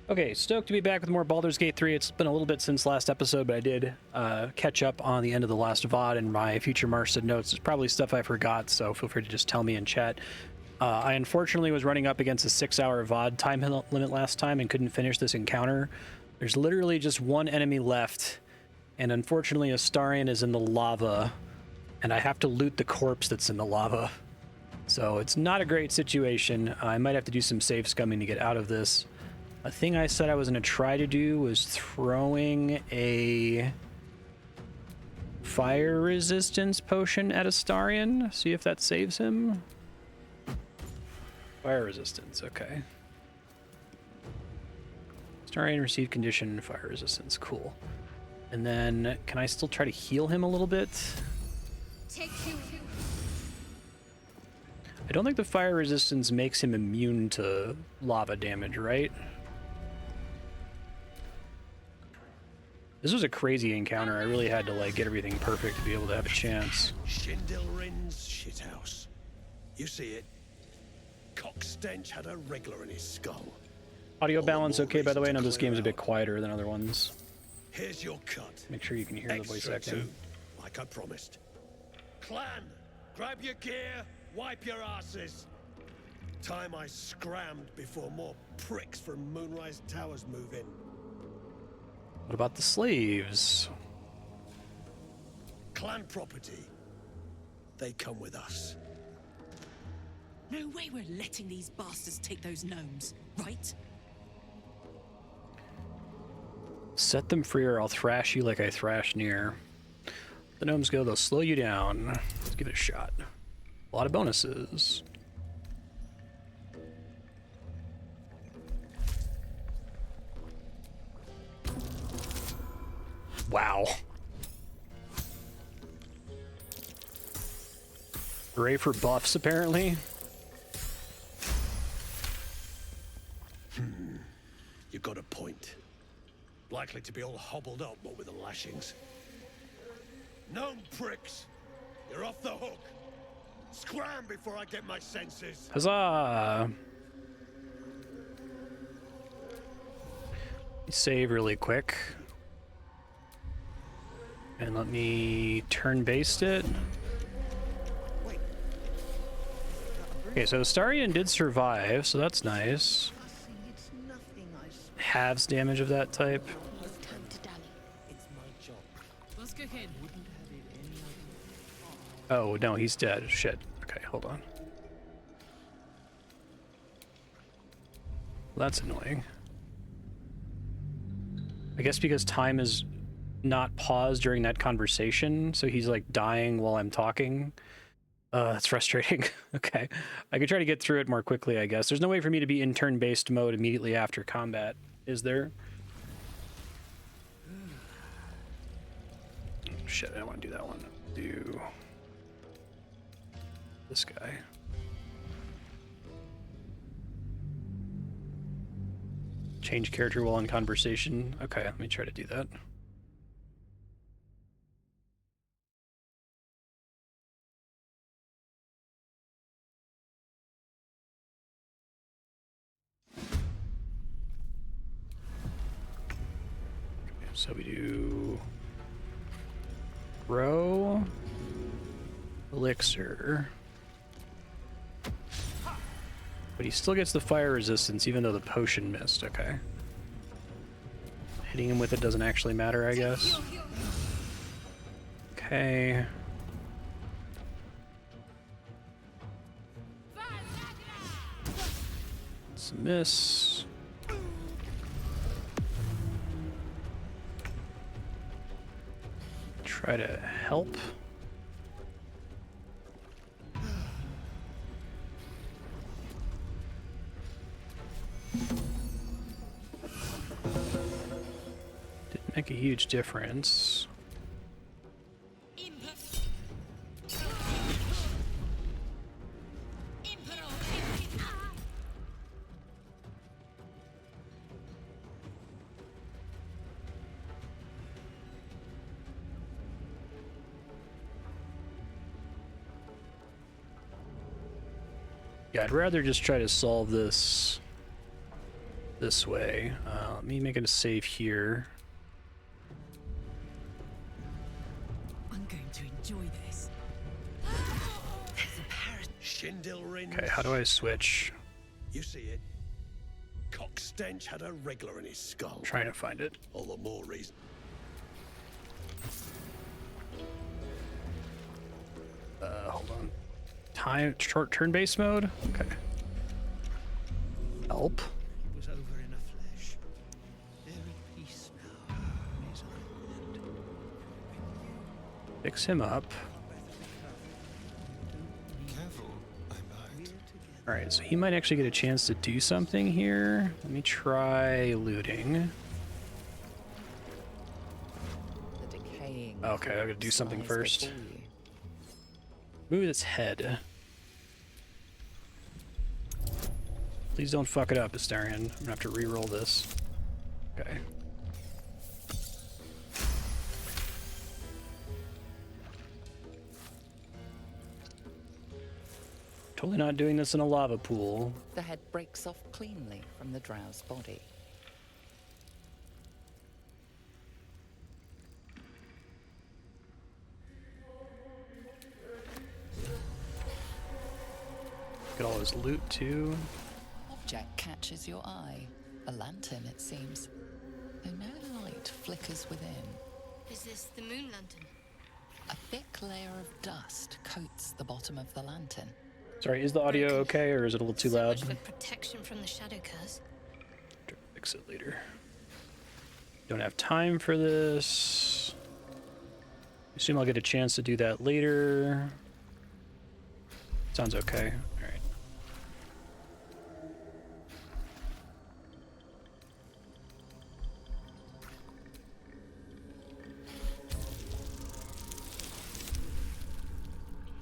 Okay, stoked to be back with more Baldur's Gate 3. It's been a little bit since last episode, but I did catch up on the end of the last VOD and my future Marstead notes. There's probably stuff I forgot, so feel free to just tell me in chat. I unfortunately was running up against a 6-hour VOD time limit last time and couldn't finish this encounter. There's literally just one enemy left, and unfortunately Astarion is in the lava, and I have to loot the corpse that's in the lava. So it's not a great situation. I might have to do some save scumming to get out of this. A thing I said I was going to try to do was throwing a fire resistance potion at Astarion. See if that saves him. Fire resistance, okay. Astarion received condition fire resistance, cool. And then, can I still try to heal him a little bit? I don't think the fire resistance makes him immune to lava damage, right? This was a crazy encounter. I really had to like get everything perfect to be able to have a chance. Shindilrin's shithouse. You see it? Cock stench had a wriggler in his skull. Audio balance okay, by the way. I know this game's a bit quieter than other ones. Here's your cut. Make sure you can hear the voice acting. Too, like I promised. Clan, grab your gear, wipe your asses. Time I scrammed before more pricks from Moonrise Towers move in. What about the slaves? Clan property. They come with us. No way we're letting these bastards take those gnomes, right? Set them free or I'll thrash you like I thrashed Nere. The gnomes go, they'll slow you down. Let's give it a shot. A lot of bonuses. Wow. Hooray for buffs, apparently. You got a point. Likely to be all hobbled up, what with the lashings. Gnome pricks! You're off the hook! Scram before I get my senses! Huzzah! Save really quick. And let me turn-based it. Okay, so Astarion did survive, so that's nice. Halves damage of that type. Oh, no, he's dead. Shit. Okay, hold on. Well, that's annoying. I guess because time is not paused during that conversation, so he's like dying while I'm talking. That's frustrating. Okay. I could try to get through it more quickly, I guess. There's no way for me to be in turn-based mode immediately after combat, is there? Oh, shit, I don't want to do that one. Do this guy. Change character while in conversation. Okay, let me try to do that. So we do grow elixir, but he still gets the fire resistance even though the potion missed. Okay, hitting him with it doesn't actually matter, I guess. Okay. It's a miss. Try to help. Didn't make a huge difference. Yeah, I'd rather just try to solve this this way. Let me make it a save here. I'm going to enjoy this. There's a parrot. Shindil Okay, how do I switch? You see it? Cockstench had a wriggler in his skull. Trying to find it. All the more reason. Hold on. Short turn-based mode? Okay. Help. He was over in a flesh. They're at peace now on his island. Fix him up. Careful, I might. Alright, so he might actually get a chance to do something here. Let me try looting. The decaying Okay, I gotta do something lies first. before you. Move its head. Please don't fuck it up, Astarion. I'm gonna have to re-roll this. Okay. Totally not doing this in a lava pool. The head breaks off cleanly from the drow's body. Get all his loot too. Object catches your eye. A lantern, it seems. Though no light flickers within. Is this the moon lantern? A thick layer of dust coats the bottom of the lantern. Sorry, is the audio okay or is it a little too So loud? much for protection from the shadow curse. Fix it later. Don't have time for this. Assume I'll get a chance to do that later. Sounds okay. All right.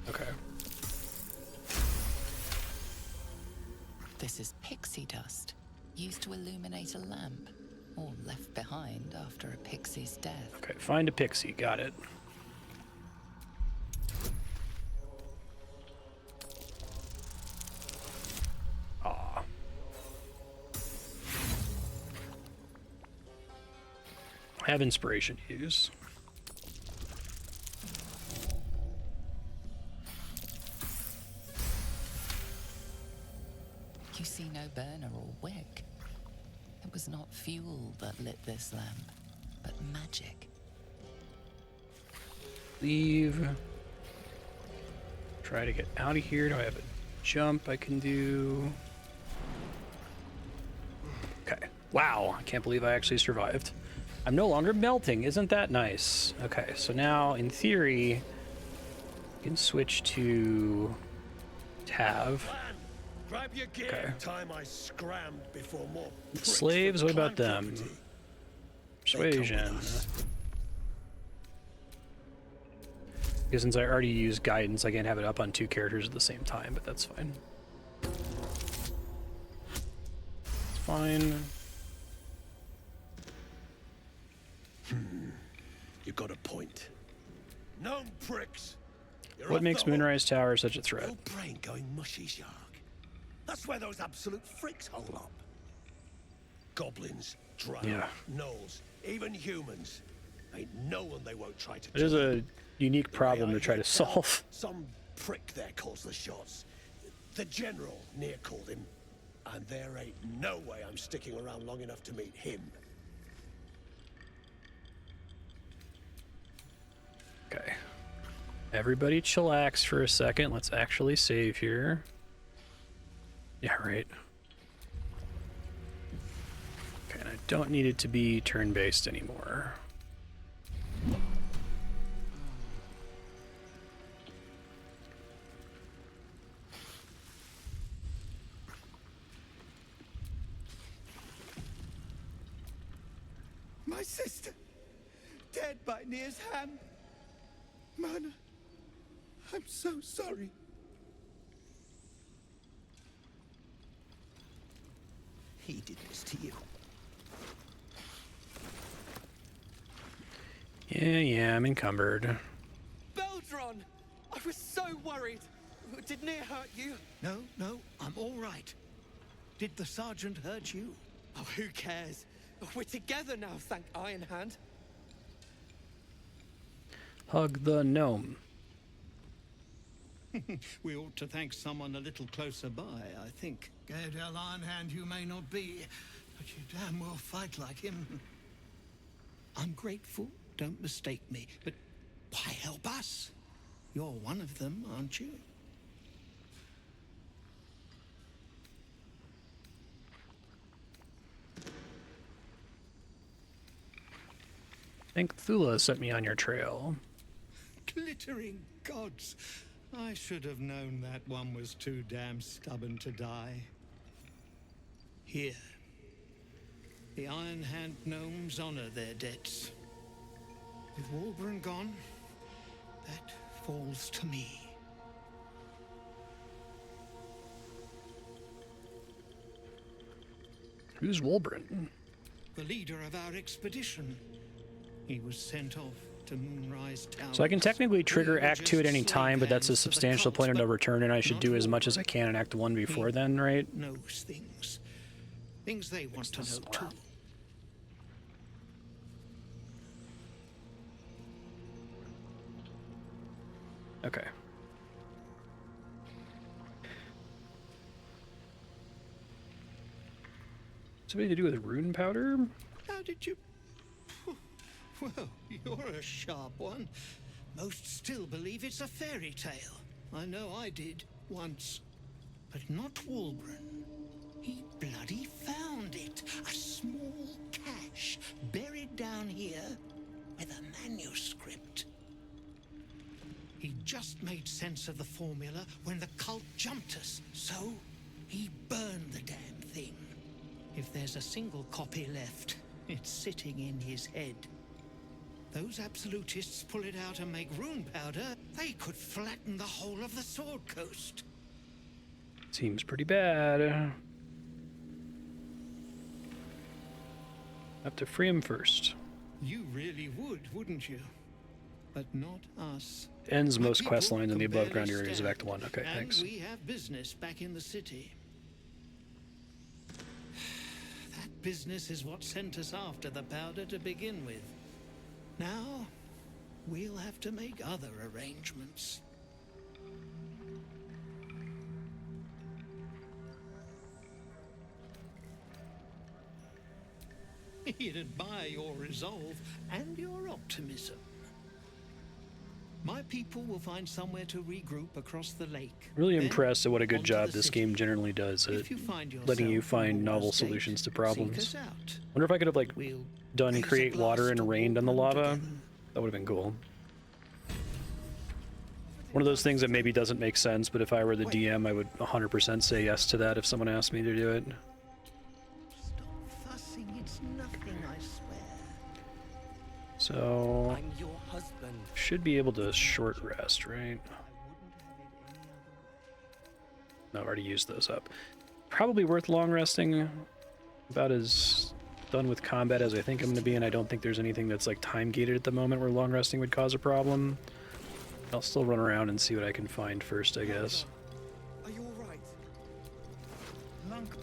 Okay. This is pixie dust, used to illuminate a lamp, or left behind after a pixie's death. Okay, find a pixie. Got it. Aw. I have inspiration to use. You see no burner or wick. It was not fuel that lit this lamp, but magic. Leave. Try to get out of here. Do I have a jump I can do? Okay. Wow, I can't believe I actually survived. I'm no longer melting. Isn't that nice? Okay, so now in theory, I can switch to Tav. Plan! Grab your gear. Okay. Time I scrammed before more pricks Slaves, from what about clan them? property. Persuasion. Because since I already used guidance, I can't have it up on two characters at the same time, but that's fine. It's fine. You got a point. Gnome pricks. You're What off makes the hook. Moonrise Tower such a threat? Your brain going mushy, Shark. That's where those absolute freaks hole up. Goblins, drow, Yeah. gnolls, even humans. Ain't no one they won't try to It is join. a unique problem to try to solve. Some prick there calls the shots. The general, Nere called him. And there ain't no way I'm sticking around long enough to meet him. Okay. Everybody chillax for a second. Let's actually save here. Yeah, right. Okay, and I don't need it to be turn-based anymore. My sister, dead by Nere's hand. Mana, I'm so sorry. He did this to you. Yeah, I'm encumbered. Beldron! I was so worried. Did Nere hurt you? No, I'm all right. Did the sergeant hurt you? Oh, who cares? We're together now, thank Iron Hand. Hug the gnome. We ought to thank someone a little closer by, I think. Gaedel Iron Hand you may not be, but you damn well fight like him. I'm grateful, don't mistake me, but why help us? You're one of them, aren't you? I think Thula set me on your trail. Glittering gods! I should have known that one was too damn stubborn to die. Here. The Iron Hand gnomes honor their debts. With Walbran gone, that falls to me. Who's Wolbran? The leader of our expedition. He was sent off to Moonrise Tower. So I can technically trigger Act 2 at any time, but that's a substantial point of no return, and I should do as much as I can in Act 1 before then, right? Knows things. Things they want to know too. Okay. Something to do with rune powder? How did you... Well, you're a sharp one. Most still believe it's a fairy tale. I know I did, once. But not Walbran. He bloody found it. A small cache buried down here with a manuscript. He just made sense of the formula when the cult jumped us, so he burned the damn thing. If there's a single copy left, it's sitting in his head. Those absolutists pull it out and make rune powder, they could flatten the whole of the Sword Coast. Seems pretty bad. Have to free him first. You really would, wouldn't you? But not us. Ends My most people quest lines in the can above ground barely areas of stand, Act 1. Okay, and thanks. we have business back in the city. That business is what sent us after the powder to begin with. Now, we'll have to make other arrangements. He'd admire your resolve and your optimism. My people will find somewhere to regroup across the lake. Really Then, impressed at what a good onto job the this city. game generally does at If you find letting you yourself find in novel Marstead, solutions to seek problems. us out. Wonder if I could have like We'll done raise a create water glass and to rained on the Walbran lava. together. That would have been cool. One of those things that maybe doesn't make sense, but if I were the DM, I would 100% say yes to that if someone asked me to do it. Stop fussing, it's nothing, I swear. So, I'm your husband. should be able to short rest, right? No, I've already used those up. Probably worth long resting. About as done with combat as I think I'm going to be, and I don't think there's anything that's like time gated at the moment where long resting would cause a problem. I'll still run around and see what I can find first, I guess. Are you all right? Lunk.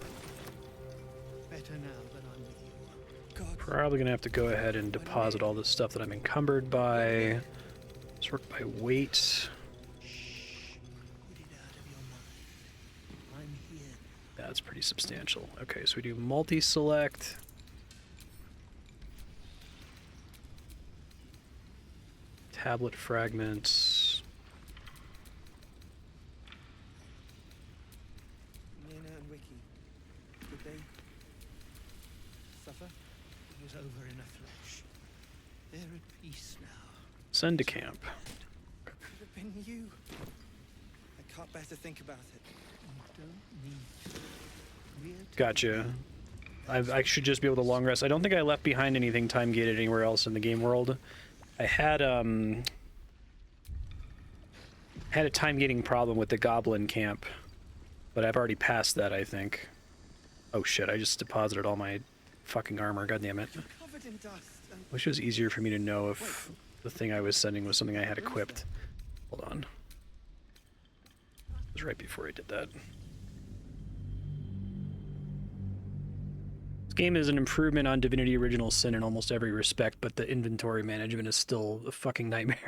Better now that I'm with you. God. Probably going to have to go ahead and deposit all this stuff that I'm encumbered by. Sort by weight. Put it out of your mind. I'm here. That's pretty substantial. Okay, so we do multi-select. Tablet fragments. Nina and Wiki. Did they suffer? It was over in a flash. They're at peace now. Send to camp. Could have been you. I can't bear to think about it. You don't need to. We're Gotcha. I should just be able to long rest. I don't think I left behind anything time gated anywhere else in the game world. I had a time gating problem with the goblin camp, but I've already passed that, I think. Oh shit, I just deposited all my fucking armor, god damn it. Covered in dust and Wish it was easier for me to know if the thing I was sending was something I had equipped. Hold on. It was right before I did that. This game is an improvement on Divinity Original Sin in almost every respect, but the inventory management is still a fucking nightmare.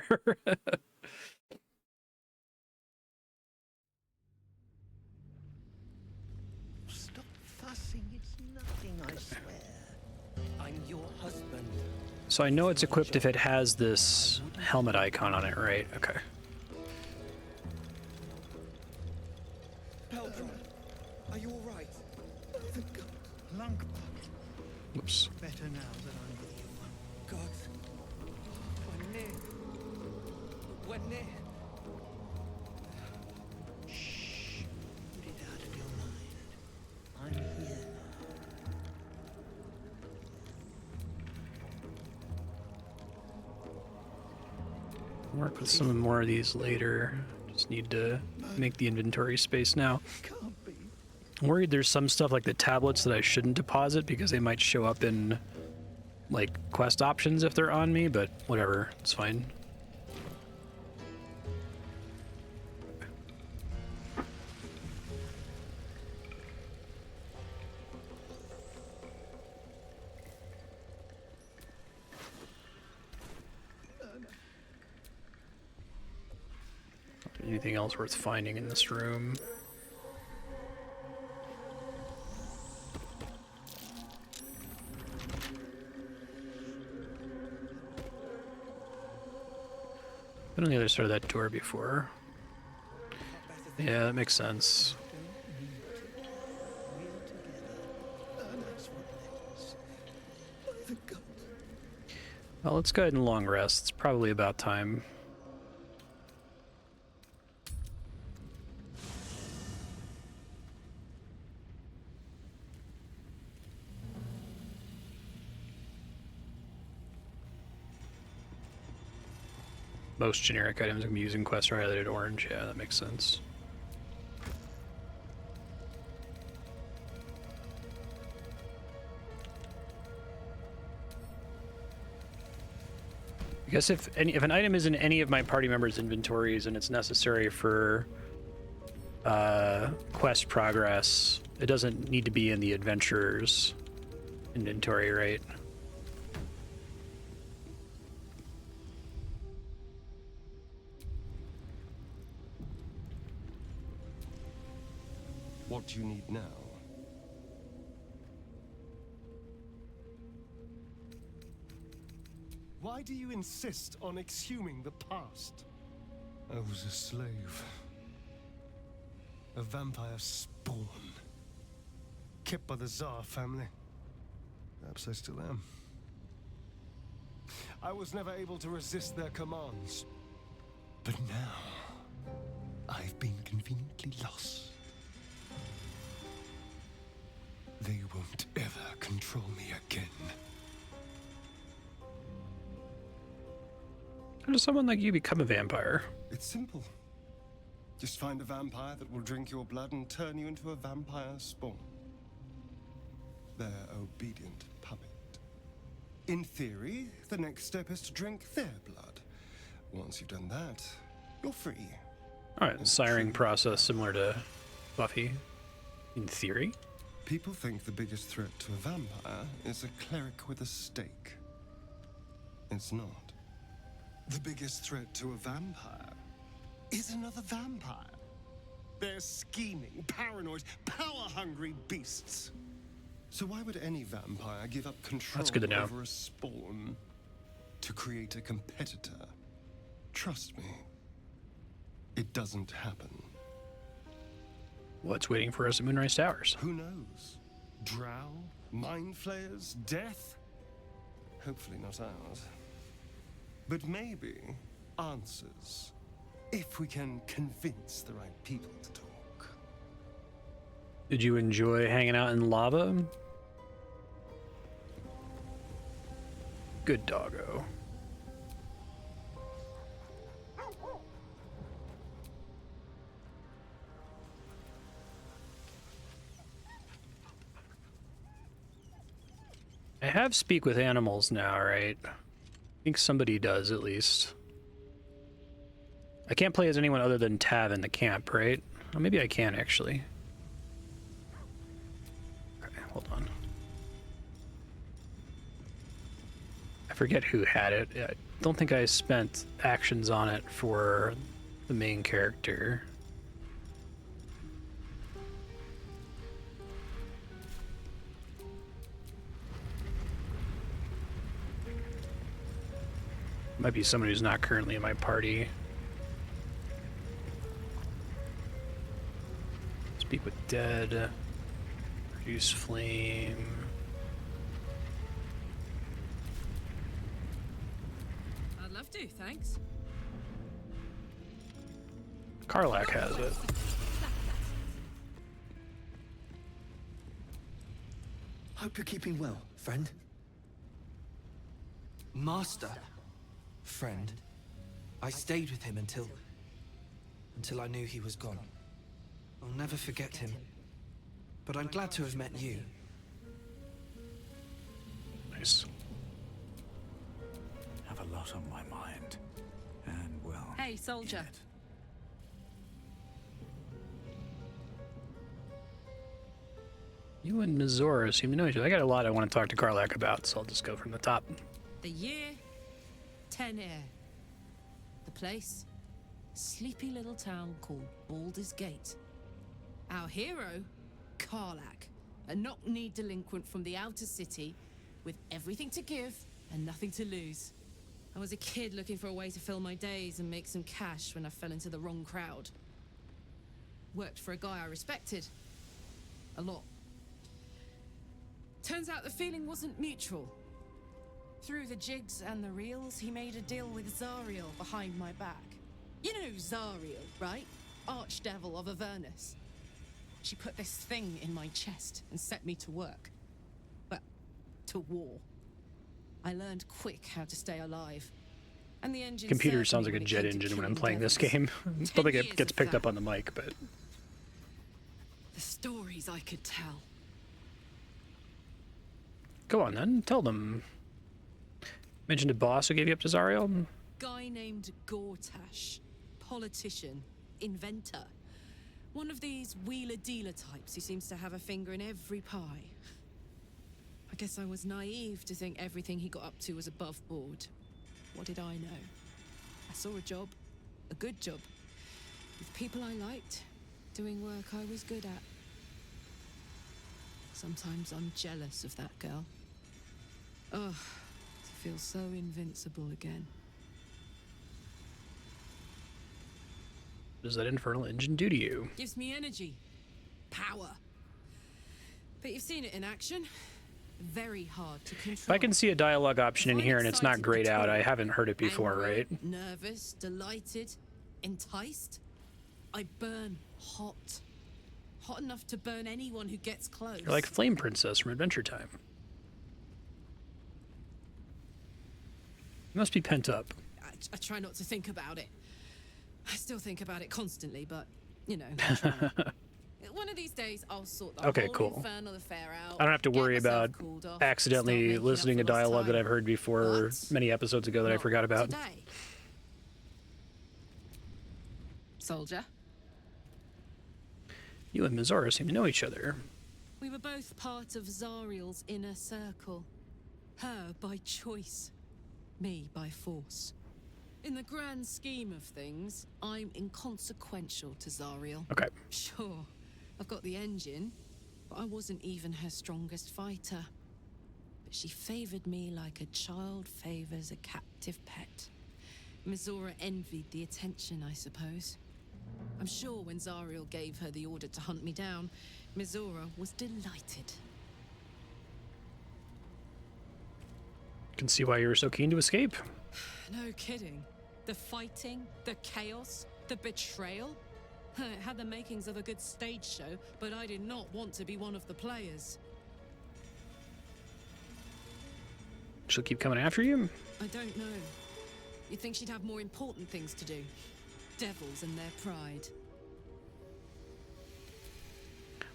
Stop fussing, it's nothing, I swear. I'm your husband. So I know it's equipped if it has this helmet icon on it, right? Okay. Baldur, are you all right? The lung bug. Whoops. Better now that I'm with you. God. We're near. We're near. Shh. Put it out of your mind. I'm here now. Work with some more of these later. Just need to make the inventory space now. Can't be. I'm worried there's some stuff like the tablets that I shouldn't deposit because they might show up in like quest options if they're on me, but whatever, it's fine. Anything else worth finding in this room? Been on the other side of that door before. Yeah, that makes sense. Well, let's go ahead and long rest. It's probably about time. Most generic items I'm using quest are highlighted orange. Yeah, that makes sense. I guess if an item is in any of my party members' inventories and it's necessary for quest progress, it doesn't need to be in the adventurer's inventory, right? What do you need now? Why do you insist on exhuming the past? I was a slave. A vampire spawn. Kept by the Tsar family. Perhaps I still am. I was never able to resist their commands. But now, I've been conveniently lost. They won't ever control me again. How does someone like you become a vampire? It's simple. Just find a vampire that will drink your blood and turn you into a vampire spawn. Their obedient puppet. In theory, the next step is to drink their blood. Once you've done that, you're free. Alright, siring process similar to Buffy, in theory. People think the biggest threat to a vampire is a cleric with a stake. It's not. The biggest threat to a vampire is another vampire. They're scheming, paranoid, power-hungry beasts. So why would any vampire give up control That's good to know. over a spawn to create a competitor? Trust me, it doesn't happen. What's waiting for us at Moonrise Towers? Who knows? Drow? Mind flayers? Death? Hopefully not ours. But maybe answers, if we can convince the right people to talk. Did you enjoy hanging out in lava? Good doggo. I have speak with animals now, right? I think somebody does, at least. I can't play as anyone other than Tav in the camp, right? Oh, maybe I can, actually. Okay, hold on. I forget who had it. I don't think I spent actions on it for the main character. Might be someone who's not currently in my party. Speak with dead. Produce flame. I'd love to, thanks. Karlach has it. Hope you're keeping well, friend. Master. Friend. I stayed with him until I knew he was gone. I'll never forget him. But I'm glad to have met you. Nice. Have a lot on my mind. And well. Hey, soldier. yet. You and Mizora seem to know each other. I got a lot I want to talk to Karlach about, so I'll just go from the top. The year, Nere. The place, sleepy little town called Baldur's Gate. Our hero, Karlach, a knock-knee delinquent from the outer city with everything to give and nothing to lose. I was a kid looking for a way to fill my days and make some cash when I fell into the wrong crowd. Worked for a guy I respected. A lot. Turns out the feeling wasn't mutual. Through the jigs and the reels, he made a deal with Zariel behind my back. You know Zariel, right? Archdevil of Avernus. She put this thing in my chest and set me to work. Well, to war. I learned quick how to stay alive. And the engine Computer sounds like a jet engine when I'm playing this game. I don't think it gets picked up on the mic, but... The stories I could tell. Go on then, tell them. Mentioned a boss who gave you up to Zariel? Guy named Gortash. Politician. Inventor. One of these wheeler-dealer types who seems to have a finger in every pie. I guess I was naive to think everything he got up to was above board. What did I know? I saw a job. A good job. With people I liked. Doing work I was good at. Sometimes I'm jealous of that girl. Ugh, to feel so invincible again. What does that infernal engine do to you? Gives me energy. Power. But you've seen it in action. Very hard to control. If I can see a dialogue option in here and it's not grayed out, I haven't heard it before, right? Nervous, delighted, enticed. I burn hot. Hot enough to burn anyone who gets close. You're like Flame Princess from Adventure Time. You must be pent up. I try not to think about it. I still think about it constantly, but, you know. I try not. One of these days, I'll sort the whole infernal affair out. I don't have to worry about accidentally listening to dialogue that I've heard before many episodes ago that I forgot about. Today. Soldier. You and Mizora seem to know each other. We were both part of Zariel's inner circle. Her by choice, me by force. In the grand scheme of things, I'm inconsequential to Zariel. Okay. Sure, I've got the engine, but I wasn't even her strongest fighter. But she favored me like a child favors a captive pet. Mizora envied the attention, I suppose. I'm sure when Zariel gave her the order to hunt me down, Mizora was delighted. Can see why you were so keen to escape. No kidding. The fighting, the chaos, the betrayal. It had the makings of a good stage show, but I did not want to be one of the players. She'll keep coming after you? I don't know. You'd think she'd have more important things to do. Devils and their pride.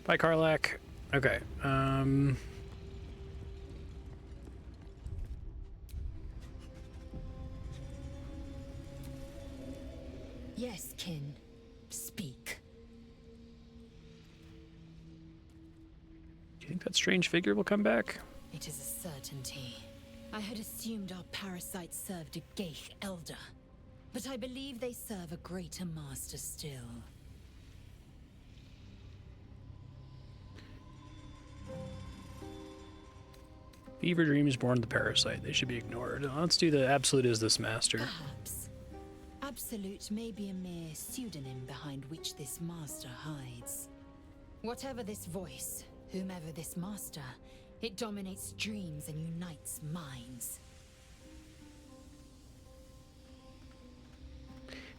Bye, Karlach. Okay, Yes, kin. Speak. Do you think that strange figure will come back? It is a certainty. I had assumed our parasites served a Geich elder, but I believe they serve a greater master still. Fever dreams born the parasite. They should be ignored. Let's do the absolute is this master. Perhaps. Absolute may be a mere pseudonym behind which this master hides. Whatever this voice, whomever this master, it dominates dreams and unites minds.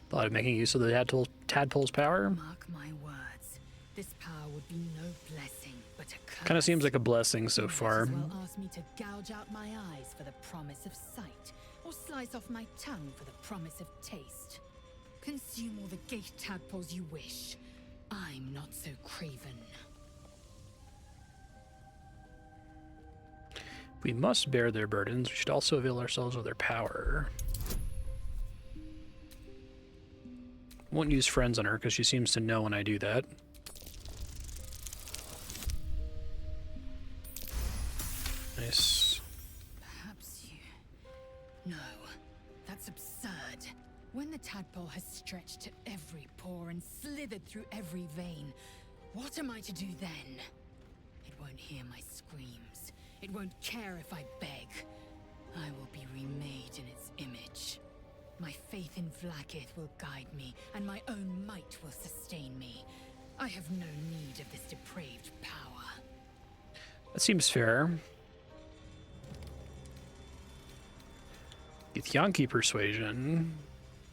Thought of making use of the tadpole's power. Mark my words, this power would be no blessing, but a curse. Kind of seems like a blessing so far. You might as well ask me to gouge out my eyes for the promise of sight, or slice off my tongue for the promise of taste. Consume all the gate tadpoles you wish. I'm not so craven. We must bear their burdens. We should also avail ourselves of their power. Won't use friends on her because she seems to know when I do that. Nice. Perhaps you... No, that's absurd. When the tadpole has stretched to every pore and slithered through every vein, what am I to do then? It won't hear my screams. It won't care if I beg. I will be remade in its image. My faith in Blacketh will guide me, and my own might will sustain me. I have no need of this depraved power. That seems fair. Githyanki persuasion.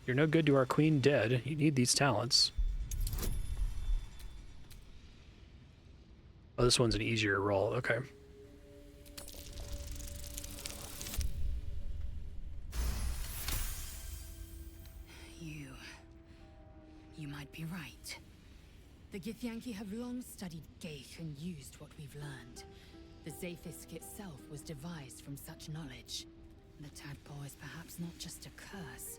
You're no good to our queen dead. You need these talents. Oh, this one's an easier roll. Okay. You might be right. The Githyanki have long studied Geich and used what we've learned. The Zaithisk itself was devised from such knowledge. The tadpole is perhaps not just a curse,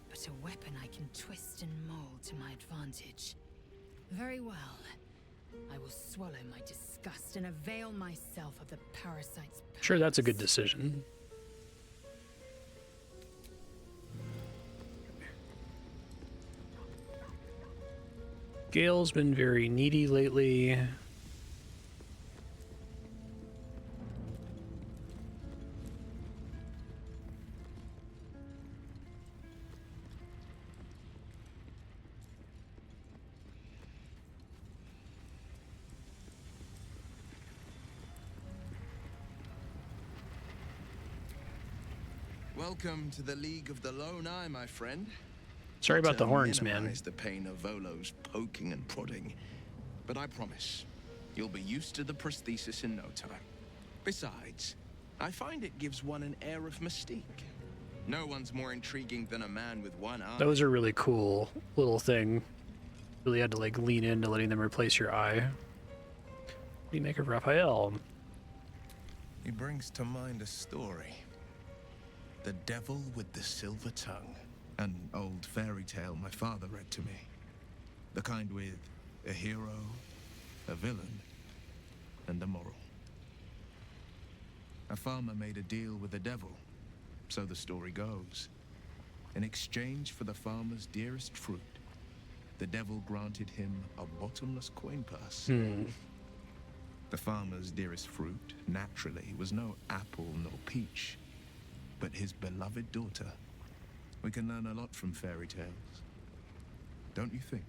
but a weapon I can twist and mold to my advantage. Very well. I will swallow my disgust and avail myself of the parasite's powers. Sure, that's a good decision. Gale's been very needy lately. Welcome to the League of the Lone Eye, my friend. Sorry about the horns, man. Minimize the pain of Volo's poking and prodding, but I promise you'll be used to the prosthesis in no time. Besides, I find it gives one an air of mystique. No one's more intriguing than a man with one eye. Those are really cool little thing. Really had to like lean into letting them replace your eye. What do you make of Raphael? He brings to mind a story. The Devil with the Silver Tongue. An old fairy tale my father read to me. The kind with a hero, a villain, and a moral. A farmer made a deal with the devil, so the story goes. In exchange for the farmer's dearest fruit, the devil granted him a bottomless coin purse. The farmer's dearest fruit, naturally, was no apple nor peach, but his beloved daughter. We can learn a lot from fairy tales, don't you think?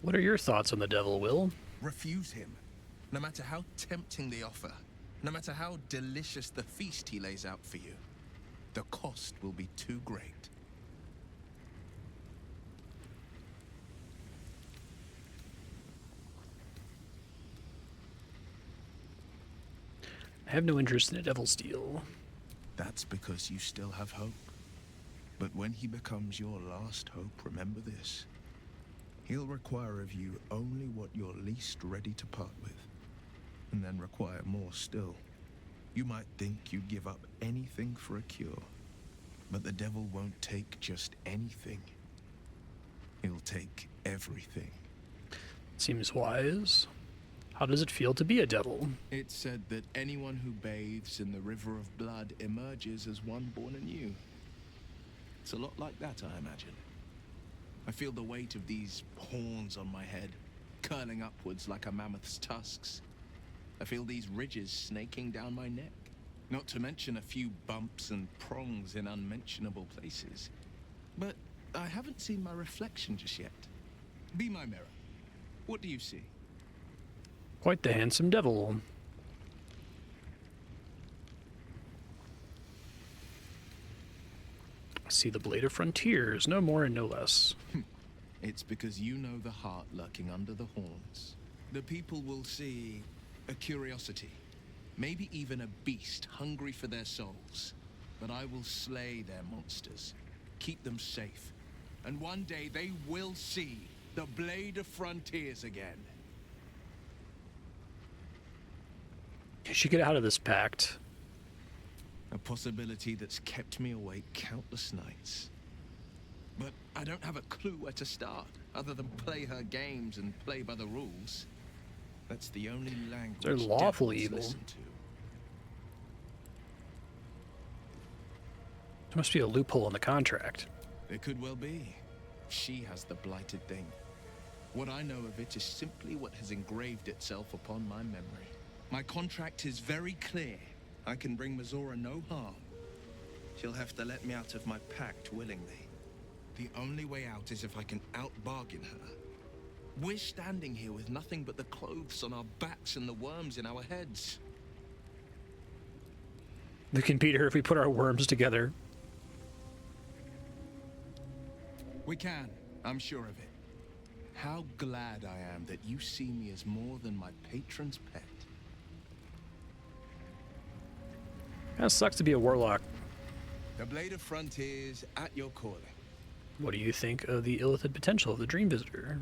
What are your thoughts on the devil, Will? Refuse him, no matter how tempting the offer, no matter how delicious the feast he lays out for you. The cost will be too great. I have no interest in a devil's deal. That's because you still have hope. But when he becomes your last hope, remember this. He'll require of you only what you're least ready to part with, and then require more still. You might think you'd give up anything for a cure, but the devil won't take just anything. He'll take everything. Seems wise. How does it feel to be a devil? It's said that anyone who bathes in the river of blood emerges as one born anew. It's a lot like that, I imagine. I feel the weight of these horns on my head, curling upwards like a mammoth's tusks. I feel these ridges snaking down my neck. Not to mention a few bumps and prongs in unmentionable places. But I haven't seen my reflection just yet. Be my mirror. What do you see? Quite the handsome devil. I see the blade of frontiers, no more and no less. It's because you know the heart lurking under the horns. The people will see a curiosity, maybe even a beast hungry for their souls. But I will slay their monsters, keep them safe, and one day they will see the blade of frontiers again. You should get out of this pact. A possibility that's kept me awake countless nights. But I don't have a clue where to start, other than play her games and play by the rules. That's the only language They're lawfully devils evil. listen to. There must be a loophole in the contract. It could well be. She has the blighted thing. What I know of it is simply what has engraved itself upon my memory. My contract is very clear. I can bring Mazora no harm. She'll have to let me out of my pact willingly. The only way out is if I can out-bargain her. We're standing here with nothing but the clothes on our backs and the worms in our heads. We can beat her if we put our worms together. We can, I'm sure of it. How glad I am that you see me as more than my patron's pet. Kinda sucks to be a warlock. The Blade of Frontiers at your calling. What do you think of the illicit potential of the Dream Visitor?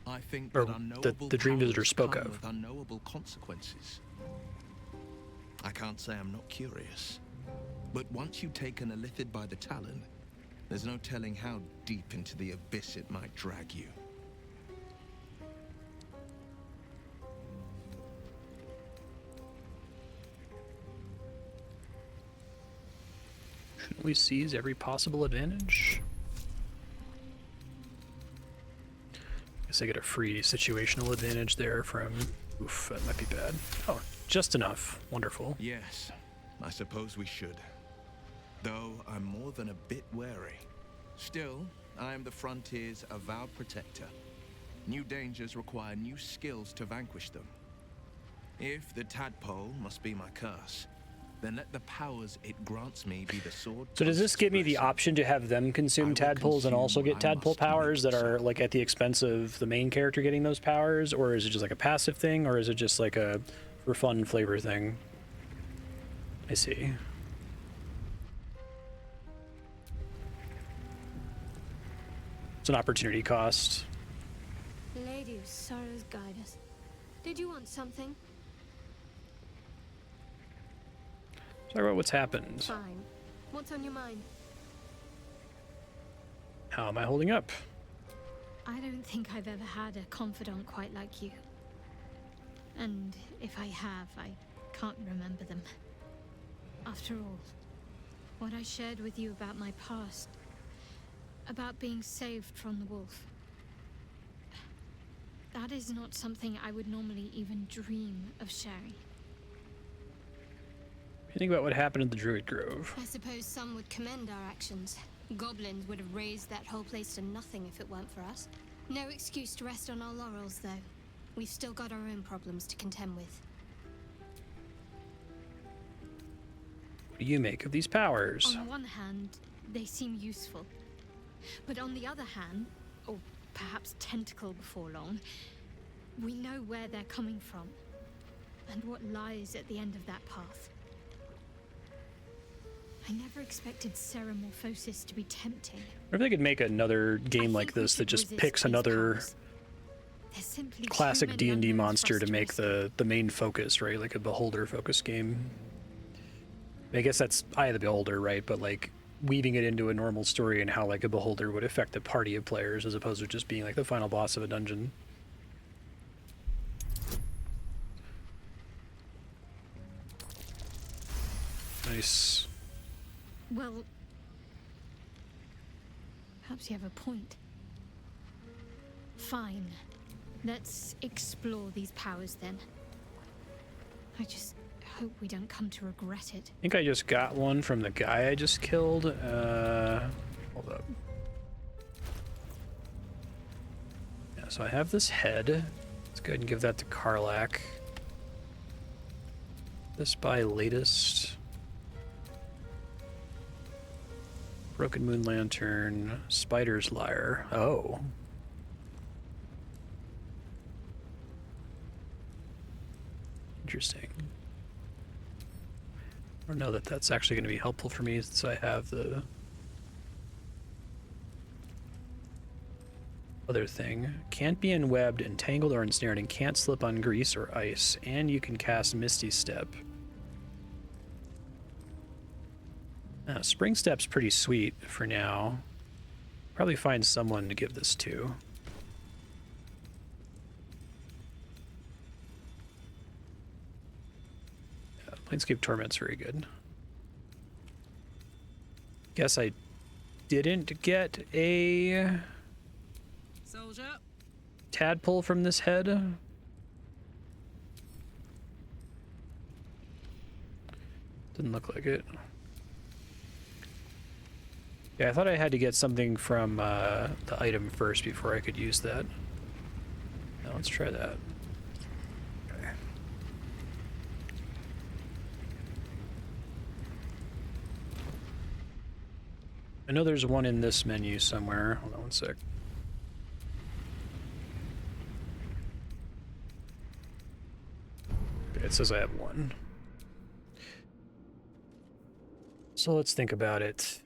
I think Or that unknowable the Dream Visitor powers spoke come of. with unknowable consequences. I can't say I'm not curious, but once you take an illithid by the talon, there's no telling how deep into the abyss it might drag you. Shouldn't we seize every possible advantage? Guess I get a free situational advantage there from... Oof, that might be bad. Oh, just enough. Wonderful. Yes, I suppose we should. Though I'm more than a bit wary. Still, I am the Frontier's avowed protector. New dangers require new skills to vanquish them. If the tadpole must be my curse, then let the powers it grants me be the sword. So does this give me the option to have them consume tadpoles and also get tadpole powers that are like at the expense of the main character getting those powers? Or is it just like a passive thing? Or is it just like a for fun flavor thing? I see. It's an opportunity cost. Lady of Sorrows, guide us. Did you want something? Talk about what's happened. Fine. What's on your mind? How am I holding up? I don't think I've ever had a confidant quite like you. And if I have, I can't remember them. After all, what I shared with you about my past, about being saved from the wolf, that is not something I would normally even dream of sharing. You think about what happened in the Druid Grove. I suppose some would commend our actions. Goblins would have razed that whole place to nothing if it weren't for us. No excuse to rest on our laurels, though. We've still got our own problems to contend with. What do you make of these powers? On one hand, they seem useful. But on the other hand, or perhaps tentacle before long, we know where they're coming from and what lies at the end of that path. I never expected Ceramorphosis to be tempting. Or if they could make another game like this that just picks another classic D&D monster to make the main focus, right? Like a Beholder focus game. I guess that's Eye of the Beholder, right? But like weaving it into a normal story and how like a beholder would affect a party of players as opposed to just being like the final boss of a dungeon. Nice. Well, perhaps you have a point. Fine. Let's explore these powers then. I just hope we don't come to regret it. I think I just got one from the guy I just killed. Hold up. Yeah, so I have this head. Let's go ahead and give that to Karlach. This by latest. Broken Moon Lantern, Spider's Lair. Oh. Interesting. I don't know that that's actually going to be helpful for me since I have the other thing. Can't be enwebbed, entangled, or ensnared, and can't slip on grease or ice. And you can cast Misty Step. Spring Step's pretty sweet for now. Probably find someone to give this to. Yeah, Planescape Torment's very good. Guess I didn't get a Soldier. tadpole from this head. Didn't look like it. Yeah, I thought I had to get something from the item first before I could use that. Now let's try that. Okay. I know there's one in this menu somewhere. Hold on one sec. Okay, it says I have one. So let's think about it.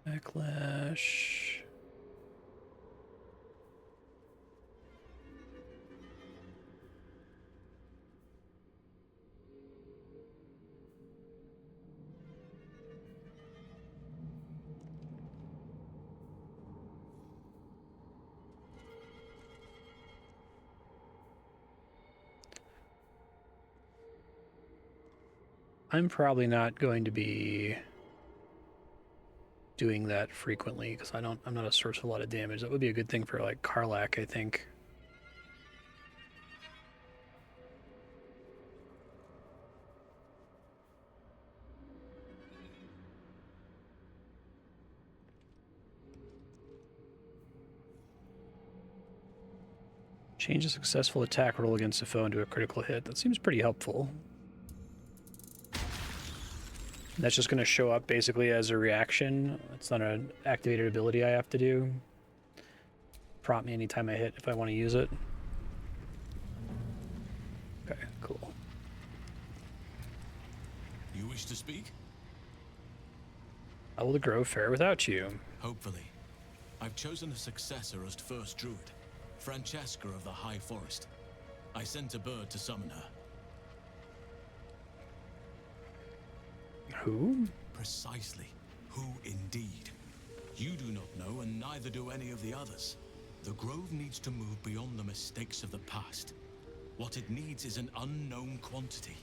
Backlash. I'm probably not going to be doing that frequently because I'm not a source of a lot of damage. That would be a good thing for like Karlach, I think. Change a successful attack roll against a foe into a critical hit. That seems pretty helpful. That's just going to show up basically as a reaction. It's not an activated ability I have to do. Prompt me anytime I hit if I want to use it. Okay, cool. You wish to speak? How will the grove fare without you? Hopefully. I've chosen a successor as first druid, Francesca of the High Forest. I sent a bird to summon her. Who? Precisely. Who indeed? You do not know, and neither do any of the others. The Grove needs to move beyond the mistakes of the past. What it needs is an unknown quantity.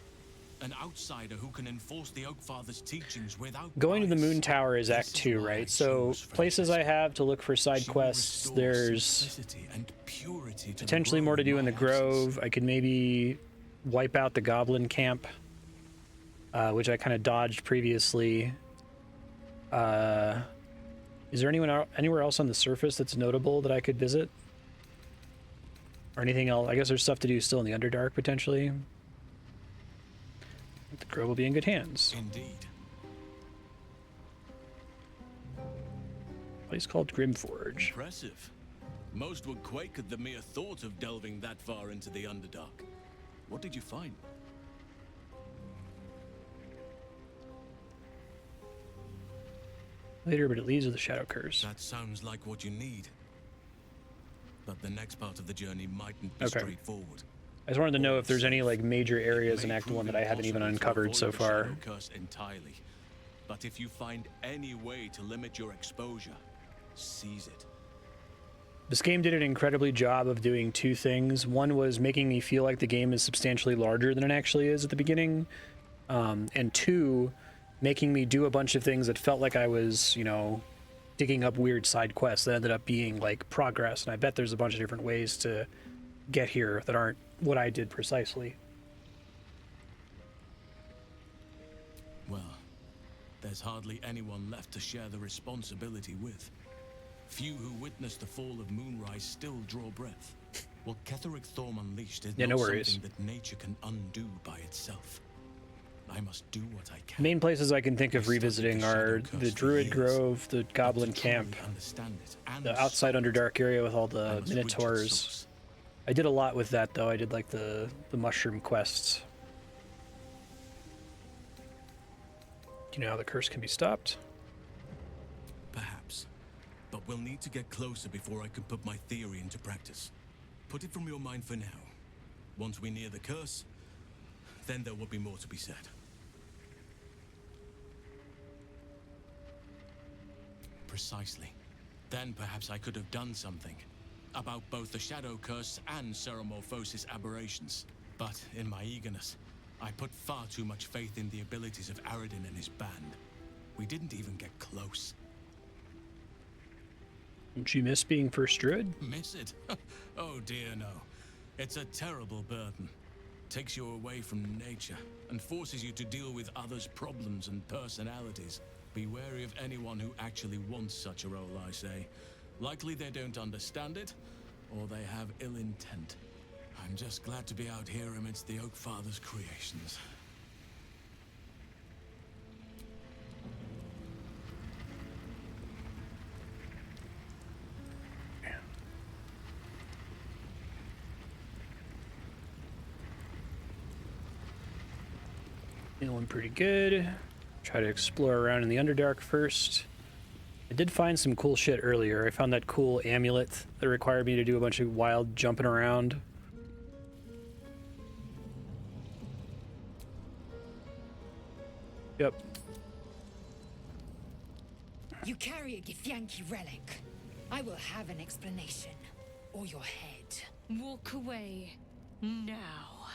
An outsider who can enforce the Oakfather's teachings without Going to the bias. Moon Tower is Act 2, right? So places I have to look for side quests, there's simplicity and purity to potentially the more to do in the my absence. Grove. I could maybe wipe out the Goblin Camp, which I kind of dodged previously. Is there anywhere else on the surface that's notable that I could visit? Or anything else? I guess there's stuff to do still in the Underdark, potentially. The Grove will be in good hands. Indeed. A place called Grymforge. Impressive. Most would quake at the mere thought of delving that far into the Underdark. What did you find? Later, but it leads to the Shadow Curse. That sounds like what you need. But the next part of the journey mightn't be Okay. straightforward. I just wanted to know if there's any like major areas in Act 1 that I haven't even uncovered so far. Curse entirely. But if you find any way to limit your exposure, seize it. This game did an incredibly job of doing two things. One was making me feel like the game is substantially larger than it actually is at the beginning. And two, making me do a bunch of things that felt like I was, you know, digging up weird side quests that ended up being like progress. And I bet there's a bunch of different ways to get here that aren't what I did precisely. Well, there's hardly anyone left to share the responsibility with. Few who witnessed the fall of Moonrise still draw breath. What Ketheric Thorm unleashed is not something that nature can undo by itself. I must do what I can. Main places I can think of revisiting are the Druid Grove, the Goblin Camp, the outside Underdark area with all the Minotaurs. I did a lot with that though. I did like the mushroom quests. Do you know how the curse can be stopped? Perhaps. But we'll need to get closer before I can put my theory into practice. Put it from your mind for now. Once we near the curse, then there will be more to be said. Precisely. Then perhaps I could have done something about both the Shadow Curse and Ceremorphosis aberrations. But in my eagerness, I put far too much faith in the abilities of Aradin and his band. We didn't even get close. Don't you miss being first druid? Miss it? Oh dear no. It's a terrible burden. Takes you away from nature and forces you to deal with others' problems and personalities. Be wary of anyone who actually wants such a role, I say. Likely they don't understand it, or they have ill intent. I'm just glad to be out here amidst the Oak Father's creations. Feeling pretty good. Try to explore around in the Underdark first. I did find some cool shit earlier. I found that cool amulet that required me to do a bunch of wild jumping around. Yep. You carry a Githyanki relic. I will have an explanation. Or your head. Walk away. Now.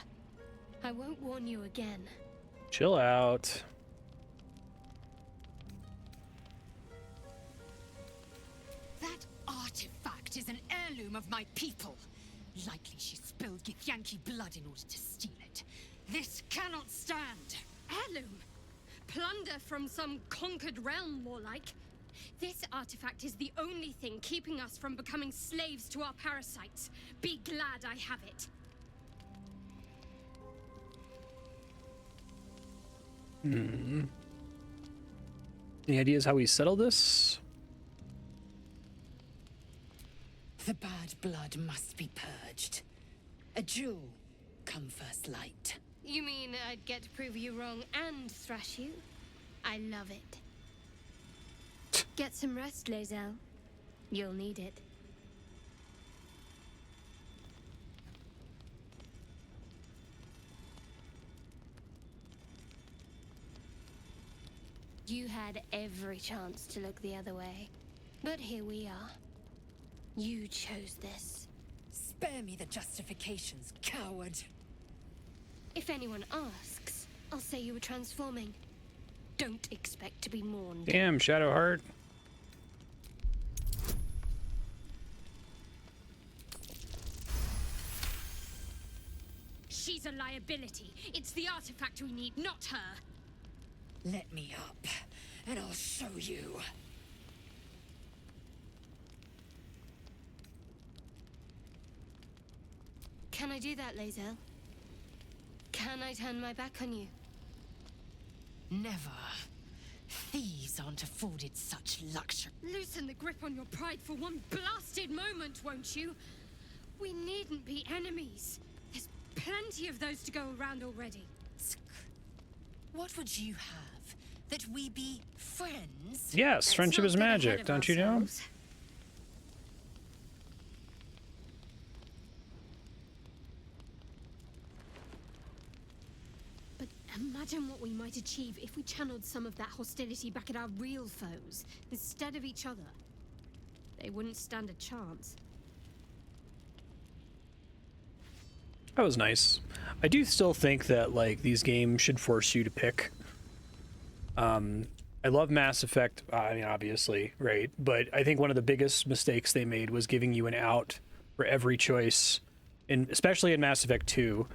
I won't warn you again. Chill out. That artifact is an heirloom of my people. Likely she spilled Githyanki blood in order to steal it. This cannot stand. Heirloom? Plunder from some conquered realm, more like. This artifact is the only thing keeping us from becoming slaves to our parasites. Be glad I have it. Any ideas how we settle this? The bad blood must be purged. A jewel come first light. You mean I'd get to prove you wrong and thrash you? I love it. Get some rest, Lae'zel. You'll need it. You had every chance to look the other way. But here we are. You chose this. Spare me the justifications, coward. If anyone asks, I'll say you were transforming. Don't expect to be mourned. Damn, Shadowheart. She's a liability. It's the artifact we need, not her. Let me up, and I'll show you. Can I do that, Lae'zel? Can I turn my back on you? Never. Thieves aren't afforded such luxury. Loosen the grip on your pride for one blasted moment, won't you? We needn't be enemies. There's plenty of those to go around already. What would you have? That we be friends? Yes, friendship is magic, don't you know? Imagine what we might achieve if we channeled some of that hostility back at our real foes, instead of each other. They wouldn't stand a chance. That was nice. I do still think that, like, these games should force you to pick. I love Mass Effect, I mean, obviously, right? But I think one of the biggest mistakes they made was giving you an out for every choice, especially in Mass Effect 2.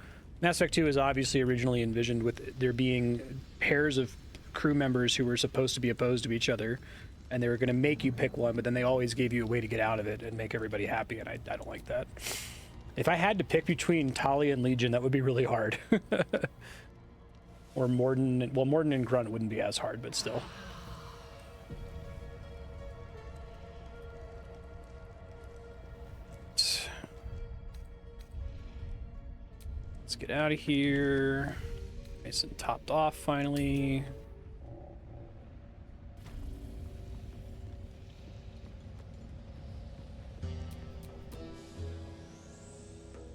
Mass Effect 2 is obviously originally envisioned with there being pairs of crew members who were supposed to be opposed to each other, and they were going to make you pick one, but then they always gave you a way to get out of it and make everybody happy, and I don't like that. If I had to pick between Talia and Legion, that would be really hard. Or Morden, well, Morden and Grunt wouldn't be as hard, but still. Let's get out of here. Nice and topped off finally.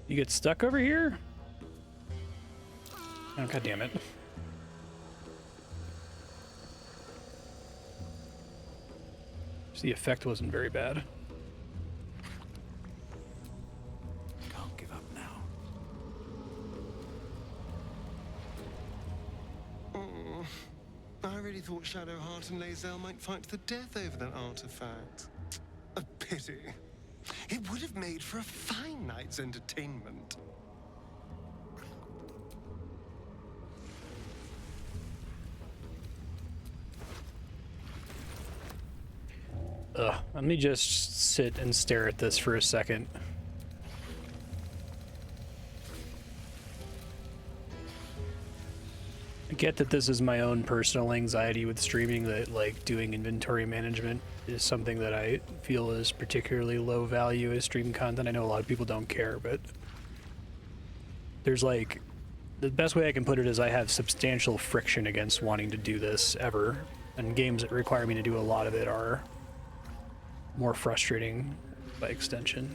You get stuck over here? Oh, God damn it. The effect wasn't very bad. Can't give up now. Oh, I really thought Shadowheart and Lae'zel might fight to the death over that artifact. A pity. It would have made for a fine night's entertainment. Let me just sit and stare at this for a second. I get that this is my own personal anxiety with streaming, that like doing inventory management is something that I feel is particularly low value as stream content. I know a lot of people don't care, but there's like, the best way I can put it is I have substantial friction against wanting to do this ever, and games that require me to do a lot of it are more frustrating by extension.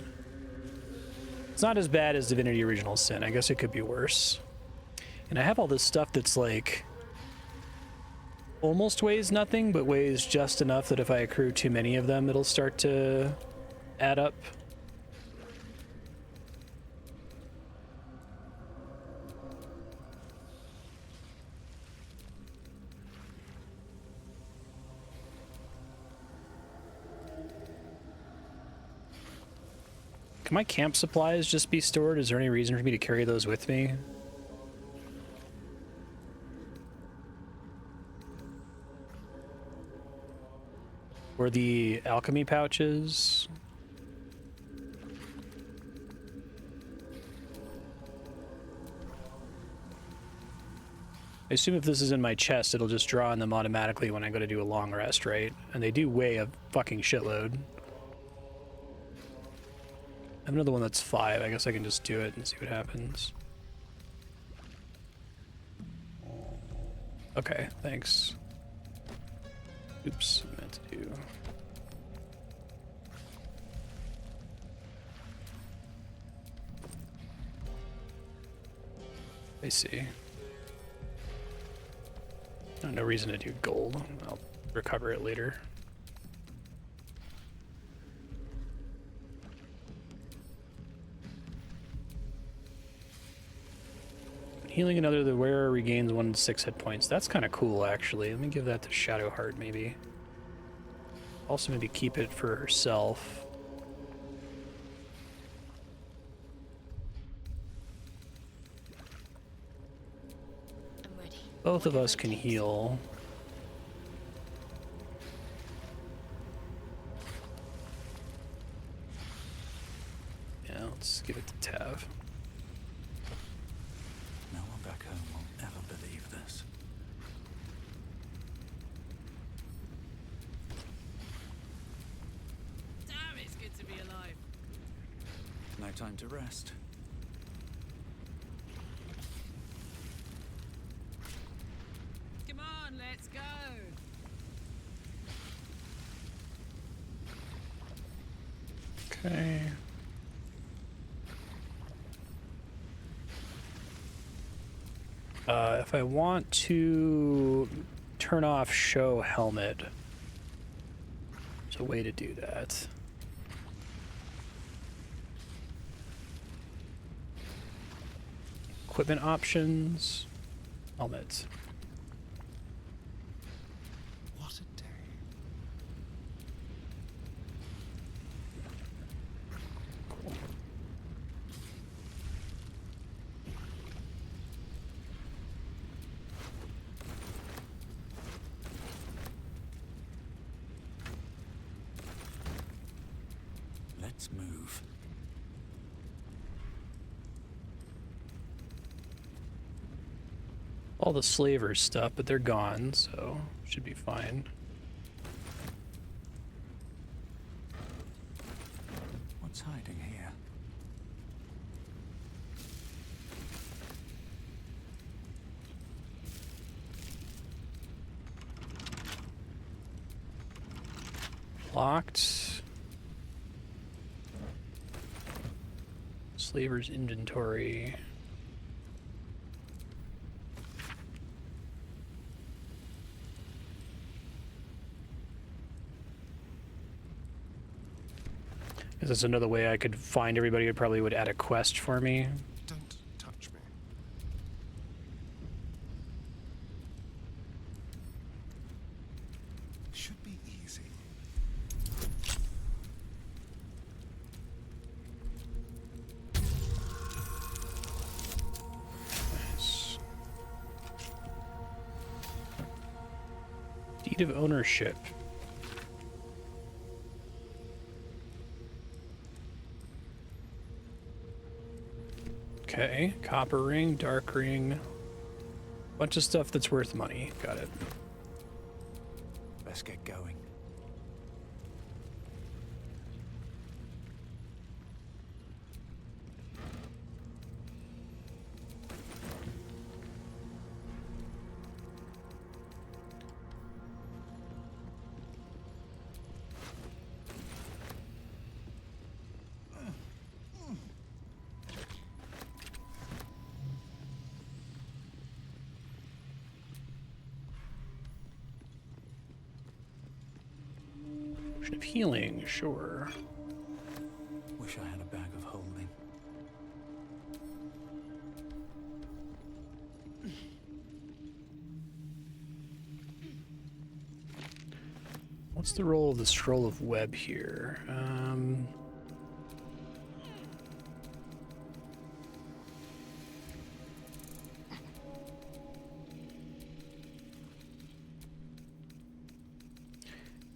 It's not as bad as Divinity Original Sin. I guess it could be worse. And I have all this stuff that's like almost weighs nothing, but weighs just enough that if I accrue too many of them, it'll start to add up. Can my camp supplies just be stored? Is there any reason for me to carry those with me? Or the alchemy pouches? I assume if this is in my chest, it'll just draw on them automatically when I go to do a long rest, right? And they do weigh a fucking shitload. I have another one that's 5. I guess I can just do it and see what happens. Okay, thanks. Oops, I meant to do... I see. No reason to do gold. I'll recover it later. Healing another, the wearer regains 1 to 6 hit points. That's kind of cool, actually. Let me give that to Shadowheart, maybe. Also, maybe keep it for herself. I'm ready. Both of us can heal. Yeah, let's give it to Tav. No one back home will ever believe this. Damn, it's good to be alive. No time to rest. Come on, let's go. Okay. If I want to turn off show helmet, there's a way to do that. Equipment options, helmet. What a day. Cool. Let's move. All the slavers stuff, but they're gone, so should be fine. What's hiding here? Locked. Slaver's inventory. Is this another way I could find everybody who probably would add a quest for me? Don't touch me. Should be easy. Nice. Deed of ownership. Okay, copper ring, dark ring, bunch of stuff that's worth money. Got it. Let's get going. Potion of healing, sure. Wish I had a bag of holding. What's the role of the scroll of web here?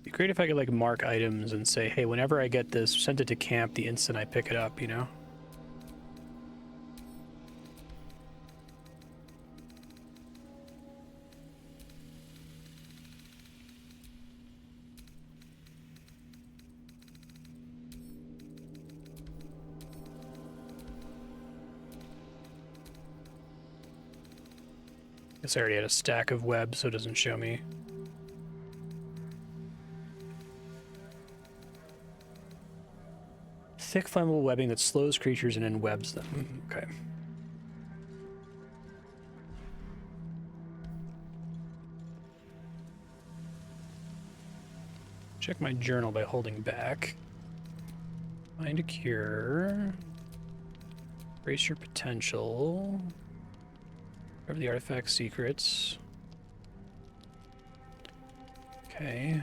Be great if I could like mark items and say, hey, whenever I get this, send it to camp the instant I pick it up, you know? Guess I already had a stack of web, so it doesn't show me. Thick flammable webbing that slows creatures and enwebs them. Okay. Check my journal by holding back. Find a cure. Brace your potential. Cover the artifact secrets. Okay.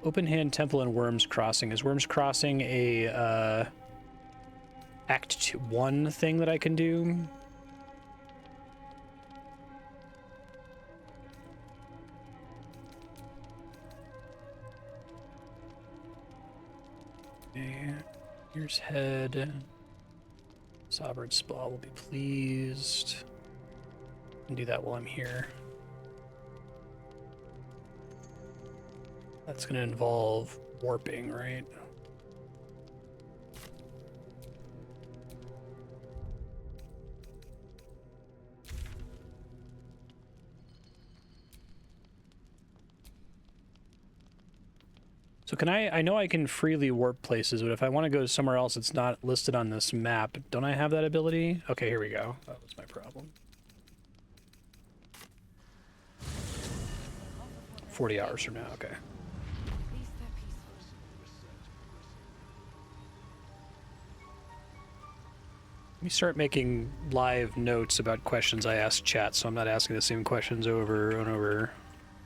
Open Hand Temple and Worms Crossing. Is Worms Crossing a Act 1 thing that I can do? Okay. Here's head. Sovereign Spaw will be pleased. I can do that while I'm here. That's going to involve warping, right? So can I know I can freely warp places, but if I want to go somewhere else that's not listed on this map, don't I have that ability? Okay, here we go. That was my problem. 40 hours from now, okay. Let me start making live notes about questions I ask chat, so I'm not asking the same questions over and over.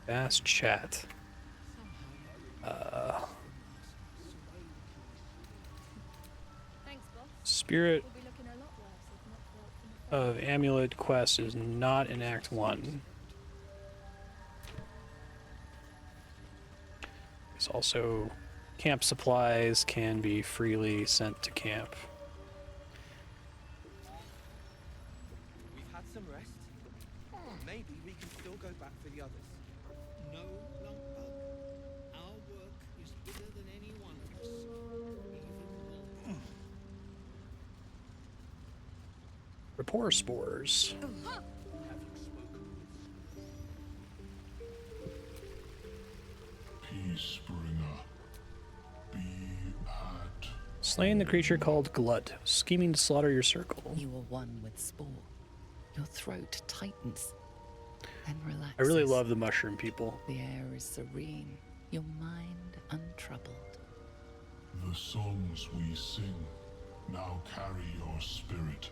Ask chat. Spirit of Amulet quest is not in Act 1. There's also camp supplies can be freely sent to camp. We've had some rest. Maybe we can still go back for the others. No, Lunkbug. Our work is bigger than any one of us. Even more. Rapport spores. Peacebringer, be at... Slaying the creature called Glut, scheming to slaughter your circle. You are one with Spaw. Your throat tightens, then relaxes. I really love the mushroom people. The air is serene, your mind untroubled. The songs we sing now carry your spirit.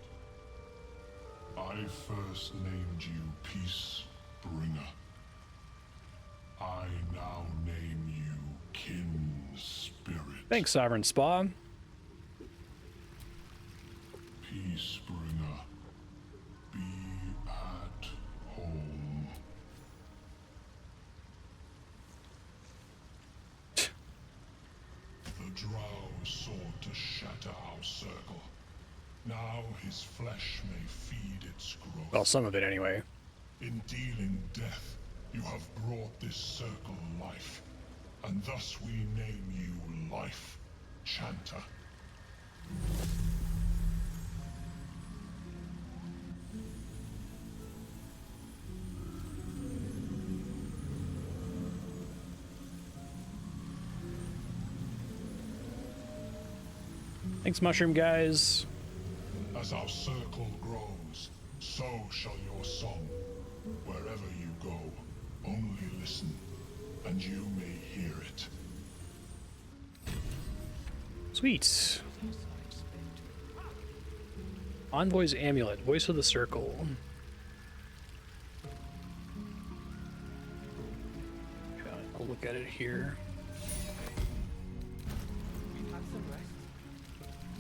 I first named you Peacebringer. I now name you Kin Spirit. Thanks, Sovereign Spaw. Peacebringer, be at home. The drow sought to shatter our circle. Now his flesh may feed its growth. Well, some of it anyway. In dealing death, you have brought this circle life, and thus we name you Life Chanter. Thanks, mushroom guys. As our circle grows, so shall your song. Wherever you go, only listen, and you may hear it. Sweet. Envoy's Amulet, Voice of the Circle. Okay, I'll look at it here. We've had some rest.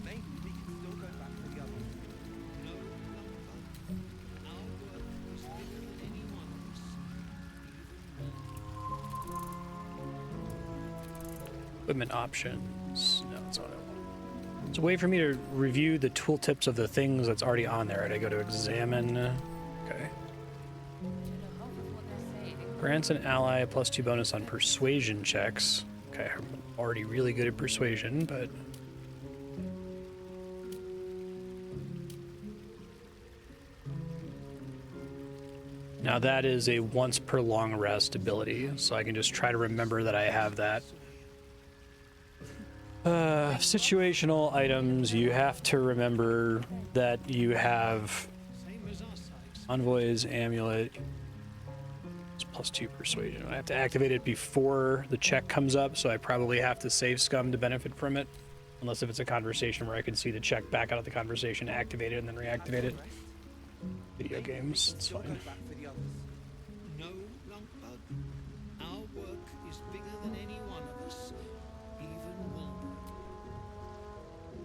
Maybe we can still go back for the others. No, Lunkbug. Our work is bigger than any one of us. Equipment options. No, that's not it. It's a way for me to review the tooltips of the things that's already on there. I go to examine. Okay. Grants an ally a +2 bonus on persuasion checks. Okay, I'm already really good at persuasion, but... Now that is a once per long rest ability, so I can just try to remember that I have that. Situational items, you have to remember that you have Envoy's Amulet. It's +2 persuasion. I have to activate it before the check comes up, so I probably have to save scum to benefit from it. Unless if it's a conversation where I can see the check back out of the conversation, activate it, and then reactivate it. Video games, it's fine. No, Lunkbug. Our work is bigger than any one of us. Even more.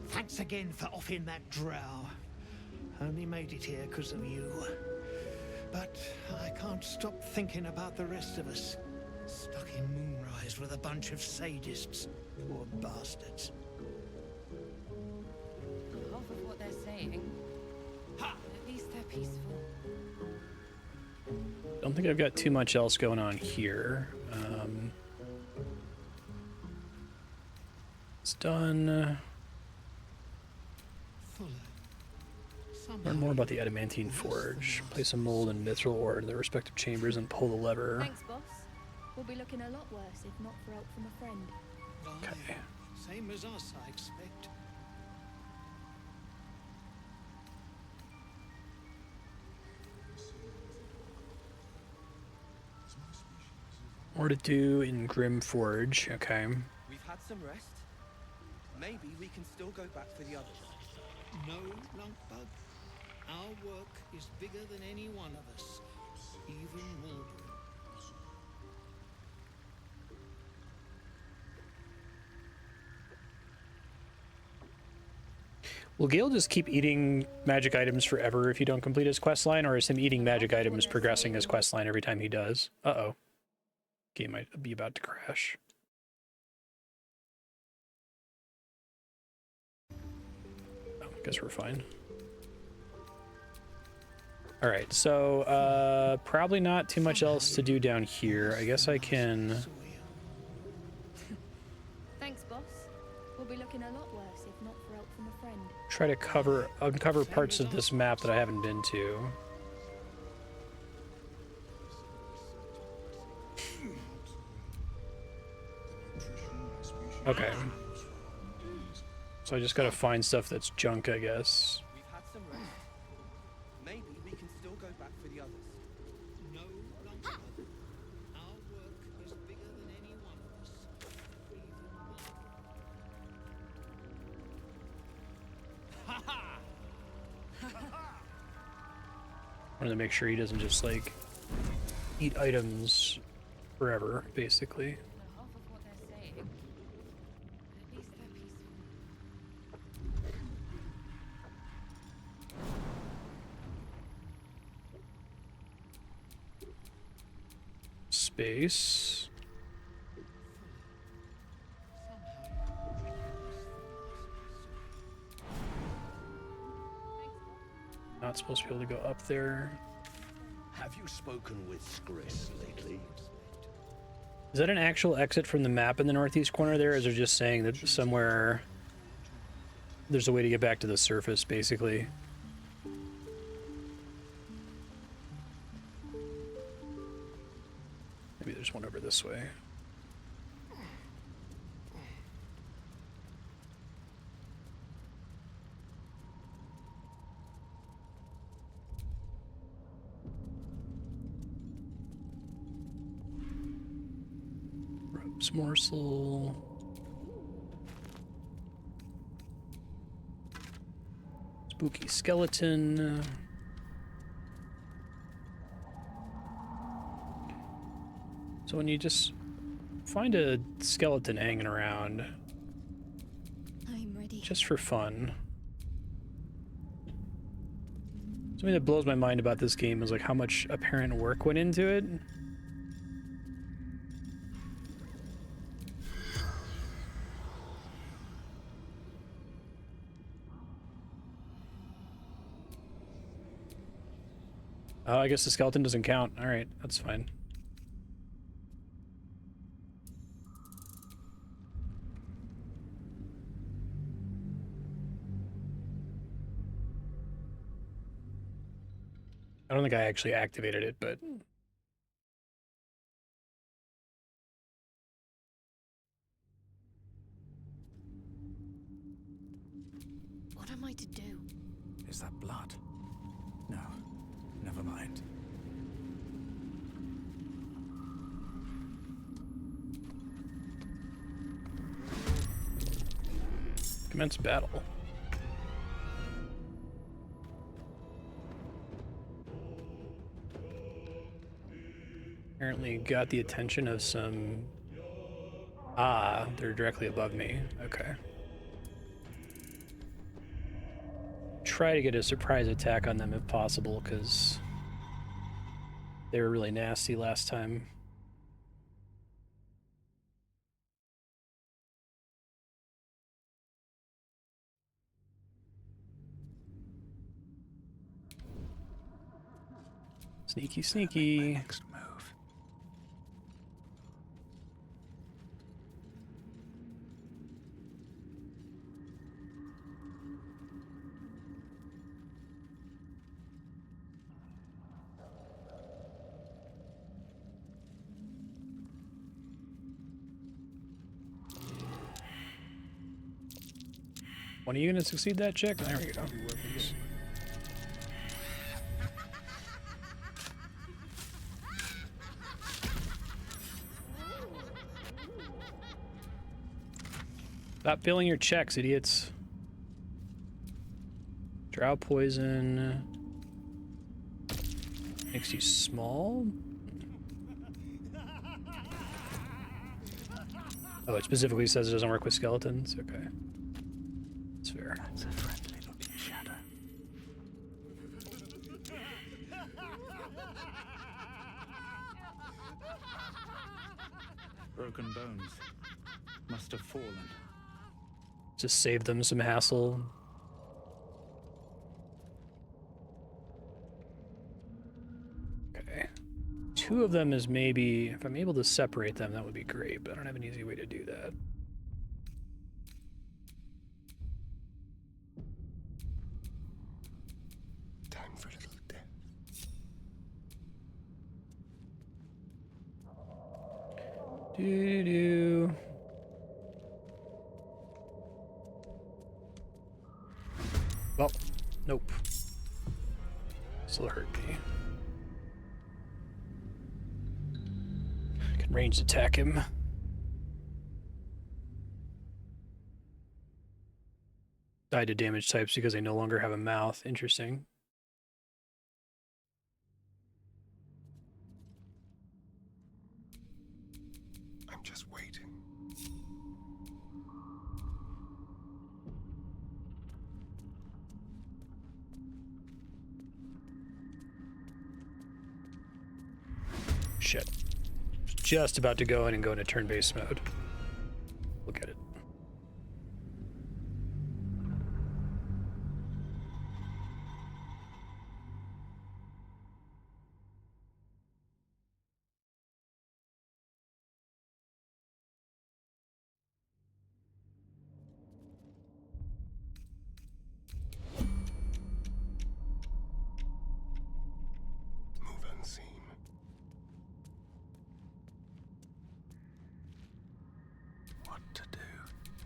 Thanks again for offing that drow. Only made it here because of you. But I can't stop thinking about the rest of us. Stuck in Moonrise with a bunch of sadists. Poor bastards. Half of what they're saying. At least they're peaceful. Don't think I've got too much else going on here. It's done. Learn more about the Adamantine Forge. Place a mold and mithril ore in their respective chambers and pull the lever. Thanks, boss. We'll be looking a lot worse if not for help from a friend. Aye, same as us, I expect. More to do in Grymforge, okay. We've had some rest. Maybe we can still go back for the others. No, Lunkbug. Our work is bigger than any one of us, even Walden. Will Gale just keep eating magic items forever if you don't complete his questline, or is him eating magic items progressing his questline every time he does? Uh-oh. Game might be about to crash. Oh, I guess we're fine. Alright, so probably not too much else to do down here. I guess I can... Thanks, boss. We'll be looking a lot worse if not for help from a friend. try to uncover parts of this map that I haven't been to. Okay. So I just gotta find stuff that's junk, I guess. We've had some rest. Maybe we can still go back for the others. No, Lunkbug. Our work is bigger than any one of us. I wanted to make sure he doesn't just like eat items forever, basically. Space. Not supposed to be able to go up there. Have you spoken with Skris lately? Is that an actual exit from the map in the northeast corner there, or is it just saying that somewhere there's a way to get back to the surface, basically? Maybe there's one over this way. Rope's morsel. Spooky skeleton. So when you just find a skeleton hanging around, I'm ready. just for fun. Something that blows my mind about this game is like how much apparent work went into it. Oh, I guess the skeleton doesn't count. All right, that's fine. I don't think I actually activated it, but... What am I to do? Is that blood? No, never mind. Commence battle. Apparently got the attention of some... Ah, they're directly above me. Okay. Try to get a surprise attack on them if possible, because they were really nasty last time. Sneaky, sneaky. Next move. One of you gonna succeed that check? There we go. Stop failing your checks, idiots. Drow poison makes you small. Oh, it specifically says it doesn't work with skeletons. Okay, that's fair. That's a friendly looking shadow. Broken bones. Must have fallen. Just save them some hassle. Okay. Two of them is maybe, if I'm able to separate them, that would be great, but I don't have an easy way to do that. Time for a little death. Doo-doo. Well, nope. Still hurt me. I can ranged attack him. Died to damage types because they no longer have a mouth. Interesting. I'm just waiting. Shit. Just about to go in and go into turn-based mode. Look at it.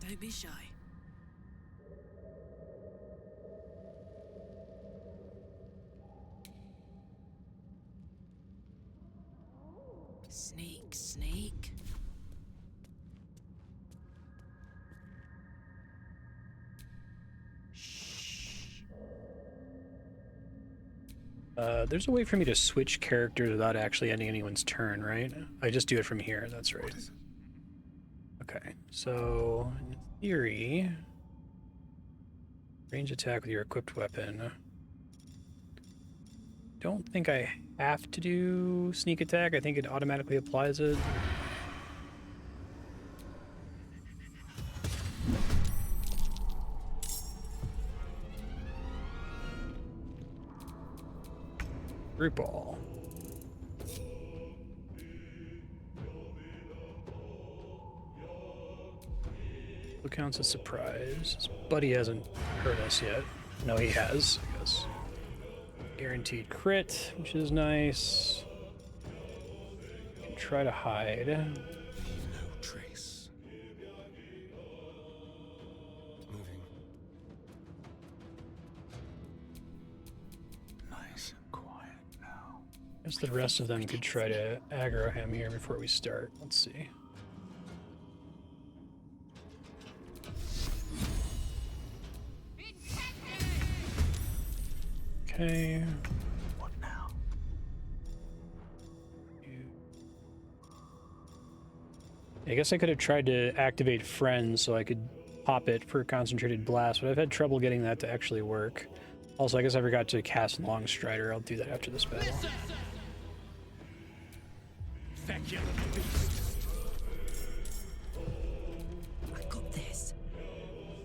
Don't be shy. Sneak, sneak. There's a way for me to switch characters without actually ending anyone's turn, right? I just do it from here, that's right. Okay, so in theory, range attack with your equipped weapon. Don't think I have to do sneak attack. I think it automatically applies it. Group all. What counts as surprise? His buddy hasn't hurt us yet. No, he has, I guess. Guaranteed crit, which is nice. Can try to hide. No trace. Moving. Nice and quiet now. I guess the rest of them could try to aggro him here before we start. Let's see. Okay. What now? I guess I could have tried to activate friends so I could pop it for concentrated blast, but I've had trouble getting that to actually work. Also, I guess I forgot to cast Long Strider. I'll do that after this battle. I got this.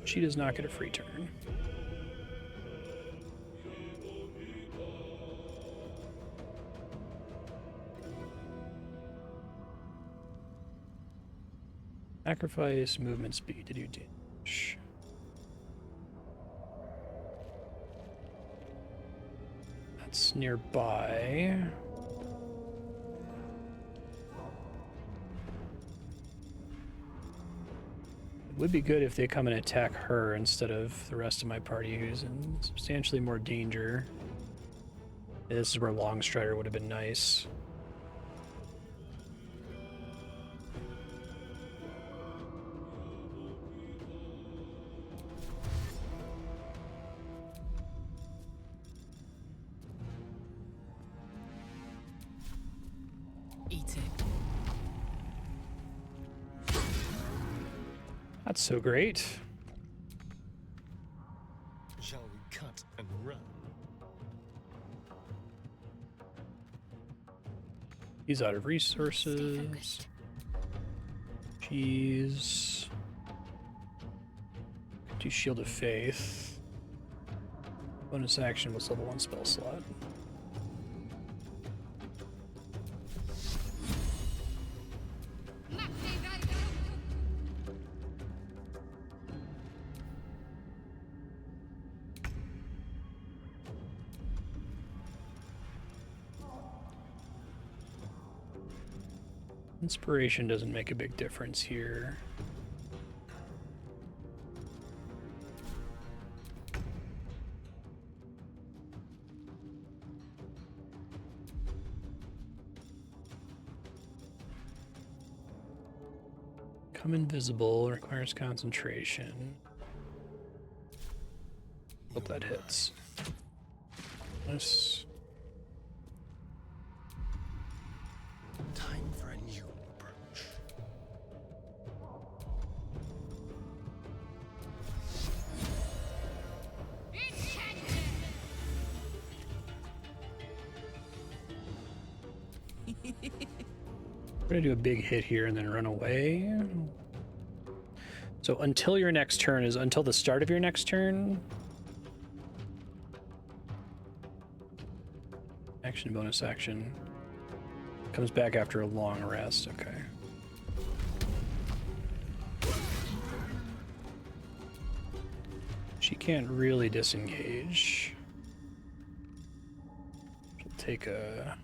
She does not get a free turn. Sacrifice movement speed to do damage. That's nearby. Would be good if they come and attack her instead of the rest of my party, who's in substantially more danger. This is where Longstrider would have been nice. Eat it. Not so great. Shall we cut and run? He's out of resources. Jeez. Do Shield of Faith. Bonus action was level 1 spell slot. Inspiration doesn't make a big difference here. Become invisible requires concentration. Hope that hits. Nice. Time for a new approach. We're gonna do a big hit here and then run away. So until your next turn is until the start of your next turn. Action, bonus action. Comes back after a long rest, okay. She can't really disengage. She'll take a...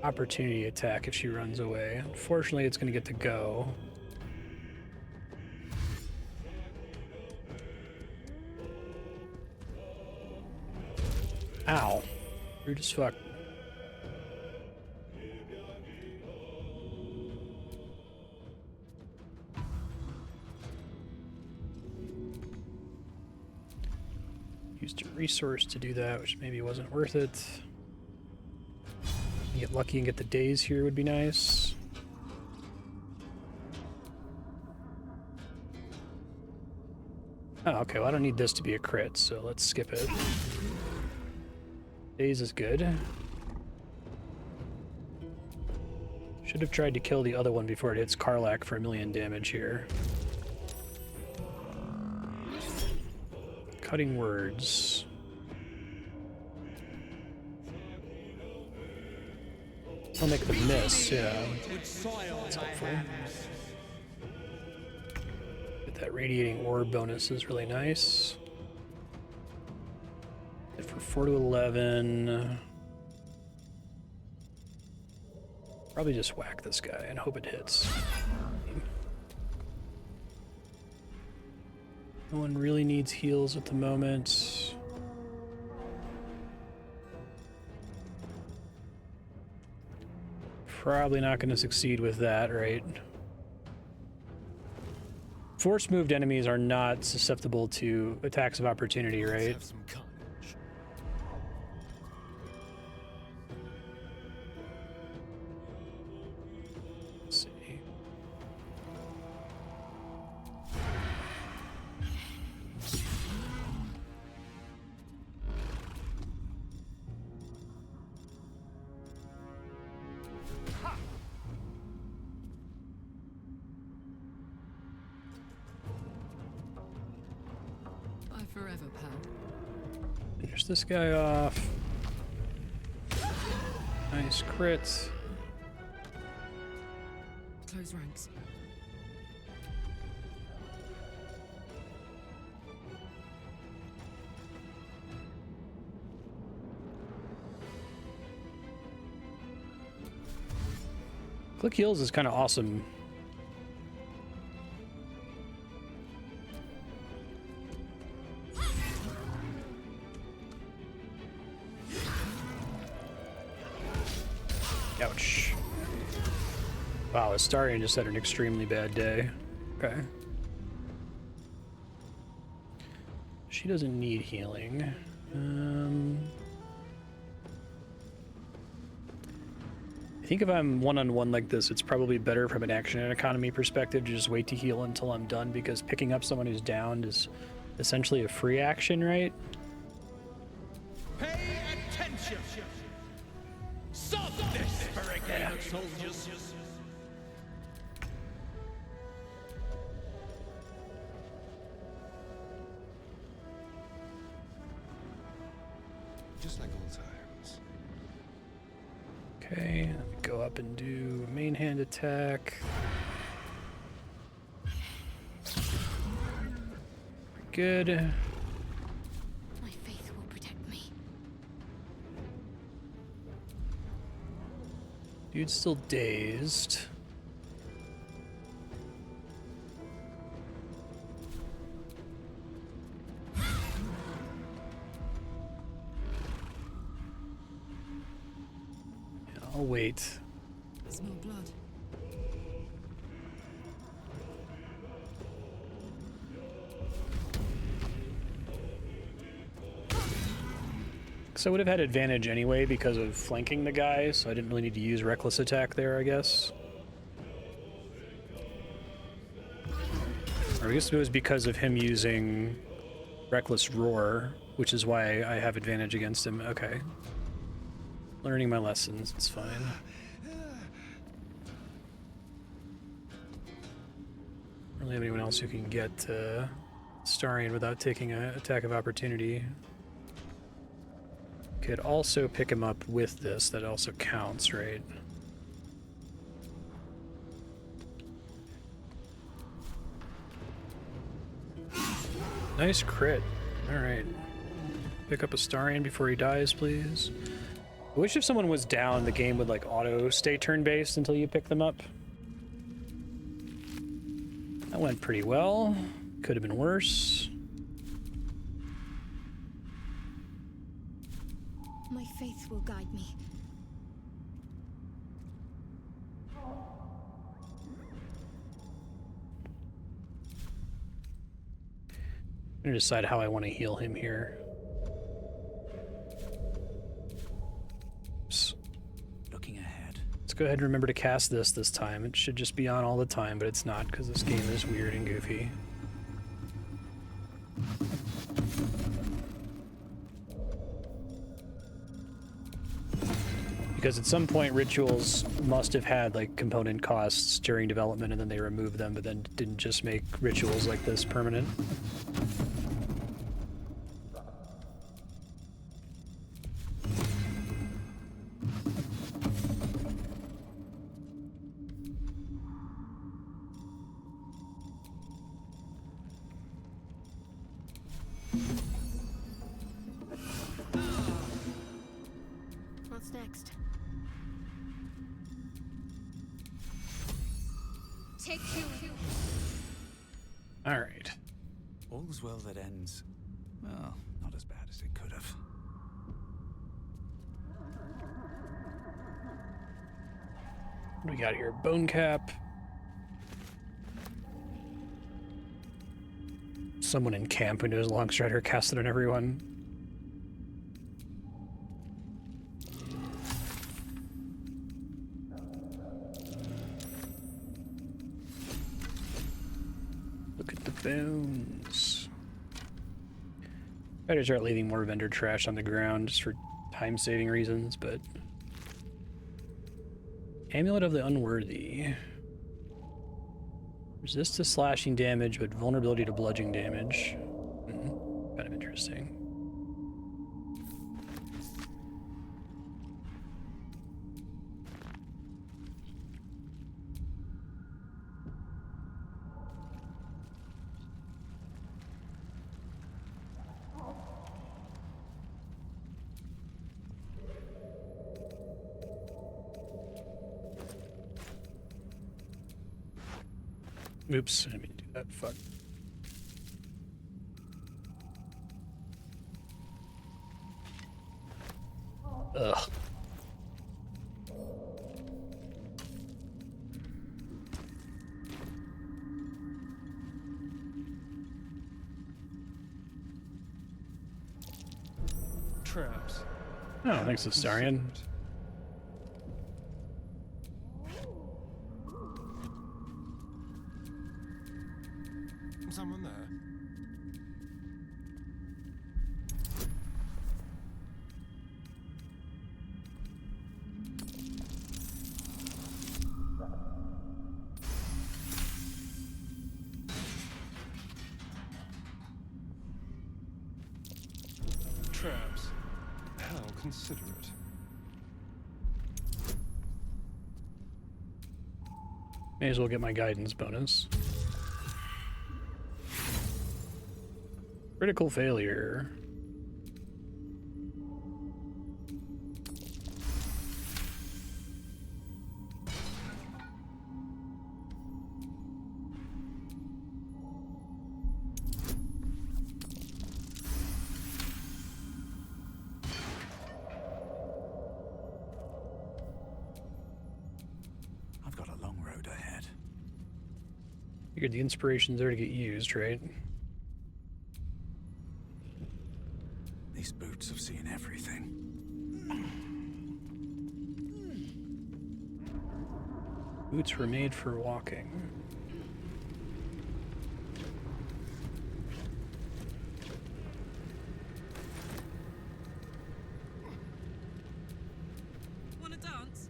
opportunity attack if she runs away. Unfortunately, it's going to get to go. Ow. Rude as fuck. Used a resource to do that, which maybe wasn't worth it. Get lucky and get the days here would be nice. Oh, okay, well I don't need this to be a crit, so let's skip it. Days is good. Should have tried to kill the other one before it hits Karlach for 1,000,000 damage here. Cutting words. I'll make them miss, yeah. That's helpful. Get that radiating orb bonus is really nice. Hit for 4 to 11. Probably just whack this guy and hope it hits. No one really needs heals at the moment. Probably not going to succeed with that, right? Force moved enemies are not susceptible to attacks of opportunity, right? Let's see. Forever, pal. Finish this guy off. Nice crit. Close ranks. Click heals is kind of awesome. Ouch. Wow, Astarion just had an extremely bad day. Okay. She doesn't need healing. I think if I'm one-on-one like this, it's probably better from an action and economy perspective to just wait to heal until I'm done, because picking up someone who's downed is essentially a free action, right? Pay attention! Solve this for a game of soldiers! Just like old times. Okay, go up and do a main hand attack. Good. My faith will protect me. Dude's still dazed. I'll wait. Smell blood. So I would have had advantage anyway because of flanking the guy, so I didn't really need to use reckless attack there, I guess. Or I guess it was because of him using reckless roar, which is why I have advantage against him. Okay. Learning my lessons, it's fine. Don't really have anyone else who can get Astarion without taking an attack of opportunity. Could also pick him up with this, that also counts, right? Nice crit. Alright. Pick up Astarion before he dies, please. I wish if someone was down, the game would like auto stay turn-based until you pick them up. That went pretty well. Could have been worse. My faith will guide me. I'm gonna decide how I want to heal him here. Oops. Looking ahead. Let's go ahead and remember to cast this time. It should just be on all the time, but it's not because this game is weird and goofy. Because at some point rituals must have had like component costs during development and then they removed them, but then didn't just make rituals like this permanent. What's next? Take two. All right. All's well that ends. Well, not as bad as it could have. What do we got here? Bone cap. Someone in camp who knows Longstrider cast it on everyone. Look at the bones. Better start leaving more vendor trash on the ground just for time-saving reasons, but... Amulet of the Unworthy. Resist to slashing damage, but vulnerability to bludgeoning damage. Kind of interesting. Oops, I didn't mean to do that. Fuck. Ugh. Traps. Oh, thanks, Astarion. Someone there? Traps. How considerate. May as well get my guidance bonus. Critical failure. I've got a long road ahead. Figured the inspiration's there to get used, right? These boots have seen everything. Boots were made for walking. Wanna dance?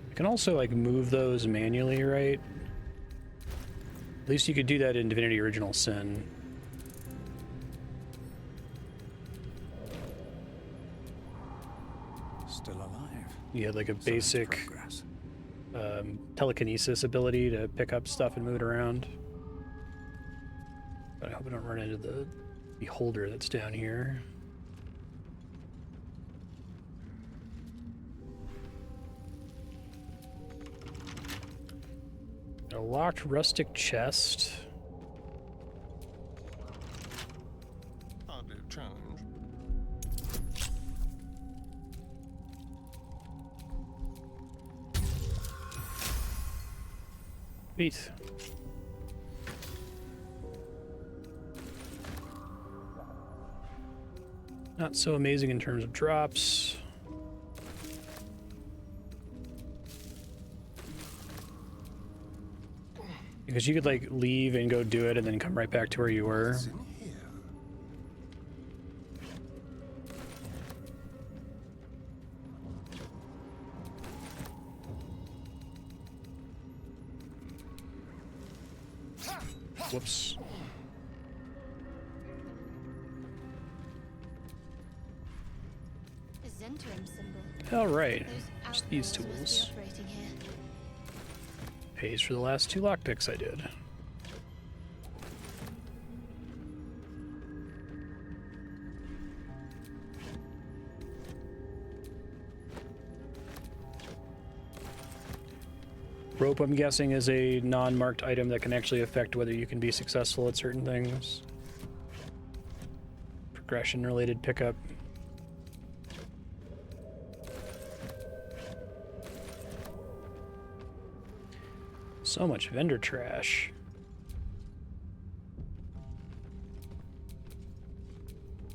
You can also like move those manually, right? At least you could do that in Divinity Original Sin. Still alive. You had like a basic telekinesis ability to pick up stuff and move it around. But I hope I don't run into the beholder that's down here. A locked rustic chest. Hardly a challenge. Sweet. Not so amazing in terms of drops. Because you could like leave and go do it and then come right back to where you were. What's in here? Whoops. A Zentrum symbol. All right. Those Just these outlaws must be tools. operating here. Pays for the last 2 lockpicks I did. Rope, I'm guessing, is a non-marked item that can actually affect whether you can be successful at certain things. Progression-related pickup. So much vendor trash.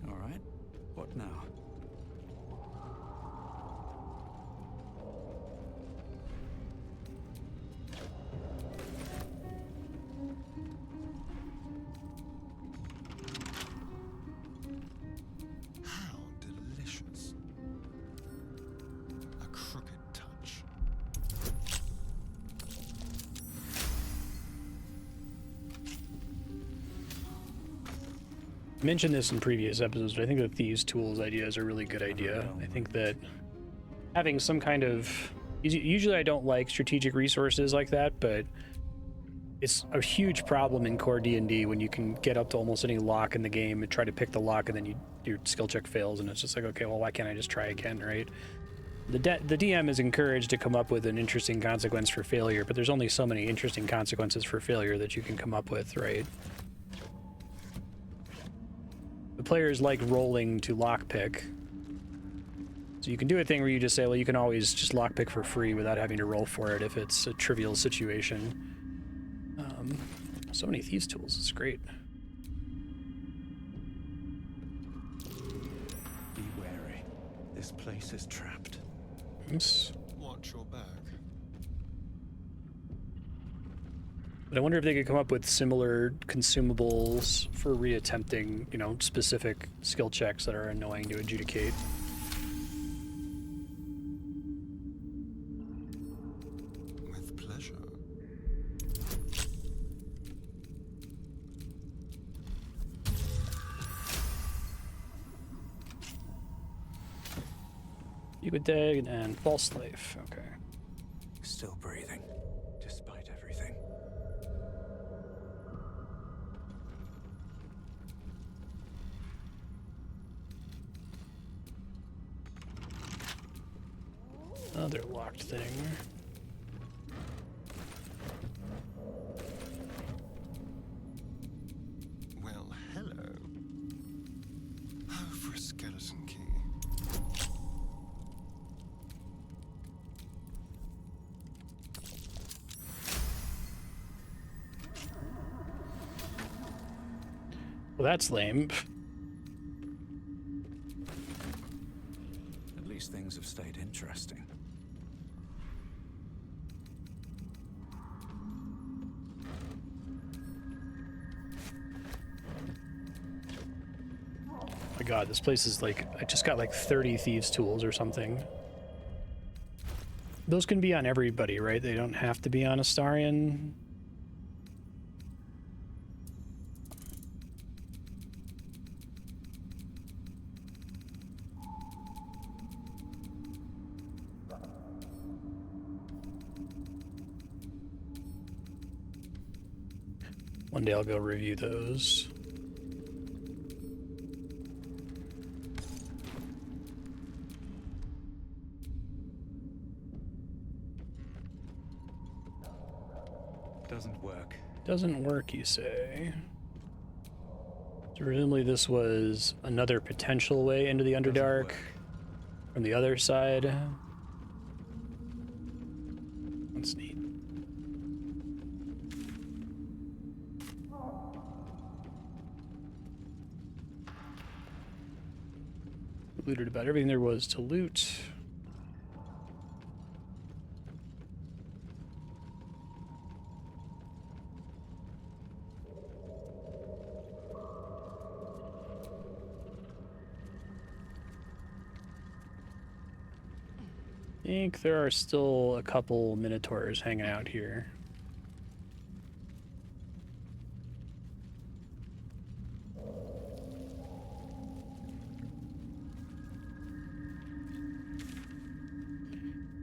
All right. What now? How delicious. A crooked touch. I mentioned this in previous episodes, but I think that these tools idea is a really good idea. I think that having some kind of... Usually I don't like strategic resources like that, but It's a huge problem in core D&D when you can get up to almost any lock in the game and try to pick the lock, and then your skill check fails, and it's just like, okay, well, why can't I just try again, right? The DM is encouraged to come up with an interesting consequence for failure, but there's only so many interesting consequences for failure that you can come up with, right? The players like rolling to lockpick. So you can do a thing where you just say, well, you can always just lockpick for free without having to roll for it if it's a trivial situation. So many thieves tools, it's great. Be wary. This place is trapped. Oops. Watch your back. But I wonder if they could come up with similar consumables for reattempting, you know, specific skill checks that are annoying to adjudicate. With pleasure. You would dig and false life. Okay. Still breathing, despite everything. Another locked thing. Well, hello. Oh, for a skeleton key. Well, that's lame. At least things have stayed interesting. Oh my god, this place is like, I just got like 30 thieves tools or something. Those can be on everybody, right? They don't have to be on Astarion. One day I'll go review those. Doesn't work. Doesn't work, you say? So presumably this was another potential way into the Underdark from the other side. That's neat. Looted about everything there was to loot. I think there are still a couple Minotaurs hanging out here.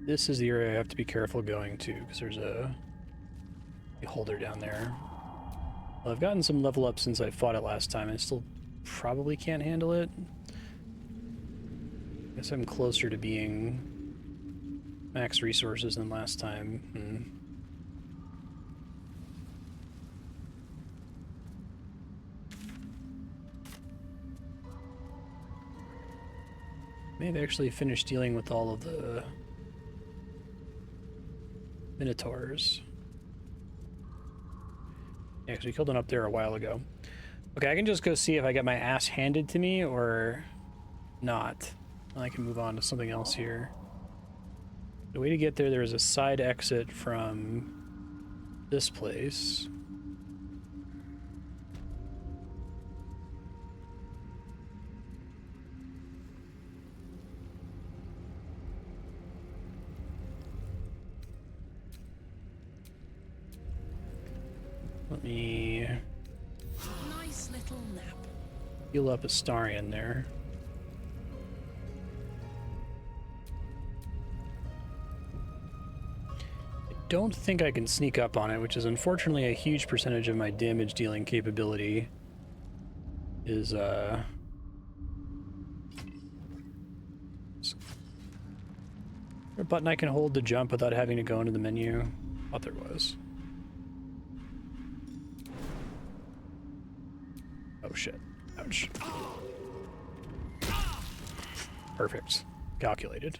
This is the area I have to be careful going to, because there's a holder down there. Well, I've gotten some level up since I fought it last time, and I still probably can't handle it. I guess I'm closer to being max resources than last time. May have actually finished dealing with all of the Minotaurs. Yeah, because we killed one up there a while ago. Okay, I can just go see if I get my ass handed to me or not. I can move on to something else here. The way to get there, there is a side exit from this place. Let me Nice little nap. heal up Astarion there. I don't think I can sneak up on it, which is unfortunately a huge percentage of my damage dealing capability. Is there a button I can hold to jump without having to go into the menu? Thought there was. Oh shit. Ouch. Perfect. Calculated.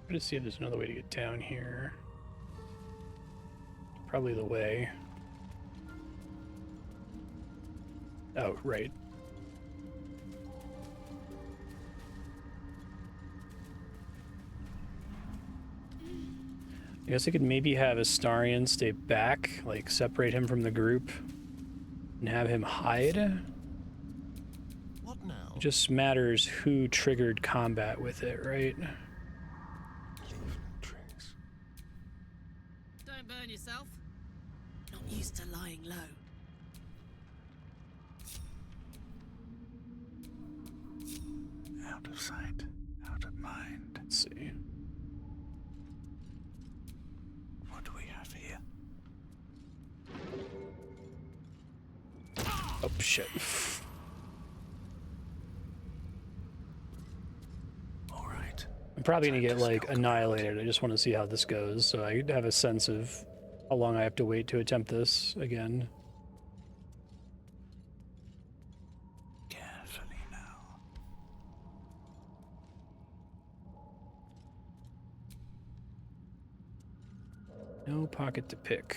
Try to see if there's another way to get down here. Probably the way. Oh, right. I guess I could maybe have Astarion stay back, like separate him from the group, and have him hide. What now? It just matters who triggered combat with it, right? Don't burn yourself. Not used to lying low. Out of sight, out of mind. Let's see. What do we have here? Oh, shit. All right. I'm probably gonna get, like, annihilated. I just want to see how this goes, so I have a sense of how long I have to wait to attempt this again. Carefully now. No pocket to pick.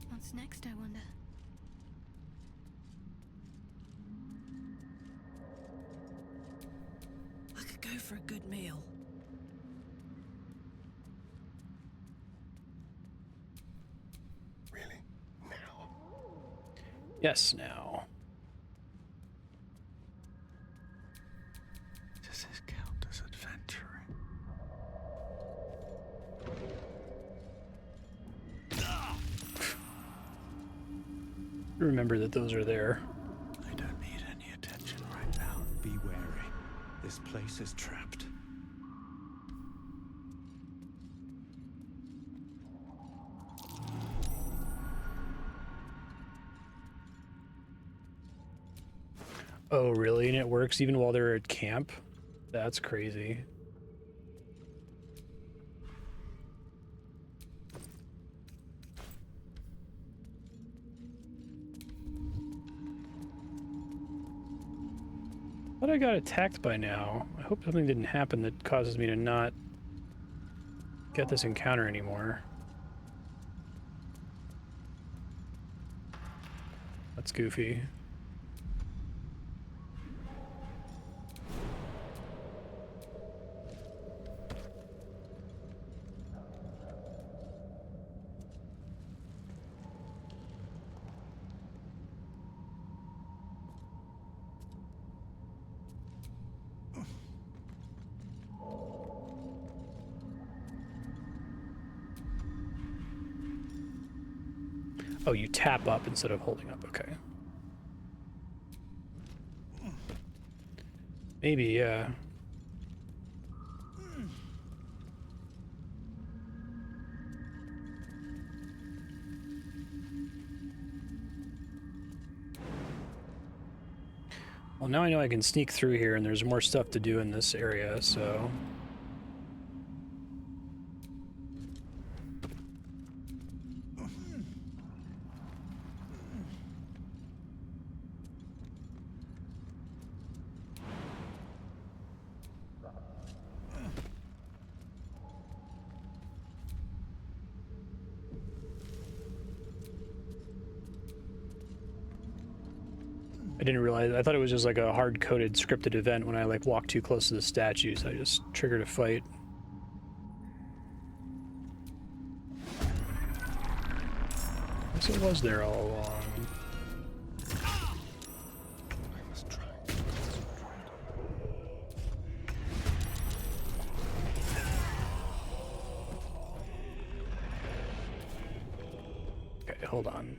What's next, I wonder? I could go for a good meal. Really? Now? Yes, now. Does this count as adventuring? Remember that those are there. I don't need any attention right now. Be wary. This place is trapped. Oh, really? And it works even while they're at camp? That's crazy. I thought I got attacked by now. I hope something didn't happen that causes me to not get this encounter anymore. That's goofy. Oh, you tap up instead of holding up, okay. Maybe, yeah. Well, now I know I can sneak through here and there's more stuff to do in this area, so... I didn't realize. I thought it was just like a hard-coded scripted event when I like walked too close to the statues. I just triggered a fight. I guess it was there all along. Okay, hold on.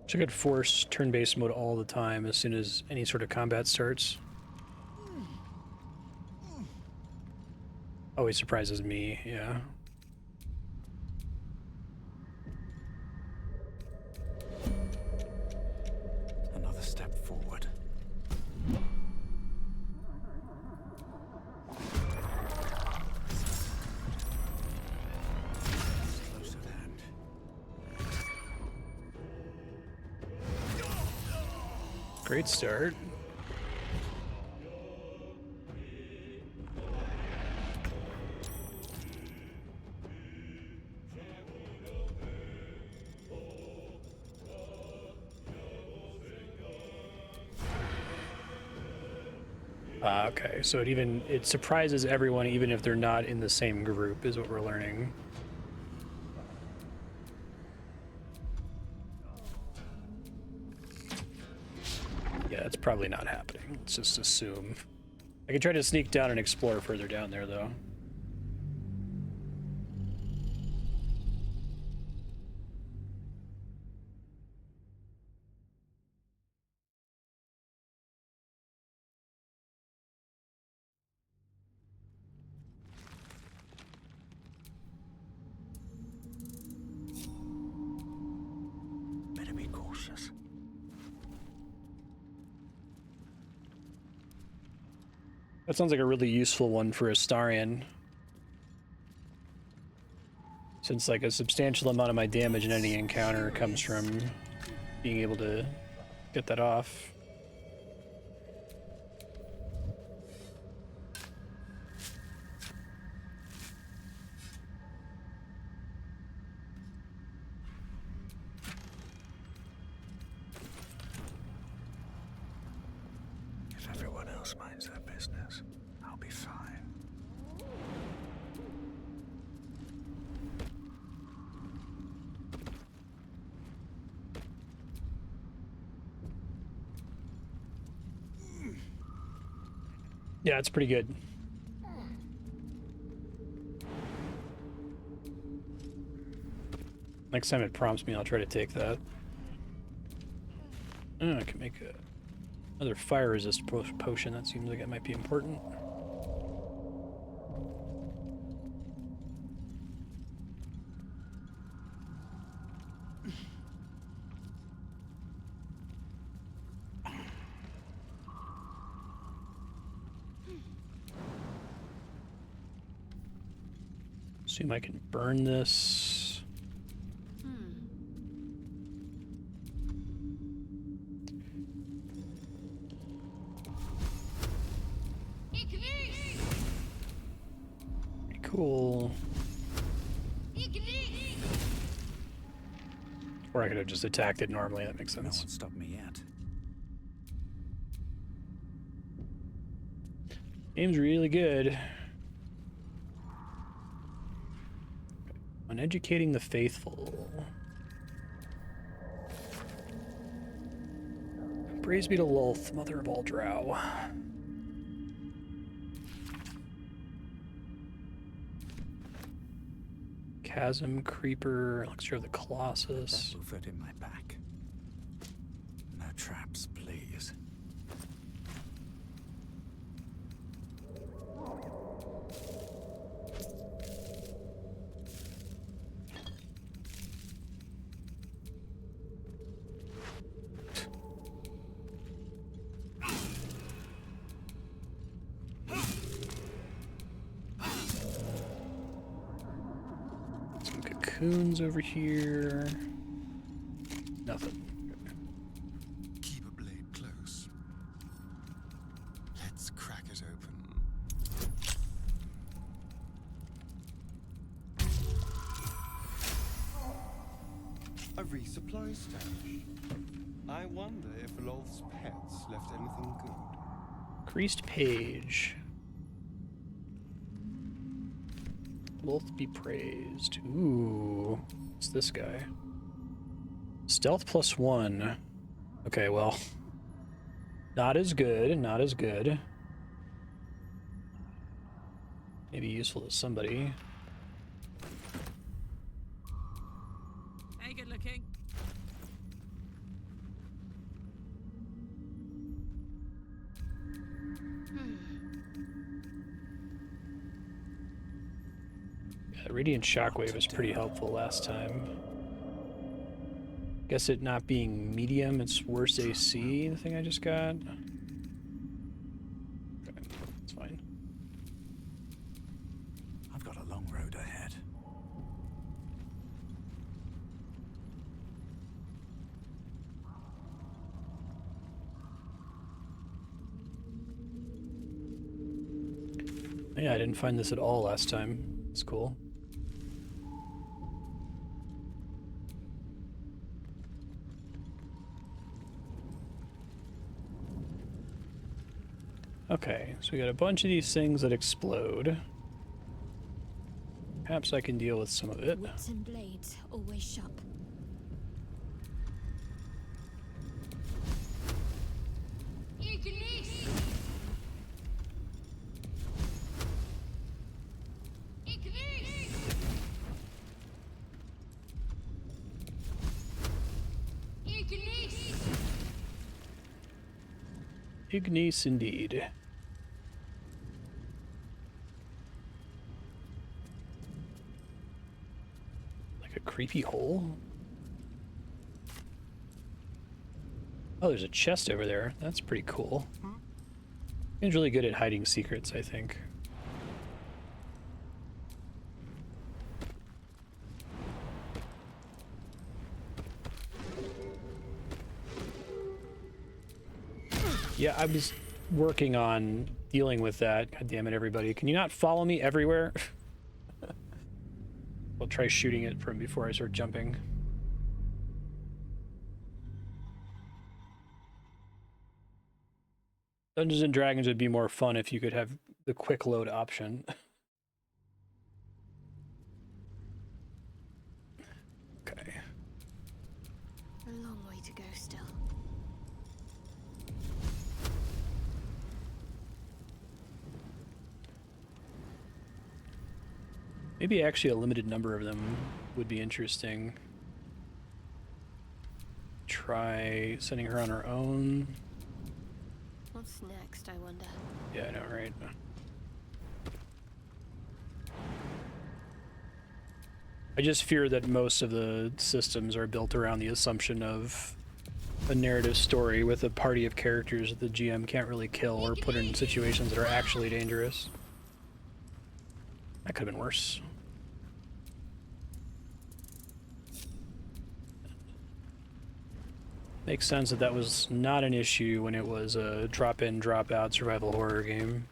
I could force turn-based mode all the time as soon as any sort of combat starts. Always surprises me, yeah. Another step forward. Close at hand. Great start. Okay, so it surprises everyone even if they're not in the same group, is what we're learning. Yeah, it's probably not happening. Let's just assume. I can try to sneak down and explore further down there, though. Better be cautious. That sounds like a really useful one for Astarion. Since like a substantial amount of my damage in any encounter comes from being able to get that off. If everyone else minds their business, I'll be fine. Yeah, it's pretty good. Next time it prompts me, I'll try to take that. Oh, I can make another fire resist potion. That seems like it might be important. Assume I can burn this. Pretty cool. Or I could have just attacked it normally. That makes sense. No one stopped me yet. Game's really good. Uneducating the faithful. Praise be to Lolth, mother of all drow. Chasm Creeper, Elixir of the Colossus. That will fit in my pack. No traps, please. Cocoons over here. Nothing. Keep a blade close. Let's crack it open. A resupply stash. I wonder if Lolth's pets left anything good. Increased page. Lolth be praised. Ooh. What's this guy? Stealth +1. Okay, well. Not as good, not as good. Maybe useful to somebody. Hey, good looking. Yeah, Radiant Shockwave was pretty helpful last time. Guess it not being medium, it's worse AC, the thing I just got. Okay, it's fine. I've got a long road ahead. Yeah, I didn't find this at all last time. It's cool. Okay, so we got a bunch of these things that explode. Perhaps I can deal with some of it. Wits and blades always sharp. Ignis indeed. Like a creepy hole? Oh, there's a chest over there. That's pretty cool. He's really good at hiding secrets, I think. Yeah, I was working on dealing with that. God damn it, everybody. Can you not follow me everywhere? I'll try shooting it from before I start jumping. Dungeons and Dragons would be more fun if you could have the quick load option. Okay. A long way to go still. Maybe actually a limited number of them would be interesting. Try sending her on her own. What's next, I wonder? Yeah, I know, right? I just fear that most of the systems are built around the assumption of a narrative story with a party of characters that the GM can't really kill or put in situations that are actually dangerous. That could have been worse. Makes sense that that was not an issue when it was a drop-in, drop-out survival horror game.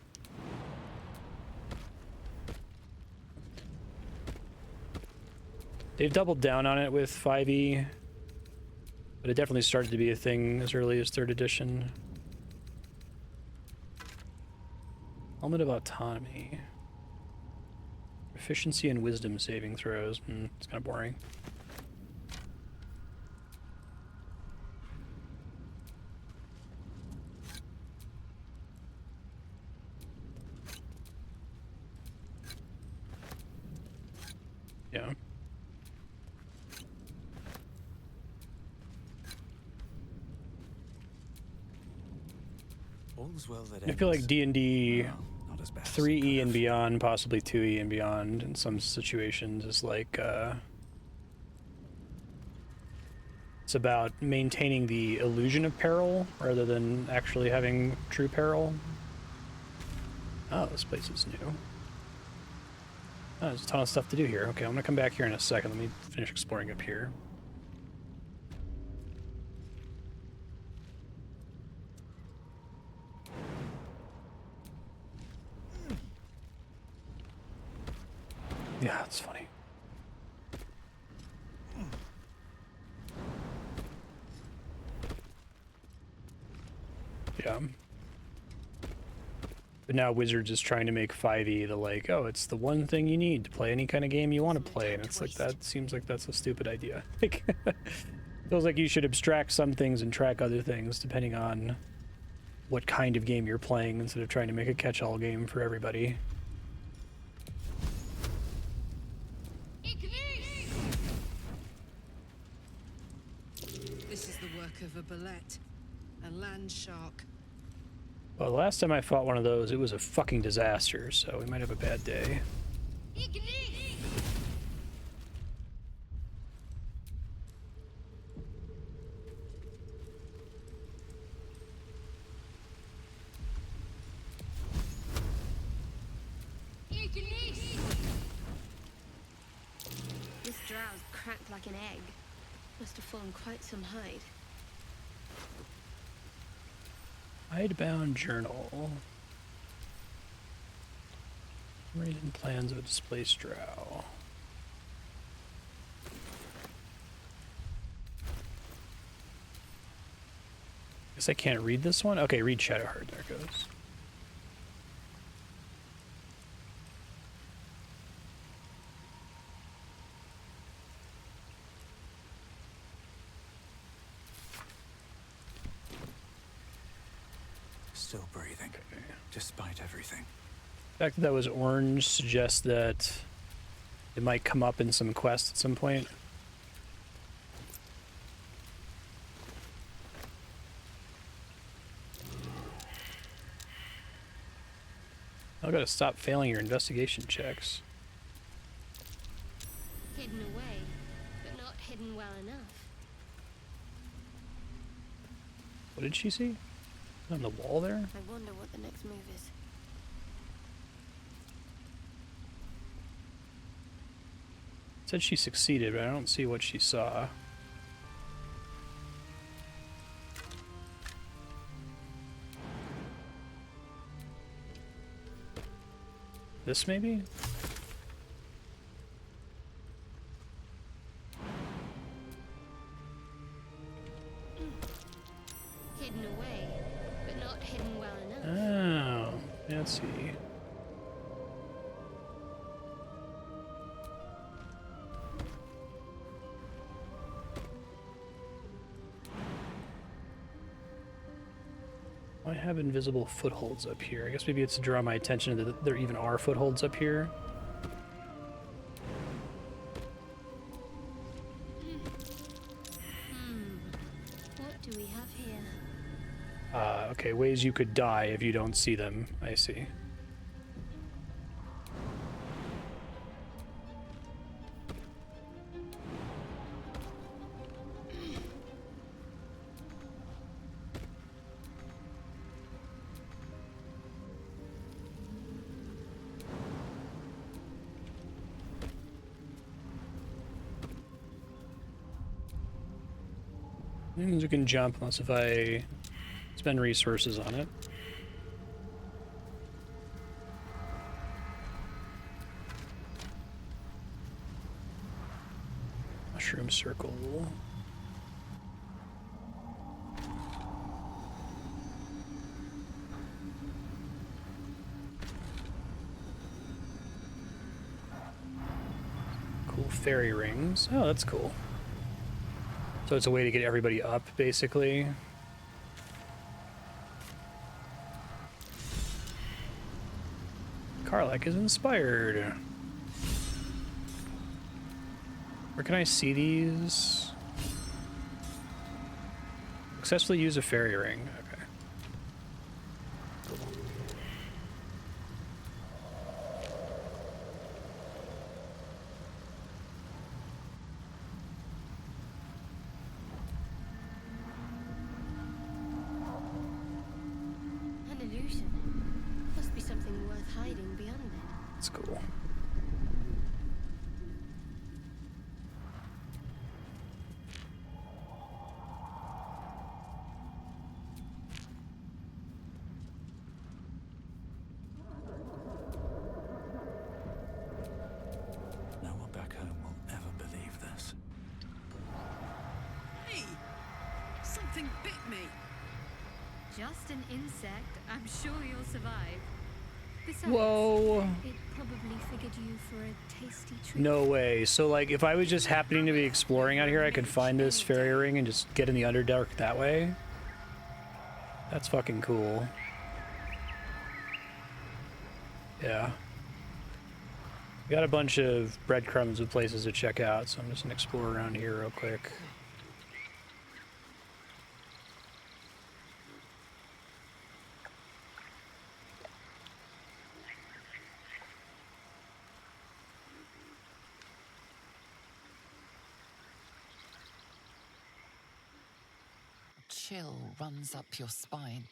They've doubled down on it with 5e, but it definitely started to be a thing as early as 3rd edition. Element of autonomy. Efficiency and wisdom saving throws. It's kind of boring. Yeah. All's well that I feel like D&D not as bad 3e and beyond, possibly 2e and beyond in some situations is like, it's about maintaining the illusion of peril rather than actually having true peril. Oh, this place is new. Oh, there's a ton of stuff to do here. Okay, I'm gonna come back here in a second. Let me finish exploring up here. Yeah, it's funny. Yeah. But now Wizards is trying to make 5e the like, oh, it's the one thing you need to play any kind of game you want to play, and it's like that seems like that's a stupid idea. Like, feels like you should abstract some things and track other things depending on what kind of game you're playing instead of trying to make a catch-all game for everybody. This is the work of a bullet, a land shark. Well, the last time I fought one of those, it was a fucking disaster, so we might have a bad day. This drow's cracked like an egg. Must have fallen quite some height. Hidebound journal. Reading plans of a displaced drow. Guess I can't read this one? Okay, read Shadowheart. There it goes. Still breathing, despite everything. The fact that that was orange suggests that it might come up in some quest at some point. I gotta stop failing your investigation checks. Hidden away, but not hidden well enough. What did she see? On the wall there? I wonder what the next move is. It said she succeeded, but I don't see what she saw. This maybe? Hidden away, but not hidden well enough. Oh, let's see. I have invisible footholds up here. I guess maybe it's to draw my attention that there even are footholds up here. What do we have here? Okay, ways you could die if you don't see them. I see. Means we can jump unless if I spend resources on it. Mushroom circle. Cool fairy rings. Oh, that's cool. So it's a way to get everybody up, basically. Karlach is inspired. Where can I see these? Successfully use a fairy ring. Okay. Cool. An illusion. Must be something worth hiding beyond it. That's cool. Something bit me. Just an insect. I'm sure you'll survive. Besides, Whoa. it probably figured you for a tasty treat. No way. So, like, if I was just happening to be exploring out here, I could find this fairy ring and just get in the Underdark that way? That's fucking cool. Yeah. We got a bunch of breadcrumbs of places to check out, so I'm just gonna explore around here real quick. Chill runs up your spine.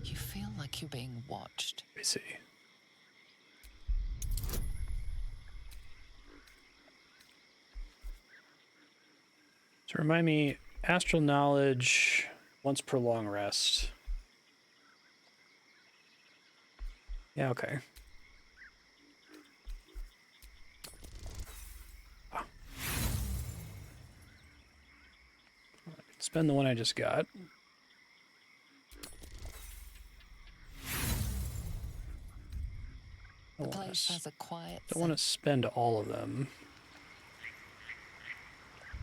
You feel like you're being watched. I see. So remind me, astral knowledge once per long rest. Yeah, okay. Ah. Spend the one I just got. The place has a quiet. Don't want to spend all of them.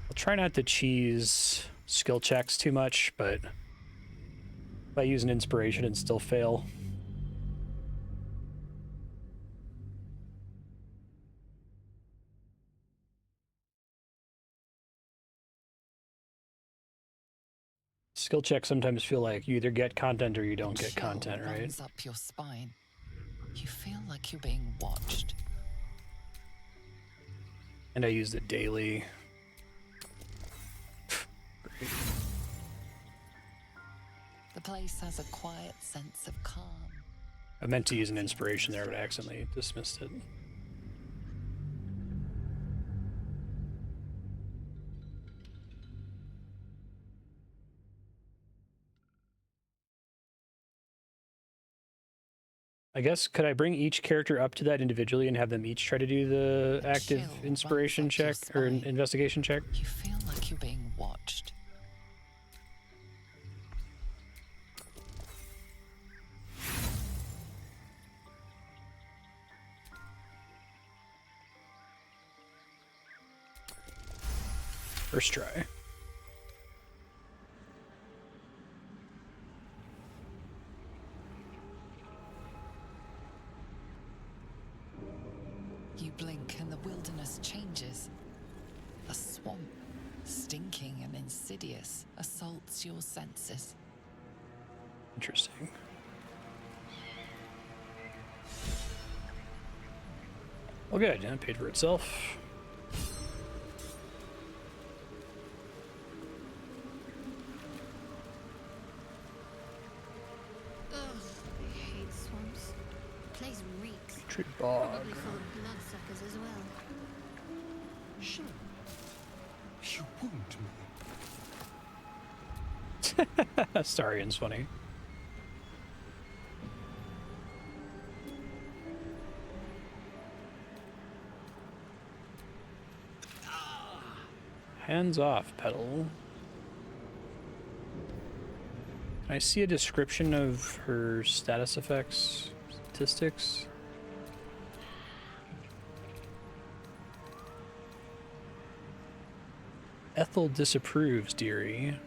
I'll try not to cheese skill checks too much, but if I use an inspiration and still fail. Skill checks sometimes feel like you either get content or you don't get content, right? Runs up your spine. You feel like you're being watched. And I used it daily. Great. The place has a quiet sense of calm. I meant to use an inspiration there, but I accidentally dismissed it. I guess, could I bring each character up to that individually and have them each try to do the active inspiration check or investigation check? You feel like you're being watched. First try. You blink and the wilderness changes. A swamp, stinking and insidious, assaults your senses. Interesting. Well, good. Yeah, it paid for itself. Ugh, I hate swamps. The place reeks. Tree bog. Probably full of bloodsuckers as well. Sure. You wound me. Astarion's funny. Hands off, Petal. Can I see a description of her status effects, statistics? Ethel disapproves, dearie.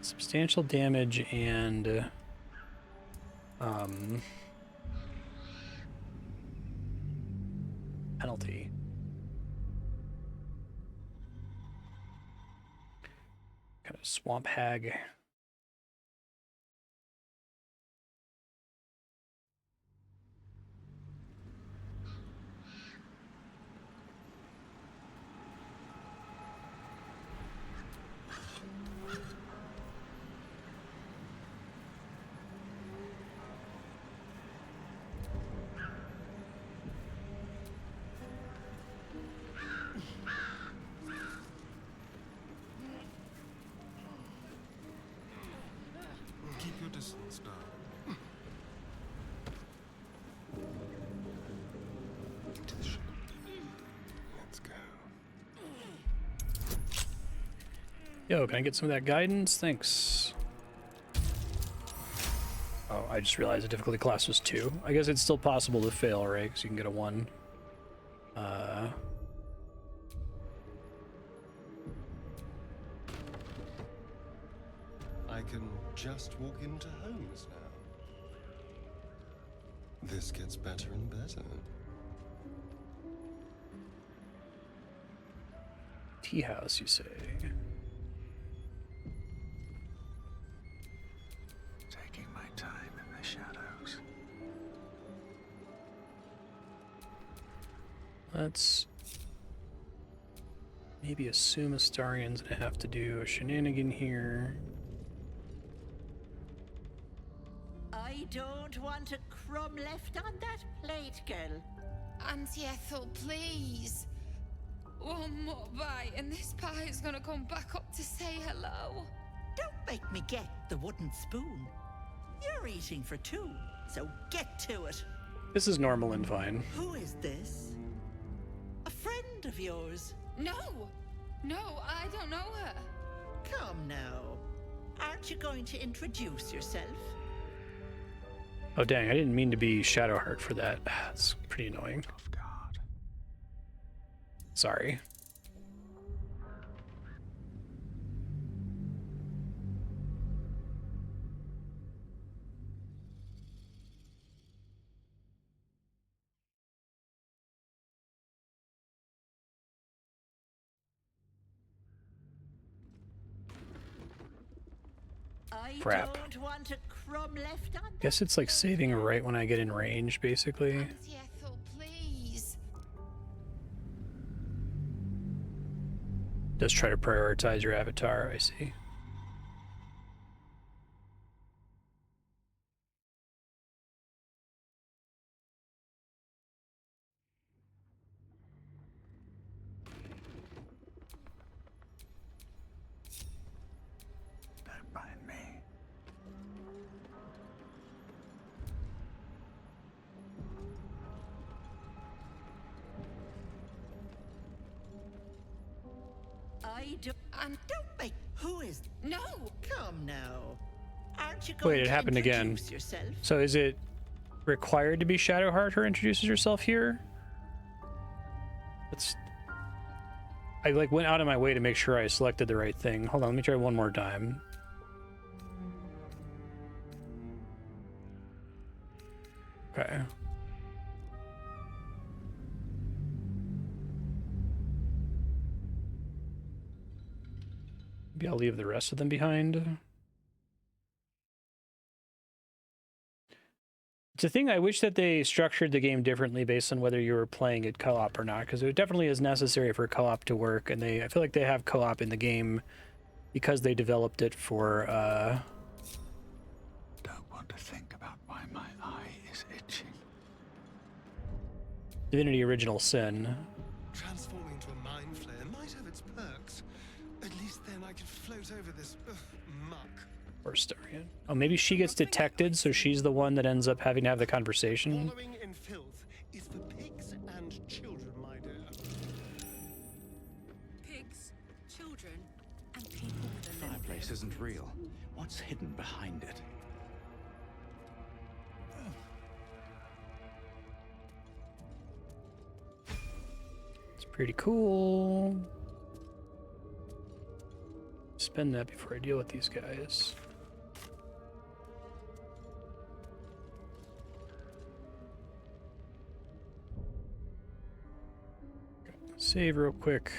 Substantial damage and penalty. Kind of swamp hag. Keep your distance now. To the ship. Let's go. Yo, can I get some of that guidance? Thanks. Oh, I just realized the difficulty class was 2. I guess it's still possible to fail, right? Because you can get a 1. I can just walk into homes now. This gets better and better. Teahouse, you say? Taking my time in the shadows. Let's maybe assume Astarion's gonna have to do a shenanigan here. I don't want a crumb left on that plate, girl. Auntie Ethel, please. One more bite and this pie is gonna come back up to say hello. Don't make me get the wooden spoon. You're eating for 2, so get to it. This is normal and fine. Who is this? A friend of yours? No, I don't know her. Come now. Aren't you going to introduce yourself? Oh dang, I didn't mean to be Shadowheart for that. That's pretty annoying. Sorry. Crap. Don't want a crumb left on. Guess it's like saving right when I get in range, basically. Auntie Ethel, please. Just try to prioritize your avatar, I see. Don't mind me. And don't make. Who is? No. Come now. Aren't you going Wait, it to happened again. introduce yourself? So is it required to be Shadowheart who introduces herself here? I like went out of my way to make sure I selected the right thing. Hold on, let me try one more time. Okay. Maybe I'll leave the rest of them behind. It's a thing I wish that they structured the game differently based on whether you were playing it co-op or not, because it definitely is necessary for co-op to work, and I feel like they have co-op in the game because they developed it for Don't want to think about why my eye is itching. Divinity Original Sin. Transforming into a mind flayer might have its perks. At least then I could float over this muck. Or Astarion. Oh, maybe she gets detected, so she's the one that ends up having to have the conversation. Following in filth is for pigs and children, my dear. Pigs, children, and people with a Fireplace isn't real. What's hidden behind it? It's pretty cool. Spend that before I deal with these guys. Save real quick.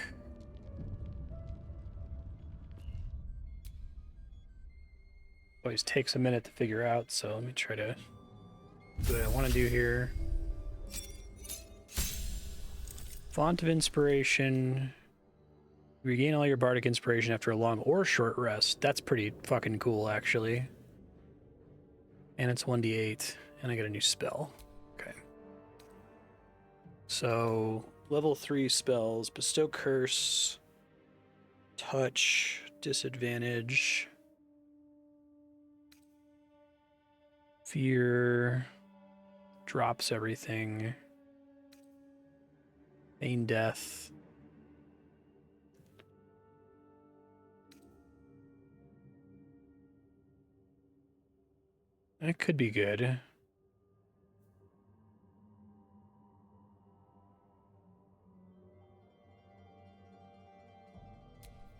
Always takes a minute to figure out, so let me try to do what I want to do here. Font of Inspiration. Regain all your bardic inspiration after a long or short rest. That's pretty fucking cool, actually. And it's 1d8, and I get a new spell. Okay. So, level 3 spells. Bestow Curse. Touch. Disadvantage. Fear. Drops everything. Feign Death. That could be good.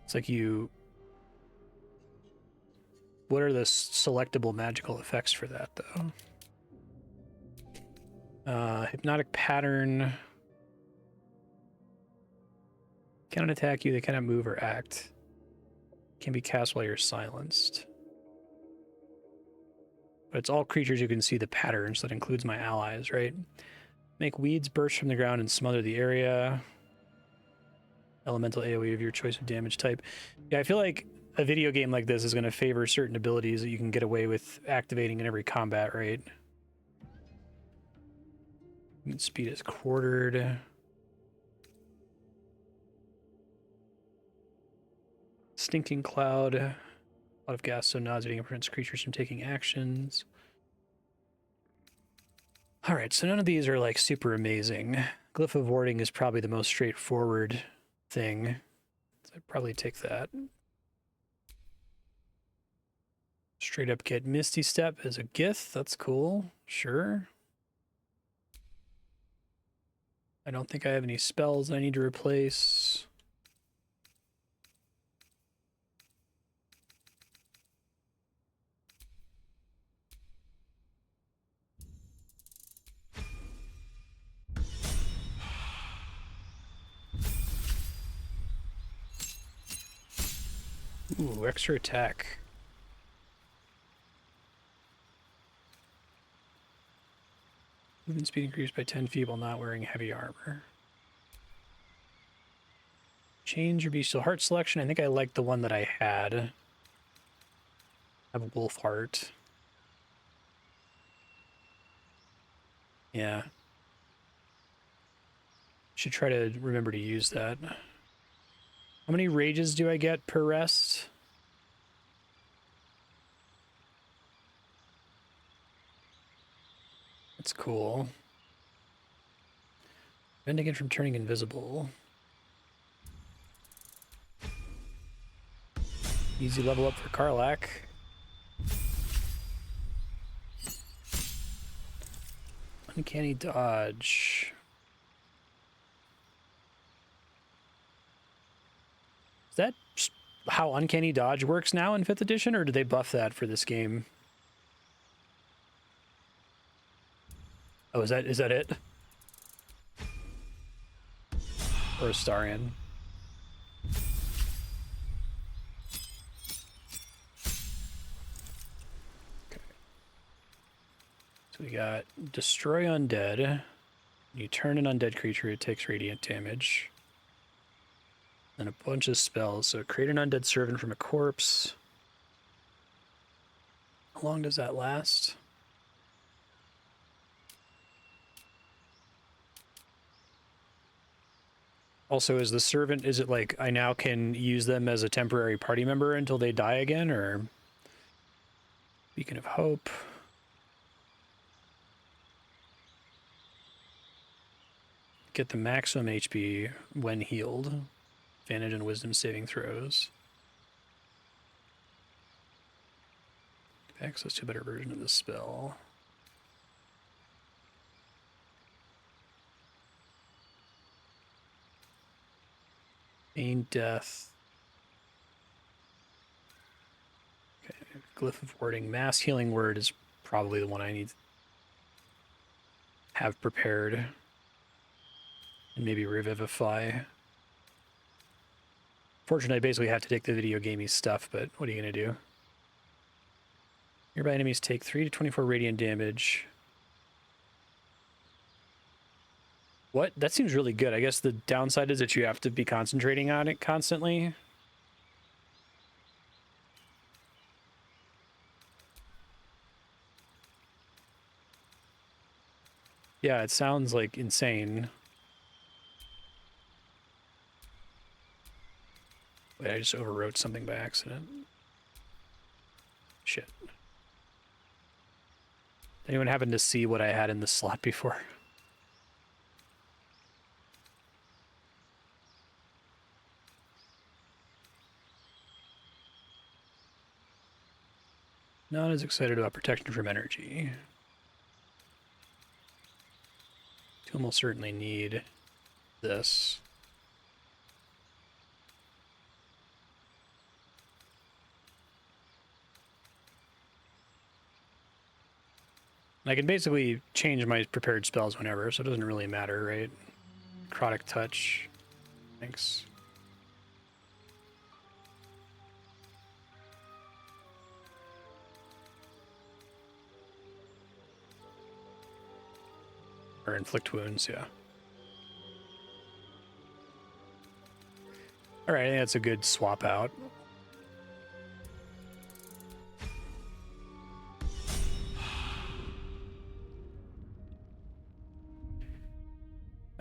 It's like you... What are the selectable magical effects for that, though? Hypnotic pattern. Cannot attack you, they cannot move or act. Can be cast while you're silenced. But it's all creatures you can see the patterns, so that includes my allies, right? Make weeds burst from the ground and smother the area. Elemental AoE of your choice of damage type. Yeah, I feel like a video game like this is going to favor certain abilities that you can get away with activating in every combat, right? Speed is quartered. Stinking cloud. A lot of gas so nauseating prevents creatures from taking actions. Alright, so none of these are like super amazing. Glyph of Warding is probably the most straightforward thing. So I'd probably take that. Straight up get Misty Step as a Gith. That's cool. Sure. I don't think I have any spells I need to replace. Ooh, extra attack. Movement speed increased by 10 feet while not wearing heavy armor. Change your bestial heart selection. I think I like the one that I had. I have a wolf heart. Yeah. Should try to remember to use that. How many rages do I get per rest? That's cool. Preventing it from turning invisible. Easy level up for Karlach. Uncanny dodge. Is that how Uncanny Dodge works now in 5th edition, or did they buff that for this game? Oh, is that it? Or Astarion? Okay. So we got Destroy Undead. You turn an undead creature, it takes radiant damage. And a bunch of spells. So create an undead servant from a corpse. How long does that last? Also, is the servant, is it like I now can use them as a temporary party member until they die again, or Beacon of Hope? Get the maximum HP when healed. Advantage on wisdom saving throws. Access to a better version of this spell. Feign death. Okay, Glyph of Warding. Mass Healing Word is probably the one I need to have prepared. And maybe Revivify. Fortunately, I basically have to take the video gamey stuff, but what are you going to do? Nearby enemies take 3 to 24 radiant damage. What? That seems really good. I guess the downside is that you have to be concentrating on it constantly. Yeah, it sounds like insane. Wait, I just overwrote something by accident. Shit. Anyone happen to see what I had in the slot before? Not as excited about protection from energy. Tomb will certainly need this. I can basically change my prepared spells whenever, so it doesn't really matter, right? Necrotic Touch. Thanks. Or inflict wounds, yeah. Alright, I think that's a good swap out.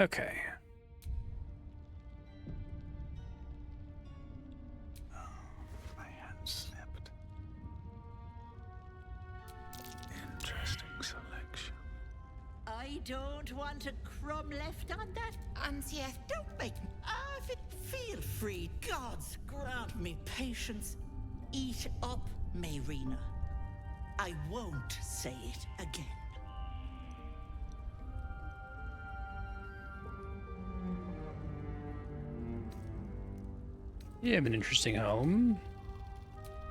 Okay. My hand slipped. Interesting selection. I don't want a crumb left on that. Auntie Ethel, don't make me. Feel free. Gods grant me patience. Eat up, Mayrina. I won't say it again. You have an interesting home.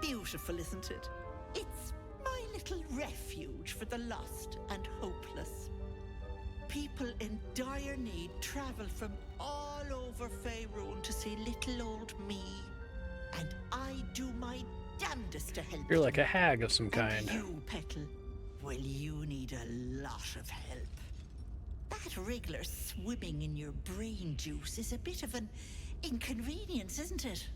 Beautiful, isn't it? It's my little refuge for the lost and hopeless. People in dire need travel from all over Faerun to see little old me, and I do my damnedest to help. You're like a hag of some kind. And you, Petal, well, you need a lot of help. That wriggler swimming in your brain juice is a bit of an inconvenience, isn't it?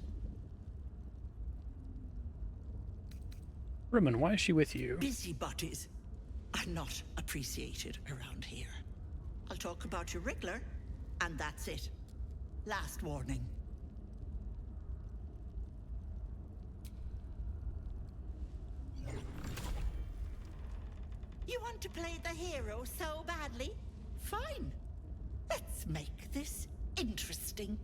Roman, why is she with you? Busybodies are not appreciated around here. I'll talk about your wriggler, and that's it. Last warning. You want to play the hero so badly? Fine. Let's make this interesting.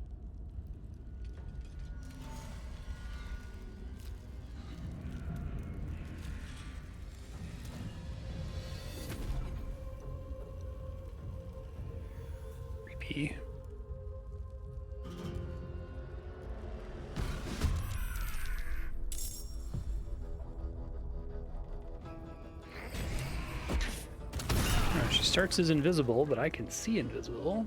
Creepy. She starts as invisible, but I can see invisible.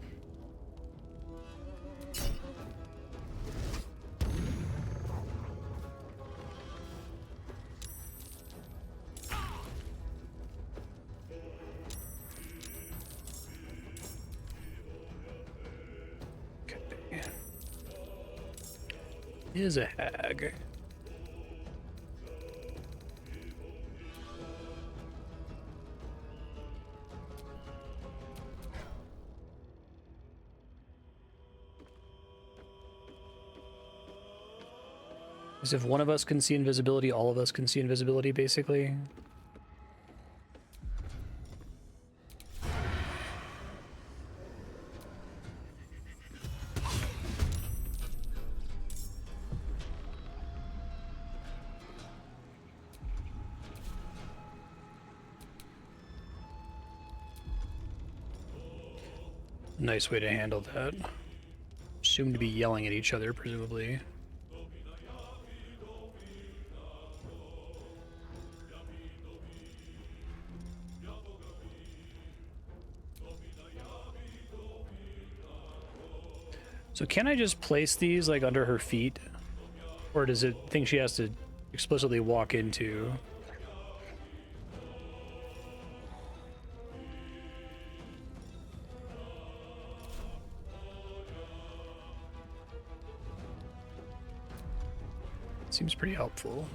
Okay. Is a hag. As if one of us can see invisibility, all of us can see invisibility, basically. Nice way to handle that. Assumed to be yelling at each other, presumably. So can I just place these like under her feet? Or does it think she has to explicitly walk into? Seems pretty helpful.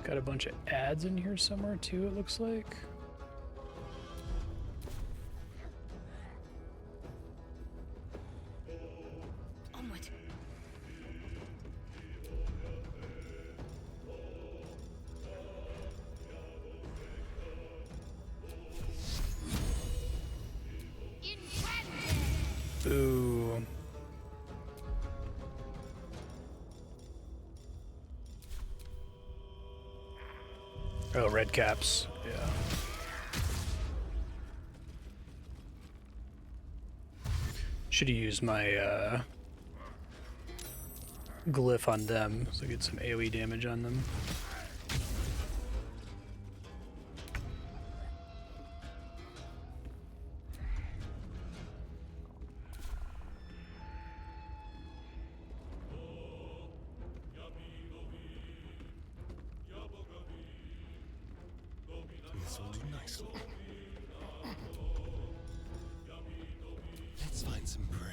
Got a bunch of ads in here somewhere too, it looks like. Onward. Ooh. Oh, Redcaps. Yeah. Should have used my glyph on them so I get some AoE damage on them. This will do nicely. Let's find some prey.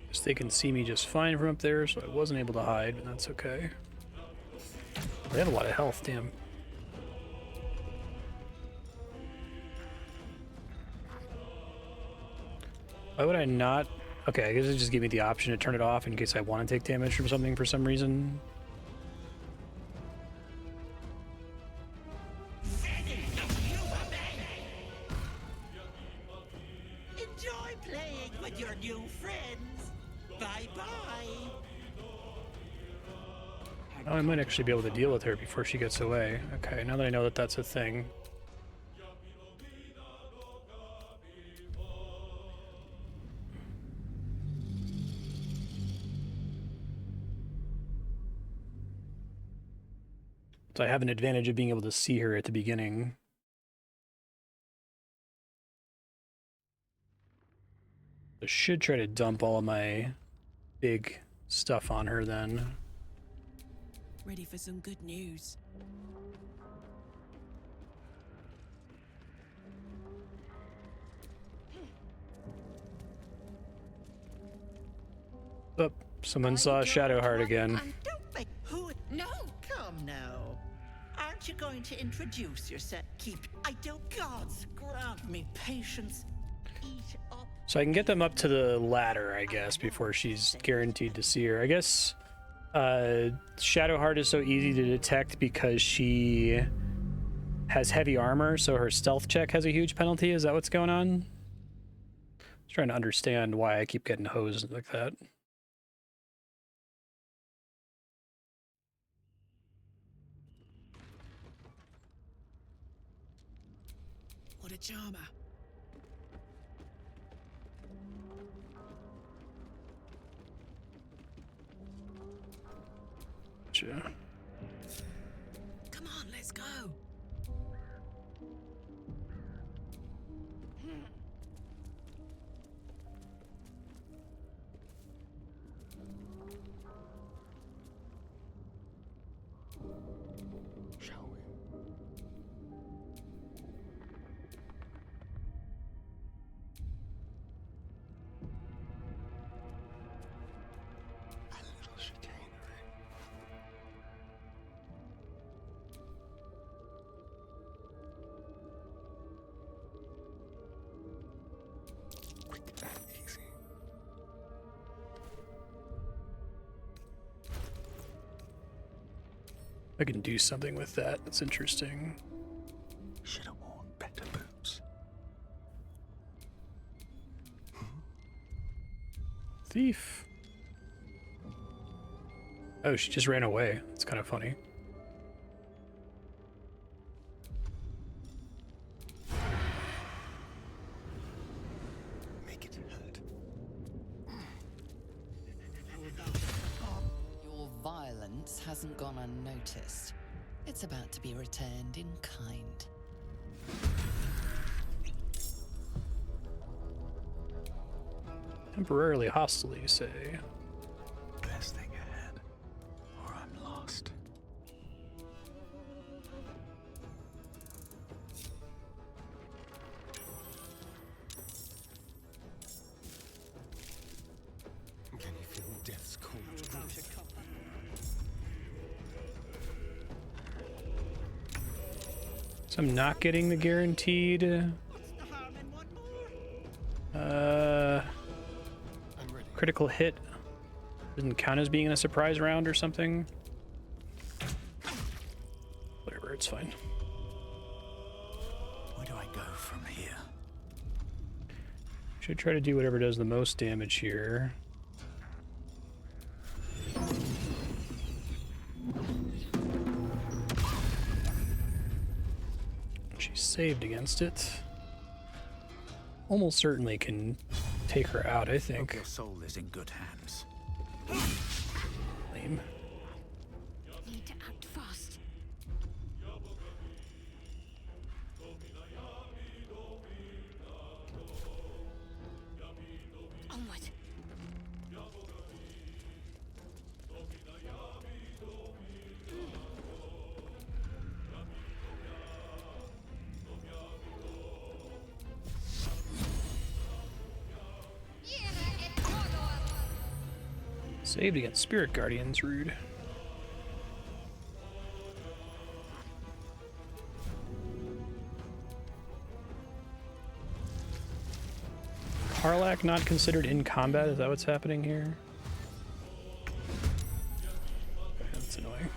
Guess they can see me just fine from up there, so I wasn't able to hide, but that's okay. They have a lot of health, damn. Why would I not? Okay, I guess it just gave me the option to turn it off in case I want to take damage from something for some reason. Enjoy playing with your new friends. Bye-bye. Oh, I might actually be able to deal with her before she gets away. Okay, now that I know that that's a thing. So I have an advantage of being able to see her at the beginning. I should try to dump all of my big stuff on her then. Ready for some good news. Oh, someone saw Shadowheart again. Who? No, come now. Aren't you going to introduce yourself? I don't. Gods grant me patience. Eat up. So I can get them up to the ladder, I guess, before she's guaranteed to see her. I guess Shadowheart is so easy to detect because she has heavy armor, so her stealth check has a huge penalty. Is that what's going on? Just trying to understand why I keep getting hosed like that. What a charmer. Gotcha. Come on, let's go. Shall we? A little chicanery. Quick and easy. I can do something with that. That's interesting. Should have worn better boots. Thief. Oh, she just ran away. It's kind of funny. Make it hurt. Your violence hasn't gone unnoticed. It's about to be returned in kind. Temporarily hostile, you say? Best thing ahead, or I'm lost. So I'm not getting the guaranteed critical hit. Doesn't count as being in a surprise round or something. Whatever, it's fine. Where do I go from here? Should try to do whatever does the most damage here. She saved against it. Almost certainly can take her out, I think. Hope your soul is in good hands. Lame. Need to act fast. Onward. Saved against Spirit Guardians, rude. Karlach not considered in combat? Is that what's happening here? That's annoying.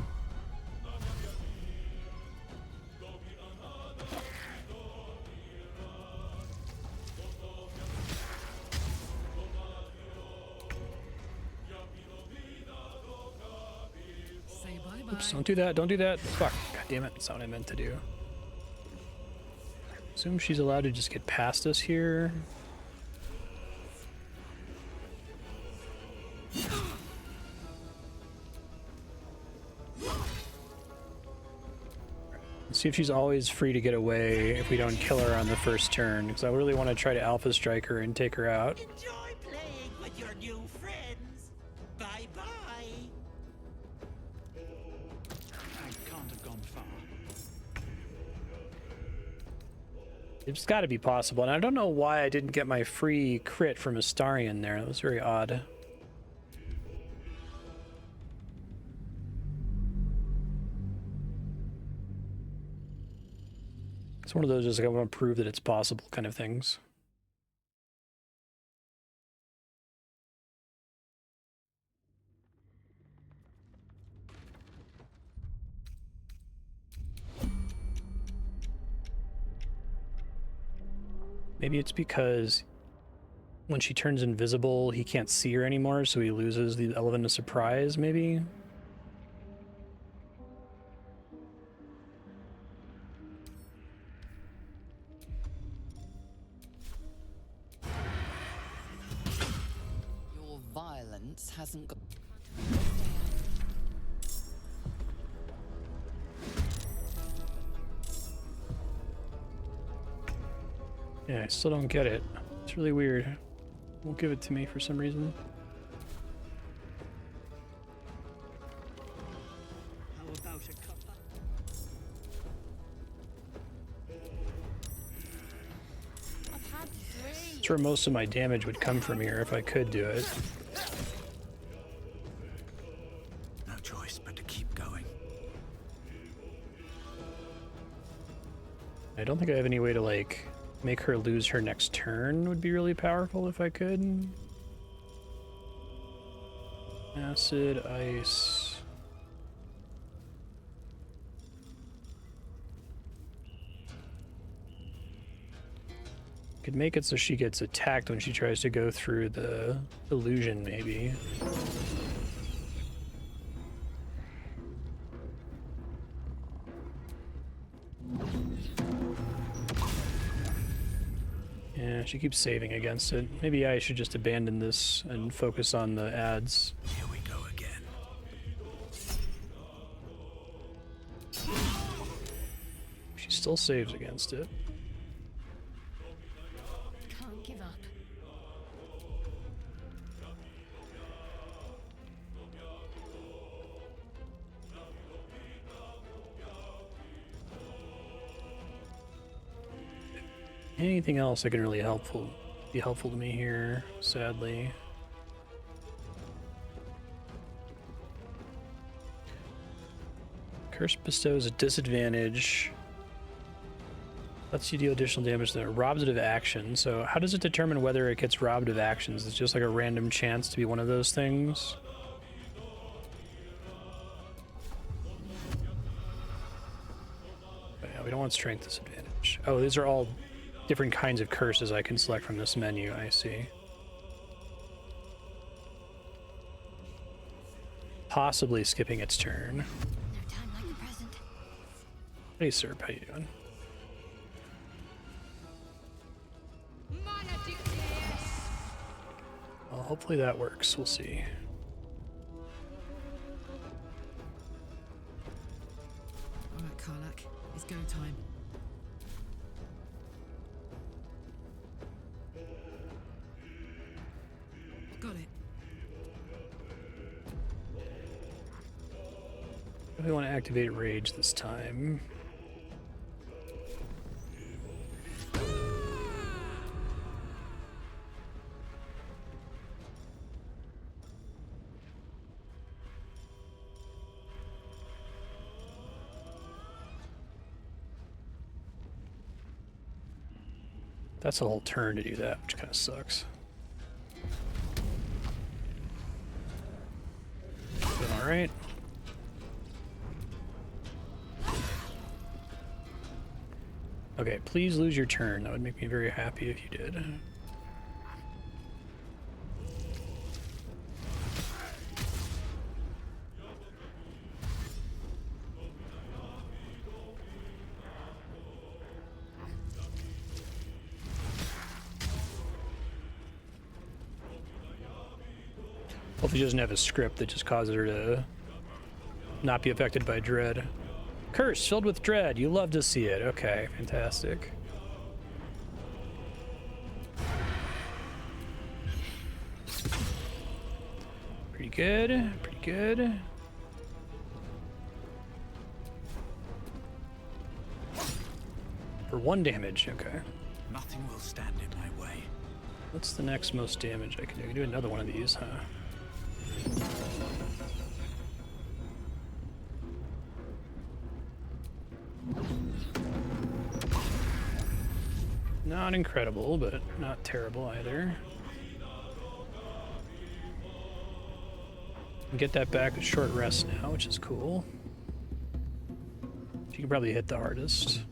Oops, don't do that, don't do that. Fuck, god damn it, that's not what I meant to do. Assume she's allowed to just get past us here. Let's see if she's always free to get away if we don't kill her on the first turn, because I really want to try to Alpha Strike her and take her out. Enjoy playing with your new friends. Bye-bye. I can't have gone far. It's got to be possible, and I don't know why I didn't get my free crit from Astarion there. That was very odd. It's one of those just like I want to prove that it's possible kind of things. Maybe it's because when she turns invisible, he can't see her anymore, so he loses the element of surprise, maybe? Your violence hasn't got... Yeah, I still don't get it. It's really weird. Won't give it to me for some reason. How about a cuppa? I've had 3. That's where most of my damage would come from here if I could do it. No choice but to keep going. I don't think I have any way to, like, make her lose her next turn. Would be really powerful if I could. Acid, ice. Could make it so she gets attacked when she tries to go through the illusion, maybe. Yeah, she keeps saving against it. Maybe I should just abandon this and focus on the ads. Here we go again. She still saves against it. Can't give up. Anything else that can really be helpful to me here, sadly. Curse bestows a disadvantage Lets you deal additional damage that robs it of action. So how does it determine whether it gets robbed of actions? It's just like a random chance to be one of those things. But yeah, we don't want strength disadvantage. Oh, these are all different kinds of curses I can select from this menu, I see. Possibly skipping its turn. No time like the present. Hey, Serp, how you doing? Well, hopefully that works. We'll see. All right, Karlak, it's go time. Got it. We want to activate Rage this time. That's a whole turn to do that, which kind of sucks. All right. Okay, please lose your turn. That would make me very happy if you did. Hopefully she doesn't have a script that just causes her to not be affected by dread. Curse filled with dread. You love to see it. Okay, fantastic. Pretty good. Pretty good. For 1 damage. Okay. Nothing will stand in my way. What's the next most damage I can do? I can do another one of these, huh? Not incredible, but not terrible either. Get that back with short rest now, which is cool. She can probably hit the hardest.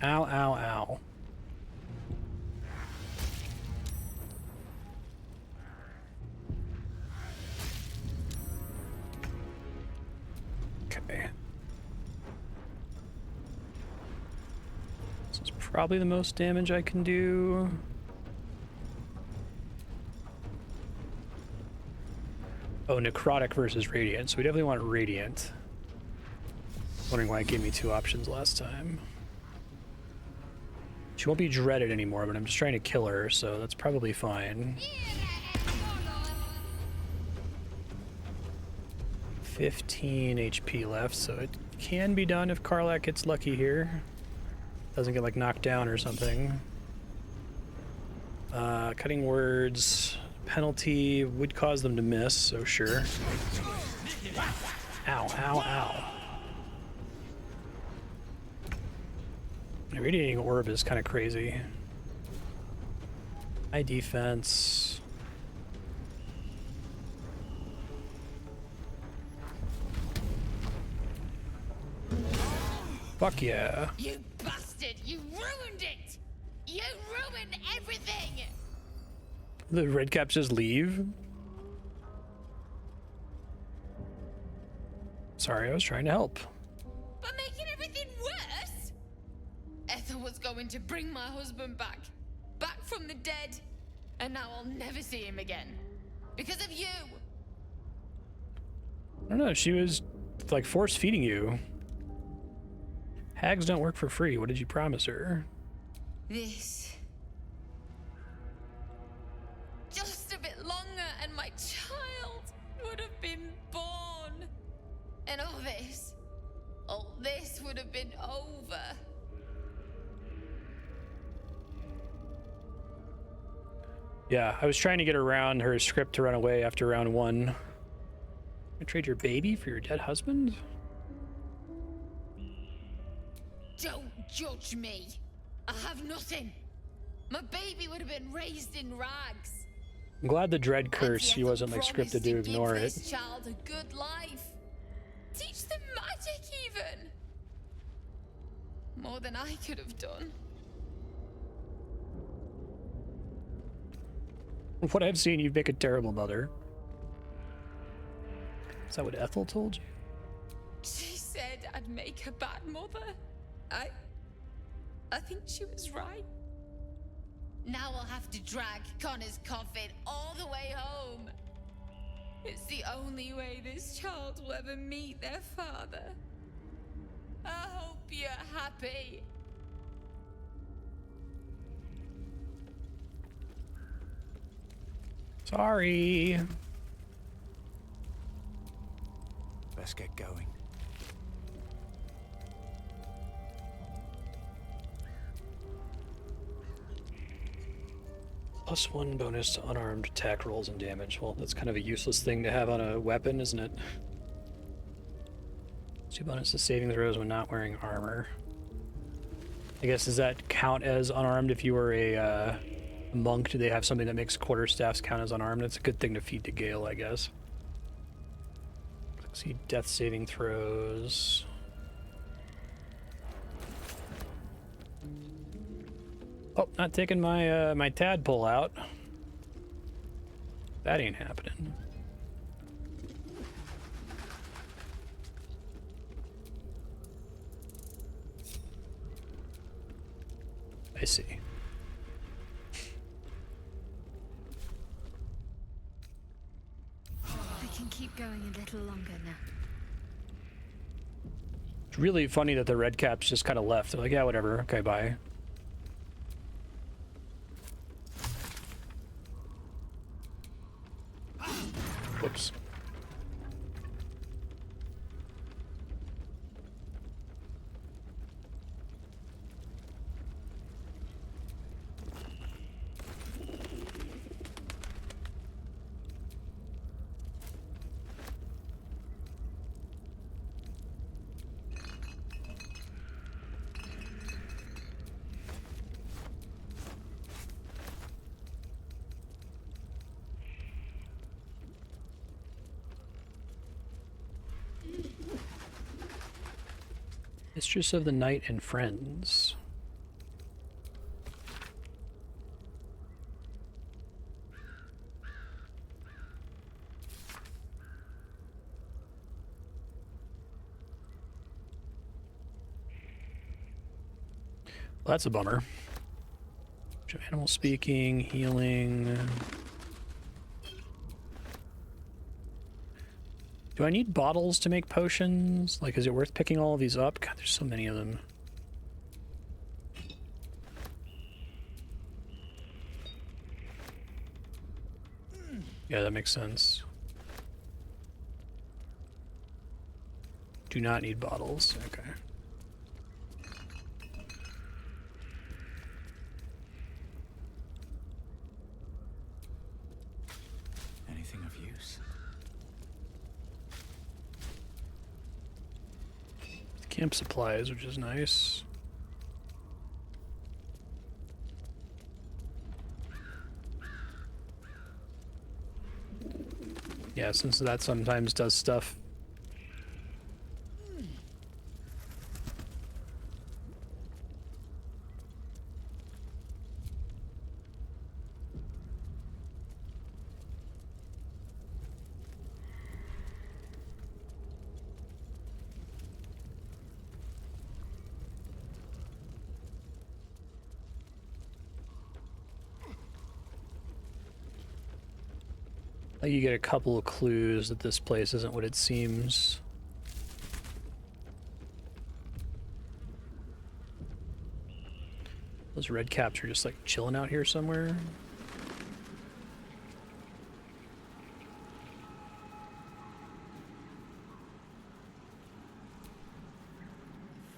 Ow, ow, ow. Okay. This is probably the most damage I can do. Oh, necrotic versus radiant. So we definitely want radiant. Wondering why it gave me 2 options last time. She won't be dreaded anymore, but I'm just trying to kill her, so that's probably fine. 15 HP left, so it can be done if Karlak gets lucky here. Doesn't get like knocked down or something. Cutting words, penalty would cause them to miss, so sure. Ow, ow, ow. The radiating orb is kind of crazy. High defense. Fuck yeah. You bastard! You ruined it! You ruined everything! The Redcaps just leave? Sorry, I was trying to help. But making everything worse? Ethel was going to bring my husband back. Back from the dead. And now I'll never see him again. Because of you! I don't know, she was like force feeding you. Hags don't work for free. What did you promise her? This. Just a bit longer and my child would have been born. And all this would have been over. Yeah, I was trying to get around her script to run away after round 1. You trade your baby for your dead husband? Don't judge me. I have nothing. My baby would have been raised in rags. I'm glad the dread curse, Auntie he Ethel wasn't like promised scripted to ignore give it. this child a good life. Teach them magic even. More than I could have done. From what I've seen, you make a terrible mother. Is that what Ethel told you? She said I'd make a bad mother. I think she was right. Now I'll have to drag Connor's coffin all the way home. It's the only way this child will ever meet their father. I hope you're happy. Sorry. Let's get going. +1 bonus to unarmed attack rolls and damage. Well, that's kind of a useless thing to have on a weapon, isn't it? 2 bonus to saving throws when not wearing armor. I guess, does that count as unarmed if you were a monk? Do they have something that makes quarterstaffs count as unarmed? That's a good thing to feed to Gale, I guess. Let's see, death saving throws. Oh, not taking my my tadpole out. That ain't happening. I see. I can keep going a little longer now. It's really funny that the Redcaps just kind of left. They're like, yeah, whatever. Okay, bye. Whoops. Mistress of the Night and Friends. Well, that's a bummer. Animal speaking, healing. Do I need bottles to make potions? Like, is it worth picking all of these up? God, there's so many of them. Yeah, that makes sense. Do not need bottles. Okay. Anything of use? Camp supplies, which is nice. Yeah, since that sometimes does stuff. Like, you get a couple of clues that this place isn't what it seems. Those Redcaps are just like chilling out here somewhere.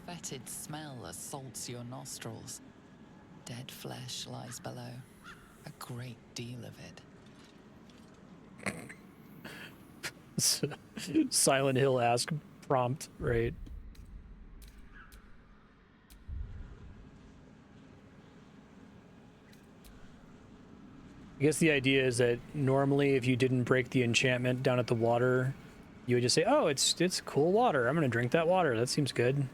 Fetid smell assaults your nostrils. Dead flesh lies below. A great deal of it. Silent Hill ask prompt, right? I guess the idea is that normally if you didn't break the enchantment down at the water, you would just say, oh, it's cool water. I'm going to drink that water. That seems good.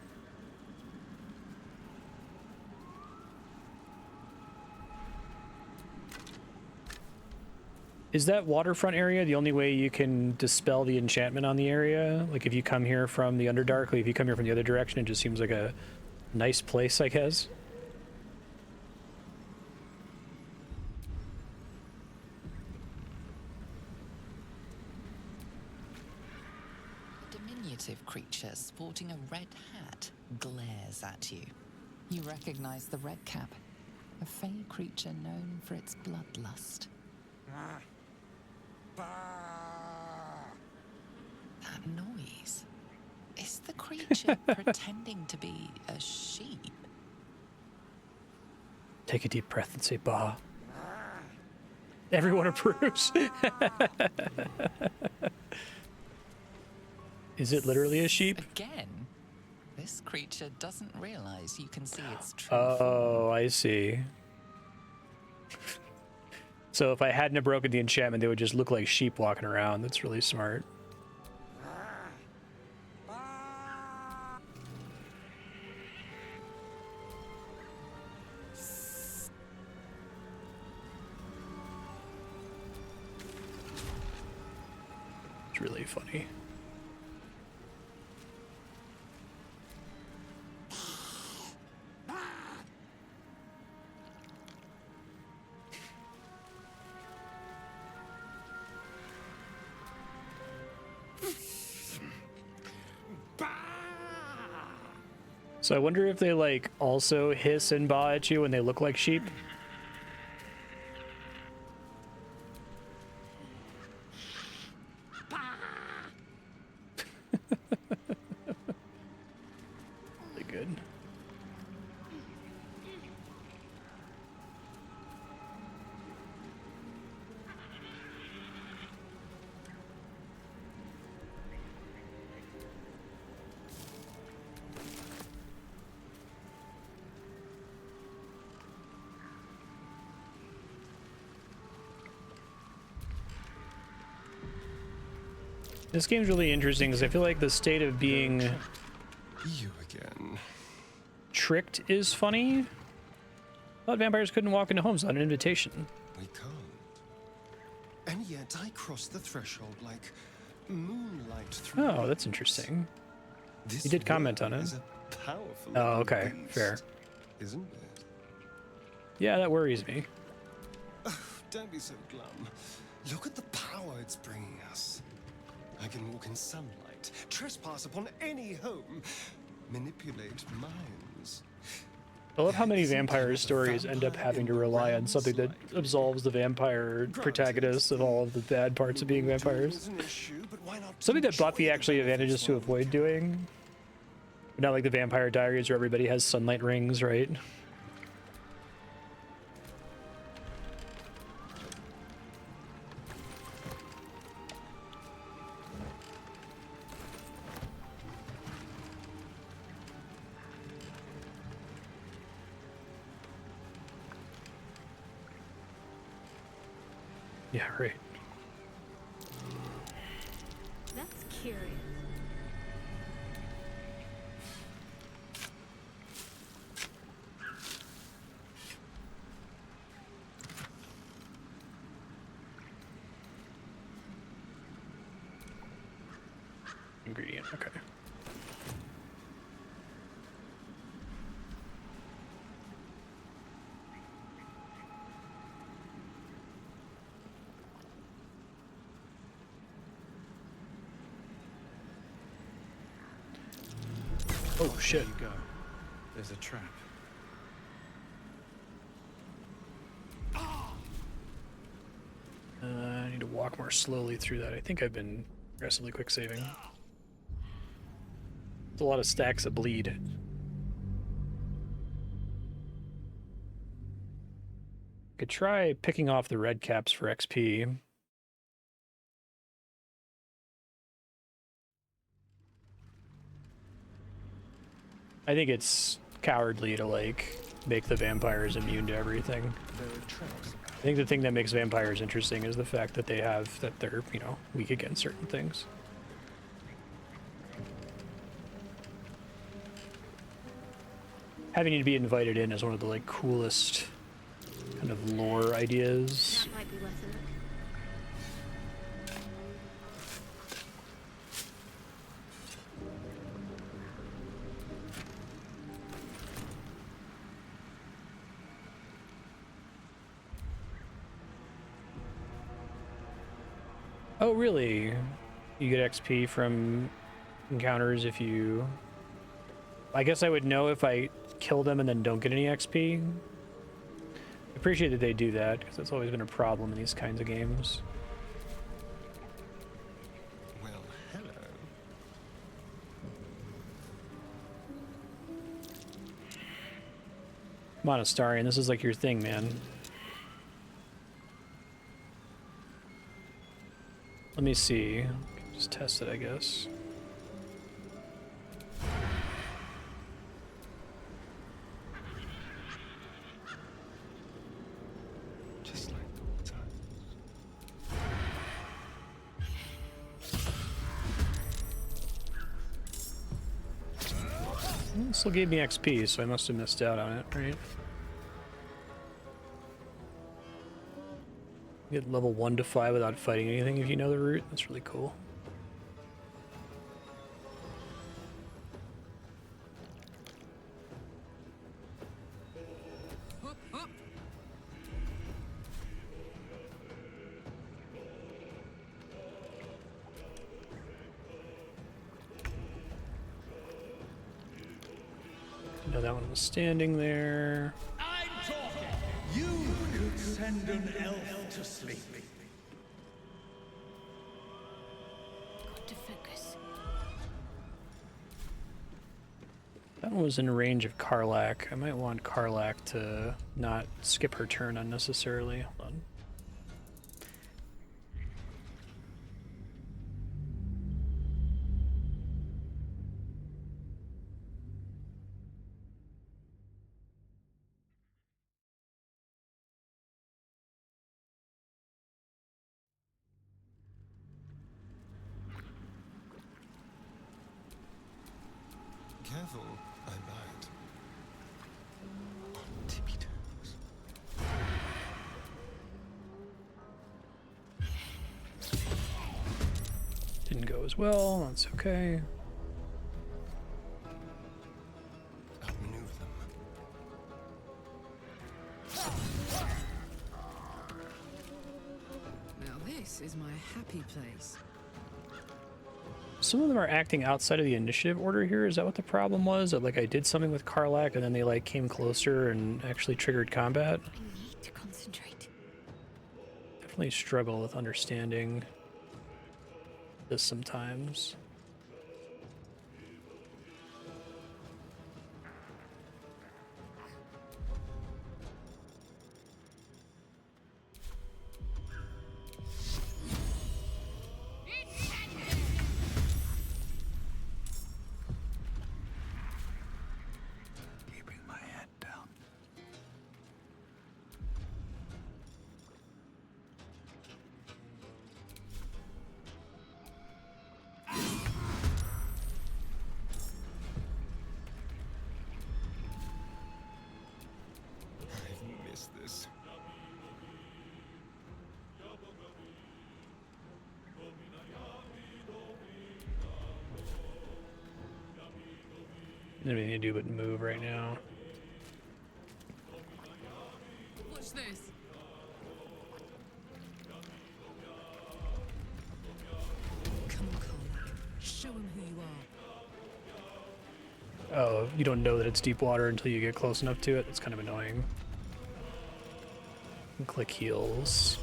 Is that waterfront area the only way you can dispel the enchantment on the area? Like if you come here from the Underdark, like if you come here from the other direction, it just seems like a nice place, I guess. A diminutive creature sporting a red hat glares at you. You recognize the Redcap, a fey creature known for its bloodlust. That noise. Is the creature pretending to be a sheep? Take a deep breath and say, bah. Everyone approves. Is it literally a sheep? Again, this creature doesn't realize you can see its true Oh, form. I see. So if I hadn't have broken the enchantment, they would just look like sheep walking around. That's really smart. It's really funny. So I wonder if they like also hiss and baa at you when they look like sheep. Really good. This game's really interesting because I feel like the state of being You again. tricked is funny. I thought vampires couldn't walk into homes without an invitation. We can't. And yet I crossed the threshold like moonlight through. Oh, that's interesting. This You did comment on world it. is a powerful Oh, okay, beast, fair. Isn't it? Yeah, that worries me. Don't be so glum. Look at the power it's bringing us. I can walk in sunlight, trespass upon any home, manipulate minds. I love how many vampire stories end up having to rely on something that absolves the vampire protagonists of all of the bad parts of being vampires. Something that Buffy actually advantages to avoid doing. Not like the Vampire Diaries where everybody has sunlight rings, right? Yeah, right. That's curious. Ingredient, okay. Oh shit. There you go. There's a trap. I need to walk more slowly through that. I think I've been aggressively quick saving. It's a lot of stacks of bleed. Could try picking off the Redcaps for XP. I think it's cowardly to like make the vampires immune to everything. I think the thing that makes vampires interesting is the fact that they're, you know, weak against certain things. Having you to be invited in is one of the like coolest kind of lore ideas. That might be worth a look. Oh, really? You get XP from encounters if you... I guess I would know if I kill them and then don't get any XP. I appreciate that they do that, because that's always been a problem in these kinds of games. Well, hello. Come on, Astarion, this is like your thing, man. Let me see. Just test it, I guess. Just like It still gave me XP, so I must have missed out on it, right? Get level 1 to 5 without fighting anything if you know the route. That's really cool. I know that one was standing there. I'm talking! You could send an elf to sleep. Got to focus. That one was in range of Karlach. I might want Karlach to not skip her turn unnecessarily. Hold on. Careful, I might. Tippy toes. Didn't go as well. That's okay. Outmaneuver them. Now this is my happy place. Some of them are acting outside of the initiative order here. Is that what the problem was? That like I did something with Karlach and then they like came closer and actually triggered combat? I need to concentrate. Definitely struggle with understanding this sometimes. Keeping my head down. I've missed this. Nothing to do but move right now. Watch this. Come on, Karlach. Show him who you are. Oh, you don't know that it's deep water until you get close enough to it? It's kind of annoying. And click heals.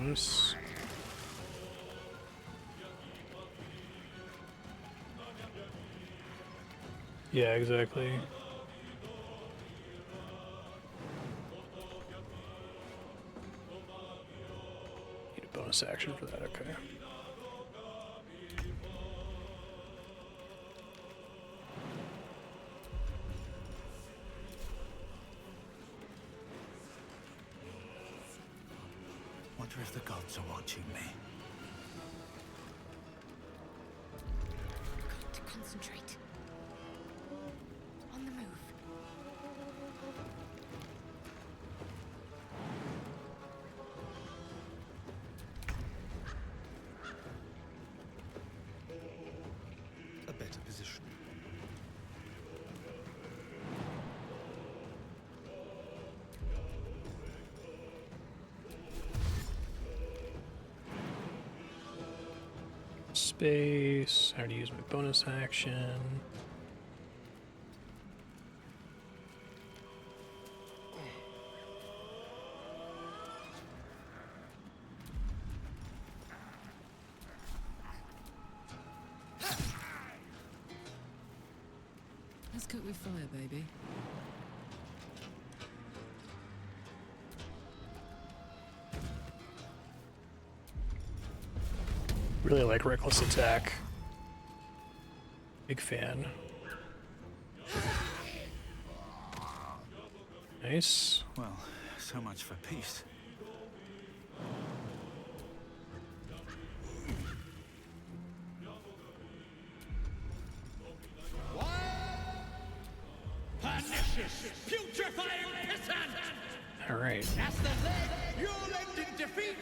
Oops. Yeah, exactly. bonus action for that, okay. Wonder if the gods are watching me. Got to concentrate. On the move. A better position. Space. I already used my bonus action. Let's cook with fire, baby. Really like reckless attack. Big fan. Nice. Well, so much for peace. Pernicious, putrefying peasant! All right. That's the leg you'll end in defeat!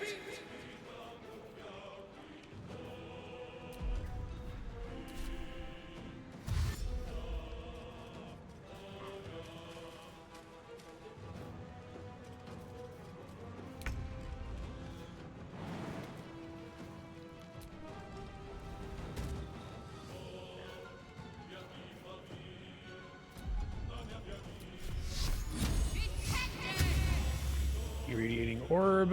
Irradiating orb.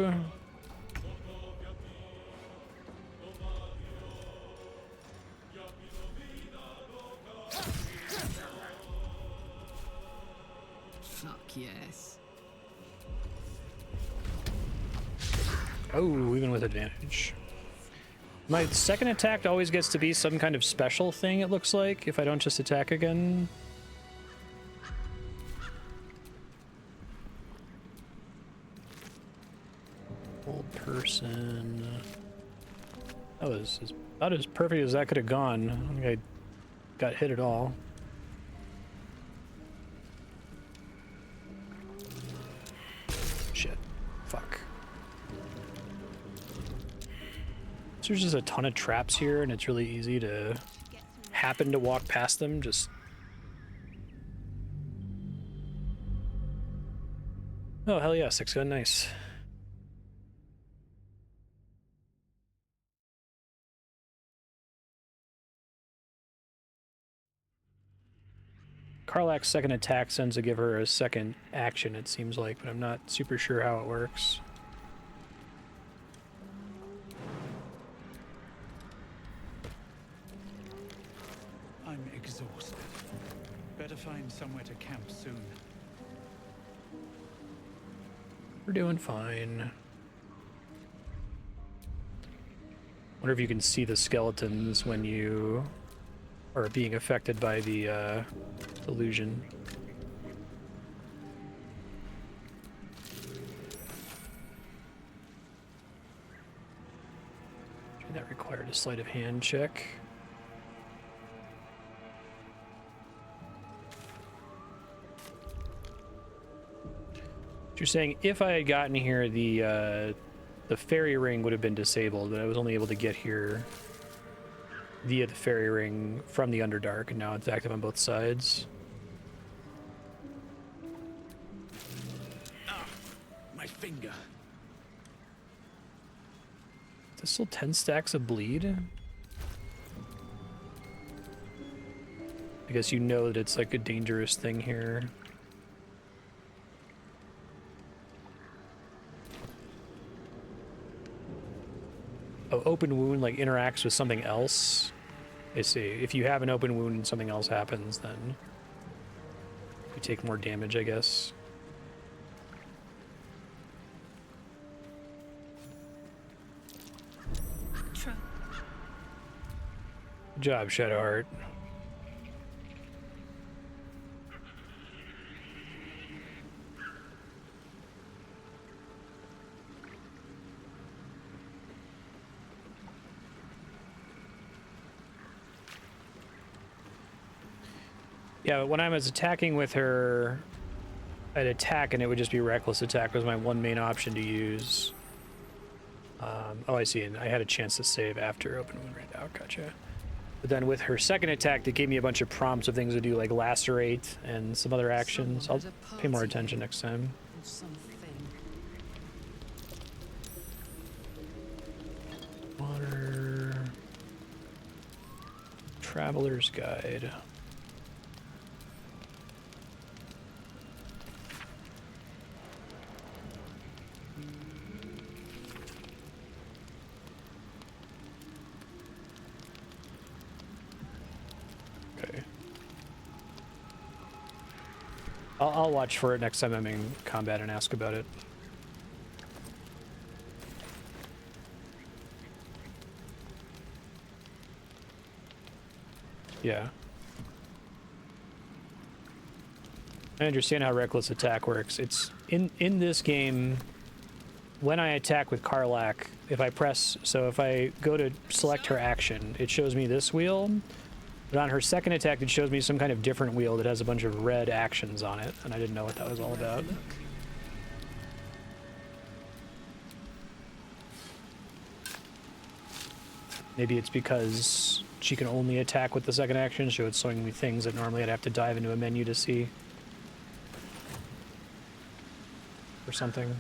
Fuck yes. Oh, even with advantage. My second attack always gets to be some kind of special thing, it looks like, if I don't just attack again. Old person. That was about as perfect as that could have gone. I don't think I got hit at all. Shit. Fuck. So there's just a ton of traps here, and it's really easy to happen to walk past them. Just. Oh, hell yeah, 6-gun, nice. Karlach's second attack sends to give her a second action, it seems like, but I'm not super sure how it works. I'm exhausted. Better find somewhere to camp soon. We're doing fine. Wonder if you can see the skeletons when you are being affected by the illusion. That required a sleight of hand check. You're saying if I had gotten here, the fairy ring would have been disabled, but I was only able to get here via the fairy ring from the Underdark, and now it's active on both sides. Ah, my finger. There's still 10 stacks of bleed? I guess you know that it's like a dangerous thing here. Oh, open wound like interacts with something else. I see. If you have an open wound and something else happens, then you take more damage, I guess. Good job, Shadowheart. Yeah, but when I was attacking with her, I'd attack and it would just be reckless attack was my one main option to use. Oh, I see, and I had a chance to save after open wound right out, gotcha. But then with her second attack, it gave me a bunch of prompts of things to do, like lacerate and some other actions. I'll pay more attention next time. Water. Traveler's Guide. I'll watch for it next time I'm in combat and ask about it. Yeah. I understand how reckless attack works. It's in this game, when I attack with Karlach, if I press, so if I go to select her action, it shows me this wheel. But on her second attack, it shows me some kind of different wheel that has a bunch of red actions on it, and I didn't know what that was all about. Maybe it's because she can only attack with the second action, so it's showing me things that normally I'd have to dive into a menu to see. Or something.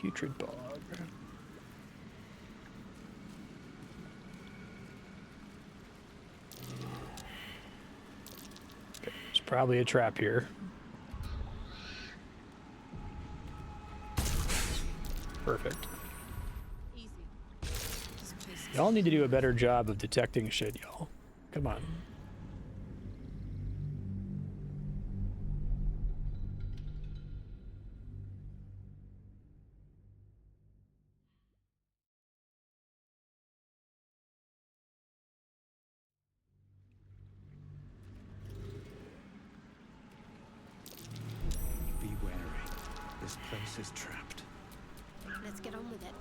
Putrid Bog. Okay, there's probably a trap here. Perfect. Y'all need to do a better job of detecting shit, y'all. Come on. Be wary. This place is trapped. Let's get on with it.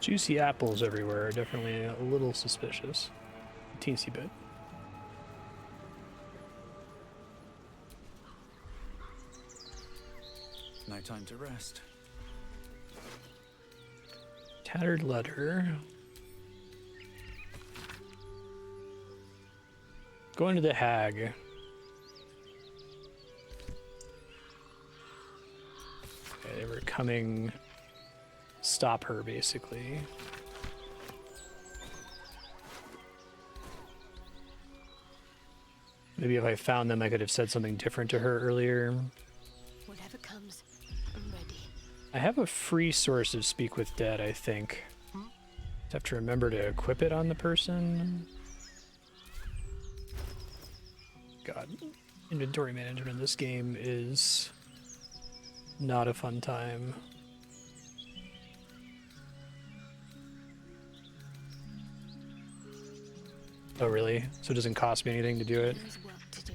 Juicy apples everywhere are definitely a little suspicious. A teensy bit. No time to rest. Tattered letter. Going to the hag. Okay, they were coming. Stop her, basically. Maybe if I found them, I could have said something different to her earlier. Whatever comes, I'm ready. I have a free source of Speak with Dead, I think. Just have to remember to equip it on the person. God, inventory management in this game is not a fun time. Oh, really? So it doesn't cost me anything to do it? There's work to do.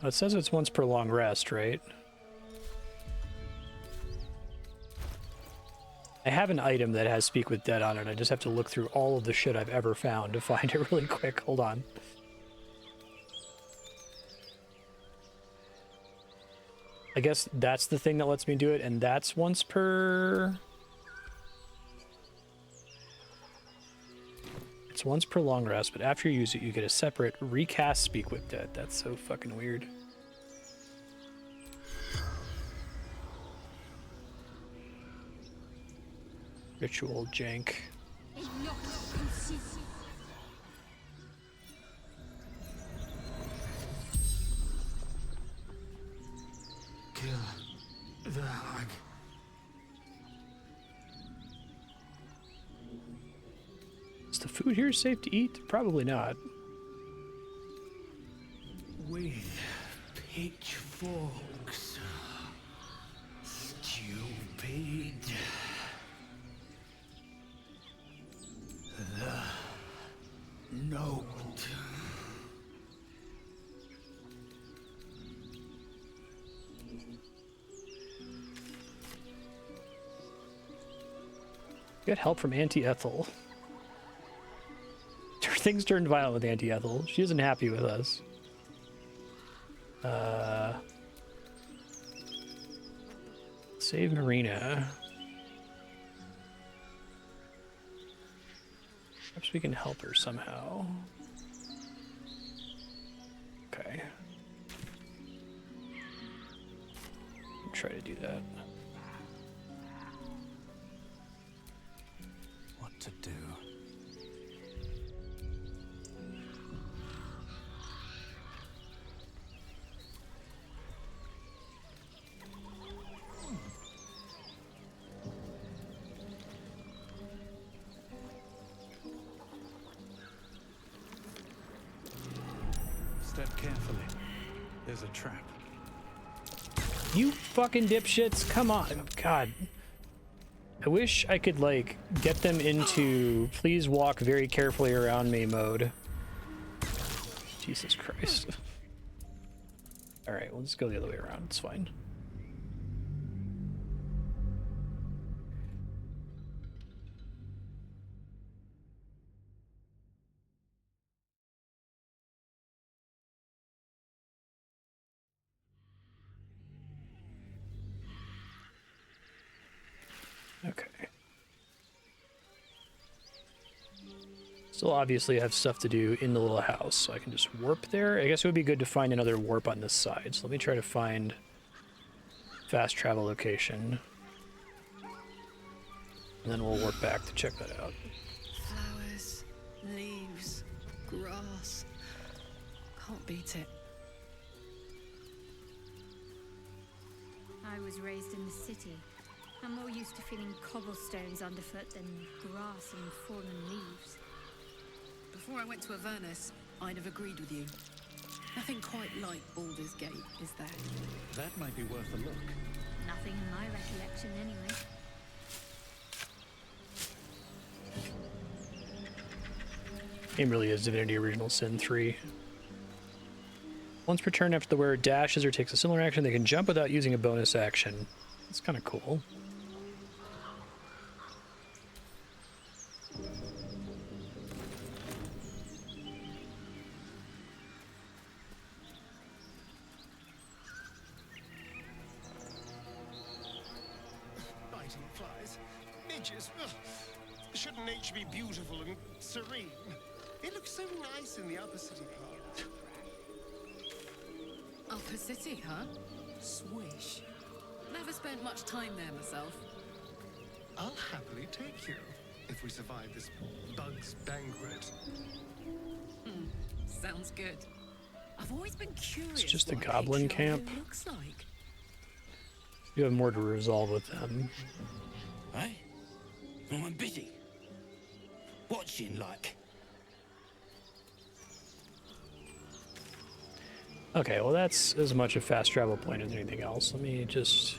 It says it's once per long rest, right? I have an item that has Speak with Dead on it. I just have to look through all of the shit I've ever found to find it really quick. Hold on. I guess that's the thing that lets me do it, and that's once per... It's once per long rest, but after you use it, you get a separate recast Speak with Dead. That's so fucking weird. Ritual jank. Kill the hag. Is the food here safe to eat? Probably not. With pitchforks. Stupid. The note. Get help from Auntie Ethel. Things turned violent with Auntie Ethel. She isn't happy with us. Save Mayrina. Perhaps we can help her somehow. Okay. I'll try to do that. What to do? Step carefully. There's a trap. You fucking dipshits, come on. God. I wish I could, like, get them into please walk very carefully around me mode. Jesus Christ. Alright, we'll just go the other way around. It's fine. Okay. Still obviously have stuff to do in the little house, so I can just warp there. I guess it would be good to find another warp on this side. So let me try to find fast travel location. And then we'll warp back to check that out. Flowers, leaves, grass. Can't beat it. I was raised in the city. I'm more used to feeling cobblestones underfoot than grass and fallen leaves. Before I went to Avernus, I'd have agreed with you. Nothing quite like Baldur's Gate, is there? That might be worth a look. Nothing in my recollection, anyway. Game really is Divinity Original Sin 3. Once per turn after the wearer dashes or takes a similar action, they can jump without using a bonus action. That's kind of cool. Biting flies. Midges. Ugh. Shouldn't nature be beautiful and serene? It looks so nice in the upper city part. Upper City, huh? Swish. Never spent much time there myself. I'll happily take you if we survive this bug's banquet. Sounds good. I've always been curious. It's just a what goblin HR camp. looks like. You have more to resolve with them. Hey? I'm busy. Watching like. Okay, well that's as much a fast travel point as anything else. Let me just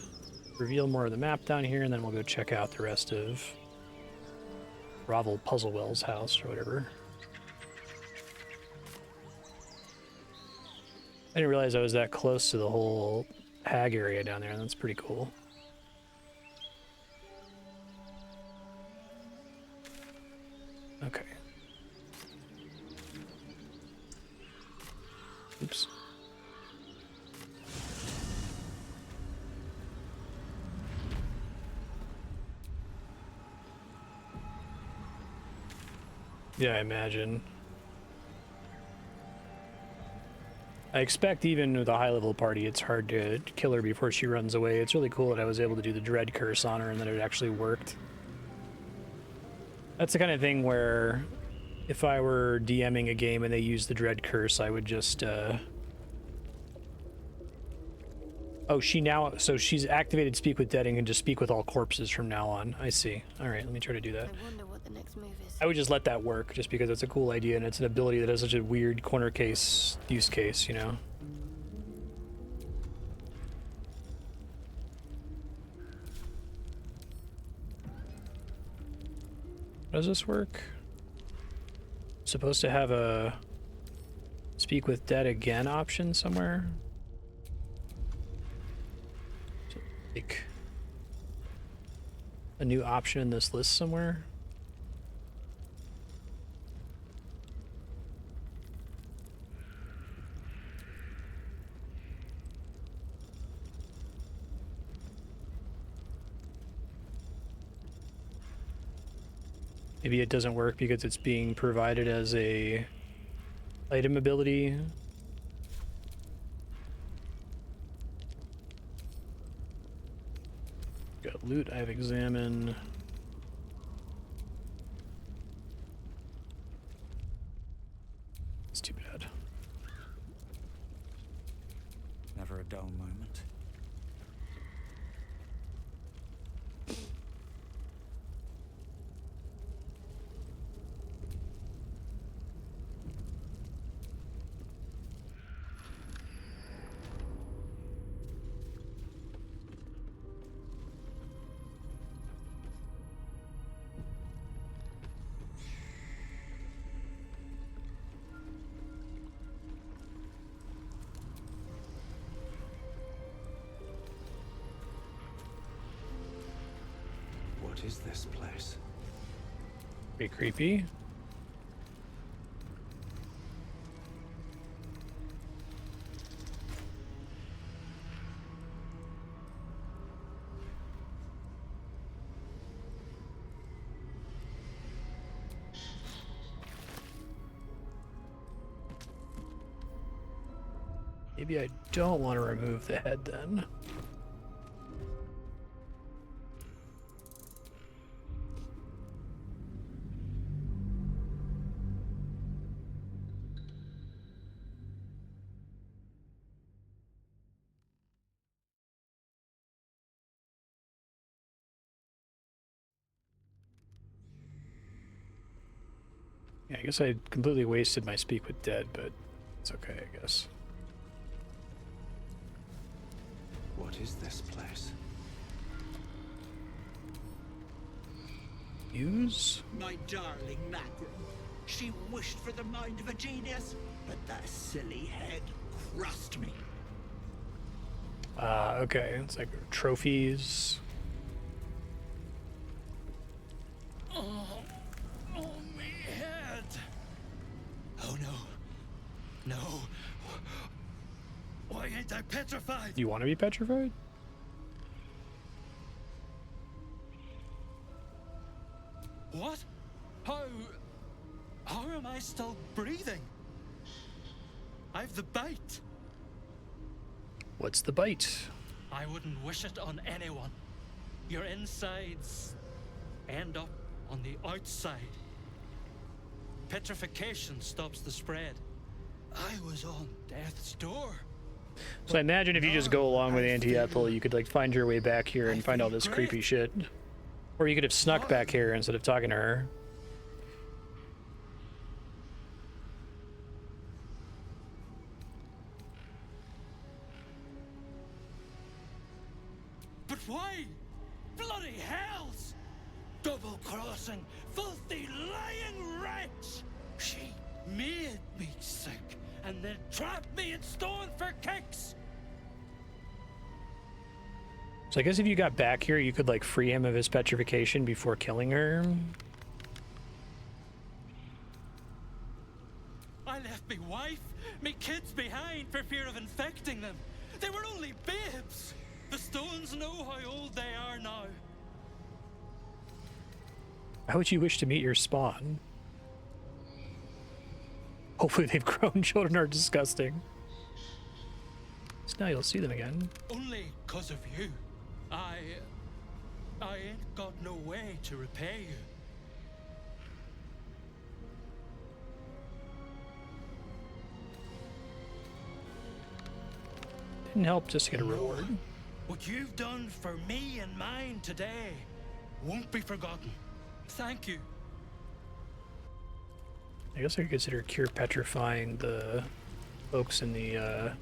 reveal more of the map down here, and then we'll go check out the rest of Ravel Puzzlewell's house or whatever. I didn't realize I was that close to the whole hag area down there, and that's pretty cool. Okay. Oops. Yeah, I imagine. I expect even with a high-level party, it's hard to kill her before she runs away. It's really cool that I was able to do the Dread Curse on her and that it actually worked. That's the kind of thing where if I were DMing a game and they used the Dread Curse, I would just, Oh, so she's activated Speak with Dead and can just speak with all corpses from now on. I see. All right, let me try to do that. I wonder what the next move is. I would just let that work, just because it's a cool idea and it's an ability that has such a weird corner case use case, you know? How does this work? Supposed to have a Speak with Dead again option somewhere? Like a new option in this list somewhere? Maybe it doesn't work because it's being provided as a item ability. Got loot, I have examine. It's too bad. Never a dull moment. What is this place? Pretty creepy. Maybe I don't want to remove the head then. Yeah, I guess I completely wasted my Speak with Dead, but it's okay, I guess. What is this place? Use? My darling Mackerel. She wished for the mind of a genius, but that silly head crushed me. Okay, it's like trophies. Oh, me head. Oh no. No. Why ain't I petrified? You want to be petrified? What? How am I still breathing? I've the bite. What's the bite? I wouldn't wish it on anyone. Your insides end up on the outside. Petrification stops the spread. I was on death's door. So I imagine if you just go along with Auntie Ethel, you could like find your way back here and find all this creepy shit. Or you could have snuck back here instead of talking to her. But why? Bloody hells! Double-crossing, filthy, lying wretch! She made me sick, and then trapped me in stone for kicks! So I guess if you got back here, you could like free him of his petrification before killing her. I left me wife, me kids behind for fear of infecting them. They were only babes. The stones know how old they are now. How would you wish to meet your spawn? Hopefully they've grown. Children are disgusting. So now you'll see them again. Only 'cause of you. I ain't got no way to repay you. Didn't help just to get a reward. What you've done for me and mine today won't be forgotten. Thank you. I guess I could consider cure petrifying the folks in the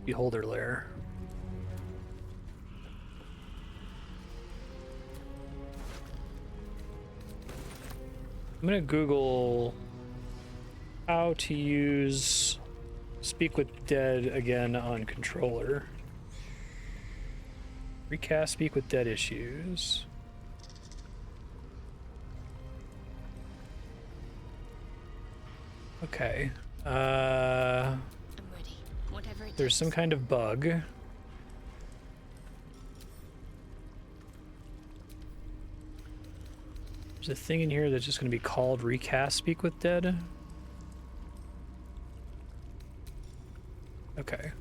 Beholder Lair. I'm gonna Google how to use Speak with Dead again on controller. Recast Speak with Dead issues. Okay. I'm ready. Whatever it There's takes. some kind of bug. There's a thing in here that's just going to be called Recast Speak with Dead. Okay.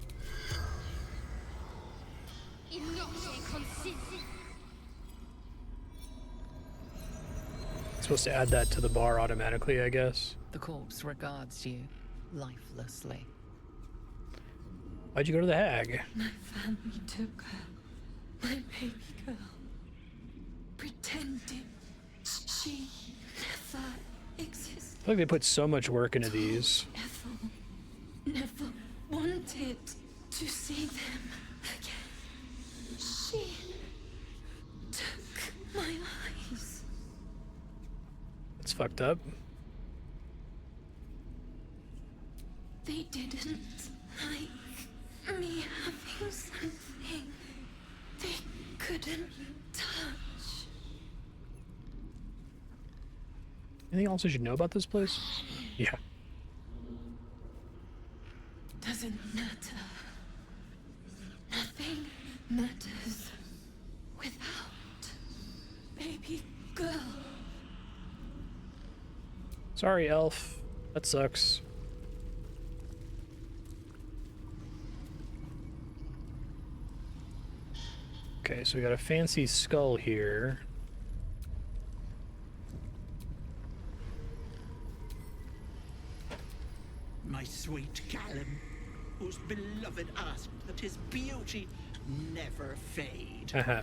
Supposed to add that to the bar automatically, I guess. The corpse regards you lifelessly. Why'd you go to the hag? My family took her, my baby girl, pretending she never existed. I feel like they put so much work into these. Ethel never wanted to see them again. She took my eyes. It's fucked up. They didn't like me having something they couldn't touch. Anything else I should know about this place? Yeah. Doesn't matter. Nothing matters without baby girl. Sorry, elf. That sucks. Okay, so we got a fancy skull here. My sweet Callum, whose beloved asked that his beauty never fade. Haha.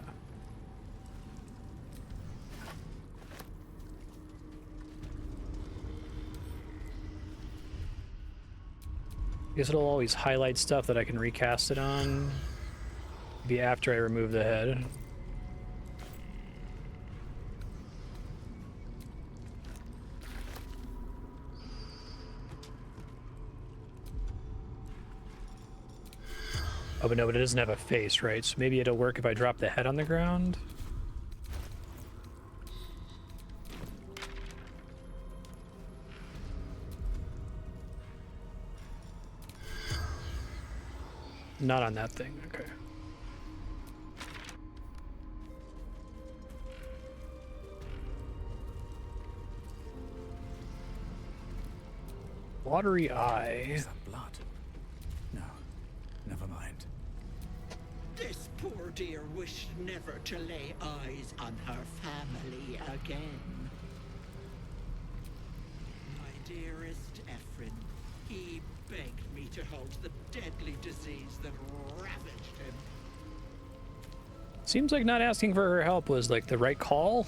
Guess it'll always highlight stuff that I can recast it on. Maybe after I remove the head. Oh, but no, but it doesn't have a face, right? So maybe it'll work if I drop the head on the ground. Not on that thing, okay. Watery eye. Is that blood? No, never mind. This poor dear wished never to lay eyes on her family again. My dearest Efrin, he begged me to halt the deadly disease that ravaged him. Seems like not asking for her help was like the right call.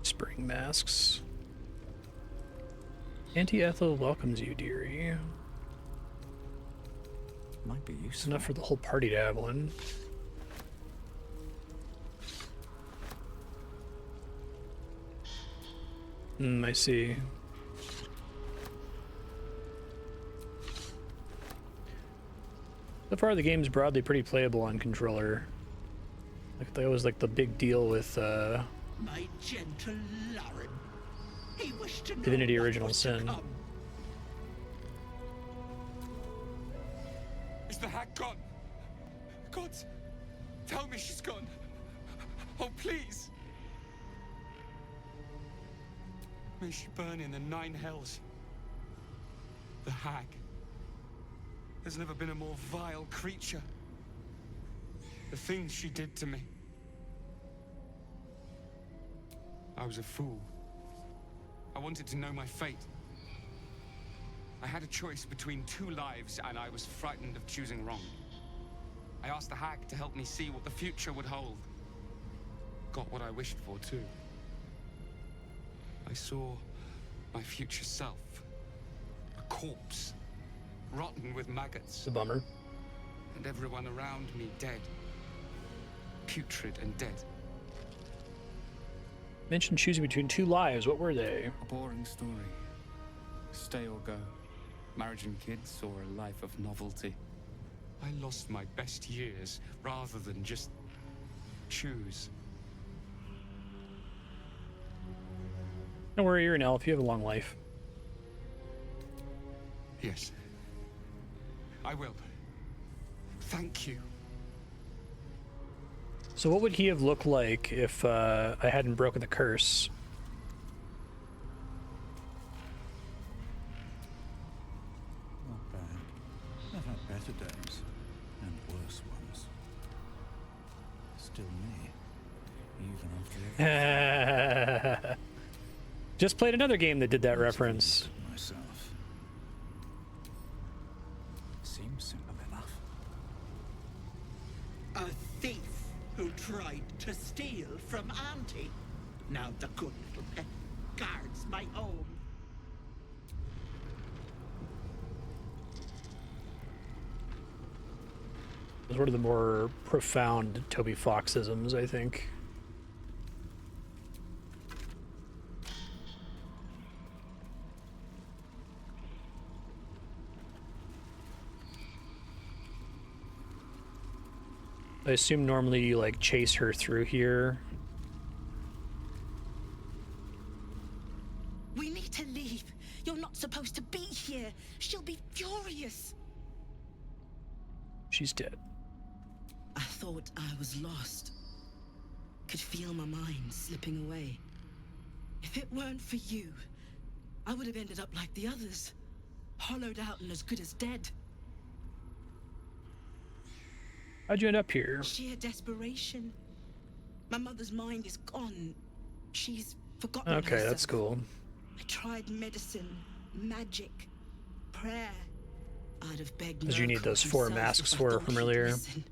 Spring masks. Auntie Ethel welcomes you, dearie. Might be It's useful. enough for the whole party to have one. I see. So far, the game's broadly pretty playable on controller. Like that was like the big deal with My gentle Lorin. He wished to know Divinity what Original was to Sin. come. Is the hack gone? gods, tell me she's gone. Oh, please. May she burn in the 9 hells. The hag. There's never been a more vile creature. The things she did to me. I was a fool. I wanted to know my fate. I had a choice between 2 lives, and I was frightened of choosing wrong. I asked the hag to help me see what the future would hold. Got what I wished for, too. I saw my future self. A corpse. Rotten with maggots. It's a bummer. And everyone around me dead. Putrid and dead. Mentioned choosing between 2 lives. What were they? A boring story. Stay or go. Marriage and kids, or a life of novelty. I lost my best years rather than just choose. Don't worry, you're an elf. You have a long life. Yes. I will. Thank you. So what would he have looked like if I hadn't broken the curse? Not bad. I've had better days, and worse ones. Still me, even after everything. Just played another game that did that reference. Myself. Seems simple enough. A thief who tried to steal from Auntie. Now the good little pet guards my home. It was one of the more profound Toby Fox-isms, I think. I assume normally you like chase her through here. We need to leave. You're not supposed to be here. She'll be furious. She's dead. I thought I was lost. Could feel my mind slipping away. If it weren't for you, I would have ended up like the others. Hollowed out and as good as dead. How'd you end up here? Sheer desperation. My mother's mind is gone. She's forgotten Okay, herself. that's cool. I tried medicine, magic, prayer. I'd have begged Because you need those 4 masks for her from earlier. Listen.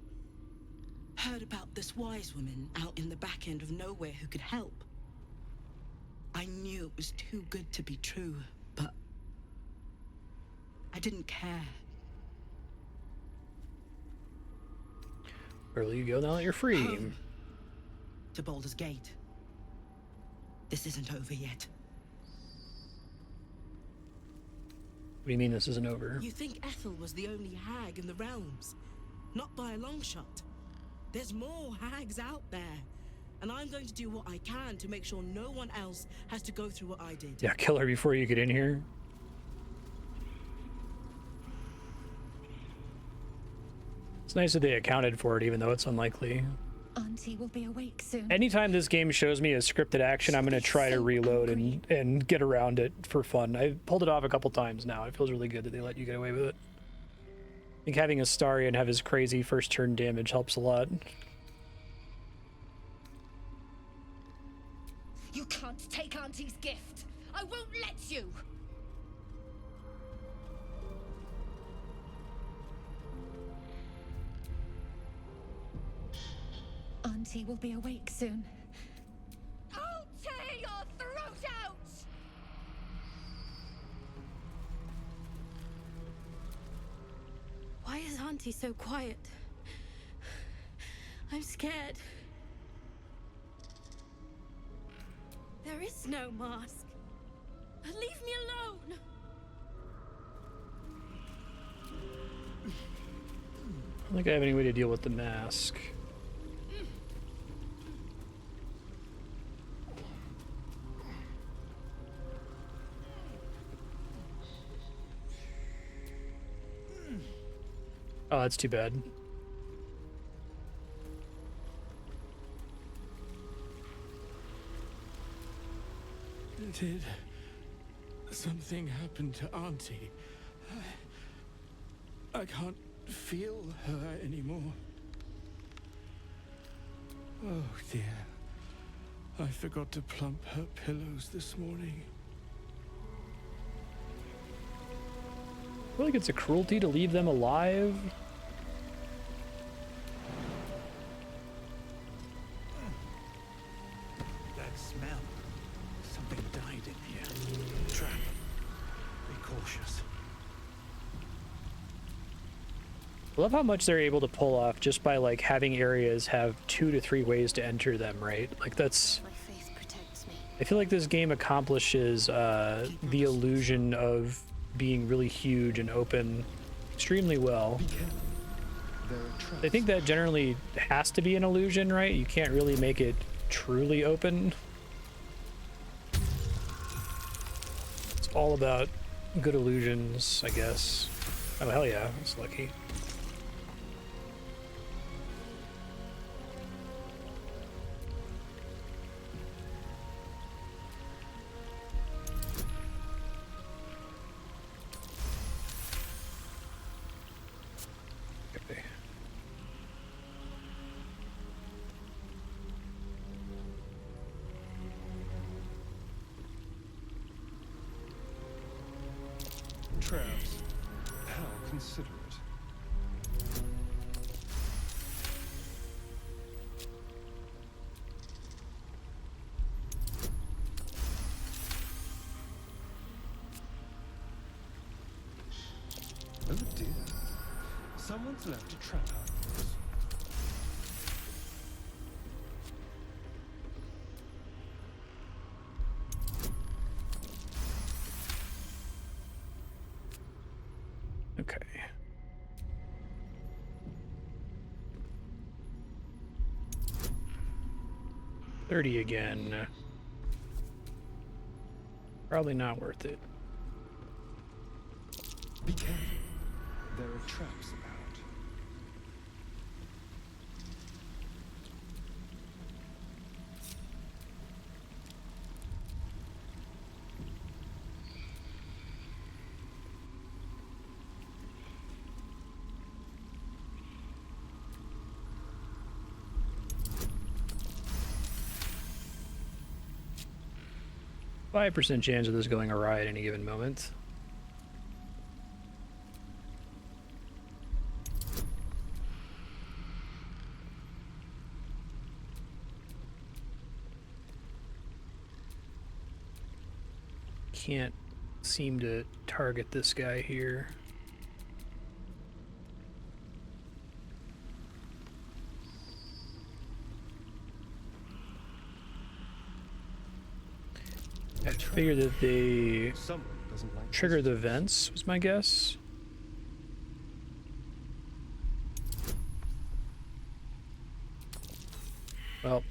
Heard about this wise woman out in the back end of nowhere who could help. I knew it was too good to be true, but I didn't care. Early you go now that you're free. Home. To Baldur's Gate. This isn't over yet. What do you mean this isn't over? You think Ethel was the only hag in the realms? Not by a long shot. There's more hags out there. And I'm going to do what I can to make sure no one else has to go through what I did. Yeah, kill her before you get in here. It's nice that they accounted for it, even though it's unlikely. Auntie will be awake soon. Anytime this game shows me a scripted action, I'm going to try to reload and get around it for fun. I've pulled it off a couple times now. It feels really good that they let you get away with it. I think having Astarion have his crazy first turn damage helps a lot. You can't take Auntie's gift. I won't let you. Auntie will be awake soon. I'll tear your throat out! Why is Auntie so quiet? I'm scared. There is no mask. Leave me alone! I don't think I have any way to deal with the mask. Oh, that's too bad. Did something happen to Auntie? I can't feel her anymore. Oh dear. I forgot to plump her pillows this morning. I feel like it's a cruelty to leave them alive. That smell. Something died in here. Trap. Be cautious. I love how much they're able to pull off just by like having areas have 2 to 3 ways to enter them, right? Like that's... My faith protects me. I feel like this game accomplishes the illusion of being really huge and open extremely well. I think that generally has to be an illusion, right? You can't really make it truly open. It's all about good illusions, I guess. Oh, hell yeah, that's lucky. Traps. How considerate. Oh dear. Someone's left a trap out for us. Okay. $30 again. Probably not worth it. Be careful. There are traps about. Five % chance of this going awry at any given moment. Can't seem to target this guy here. I figured that they trigger the vents, was my guess. Well.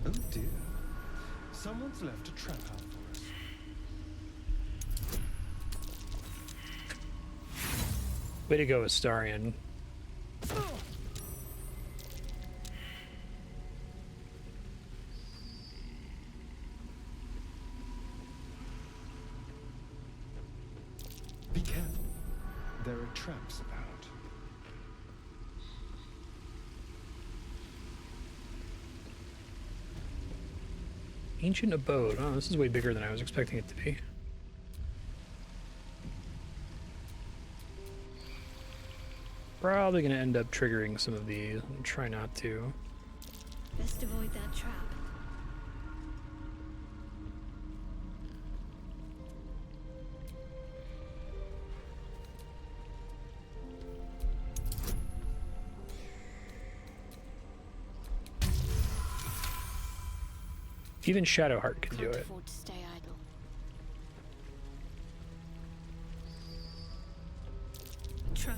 Oh dear. Someone's left a trap out for us. Way to go, Astarion. Be careful. There are traps about. Ancient abode. Oh, this is way bigger than I was expecting it to be. Probably gonna end up triggering some of these. Try not to. Best avoid that trap. Even Shadowheart can do it. Afford to stay idle. Trap.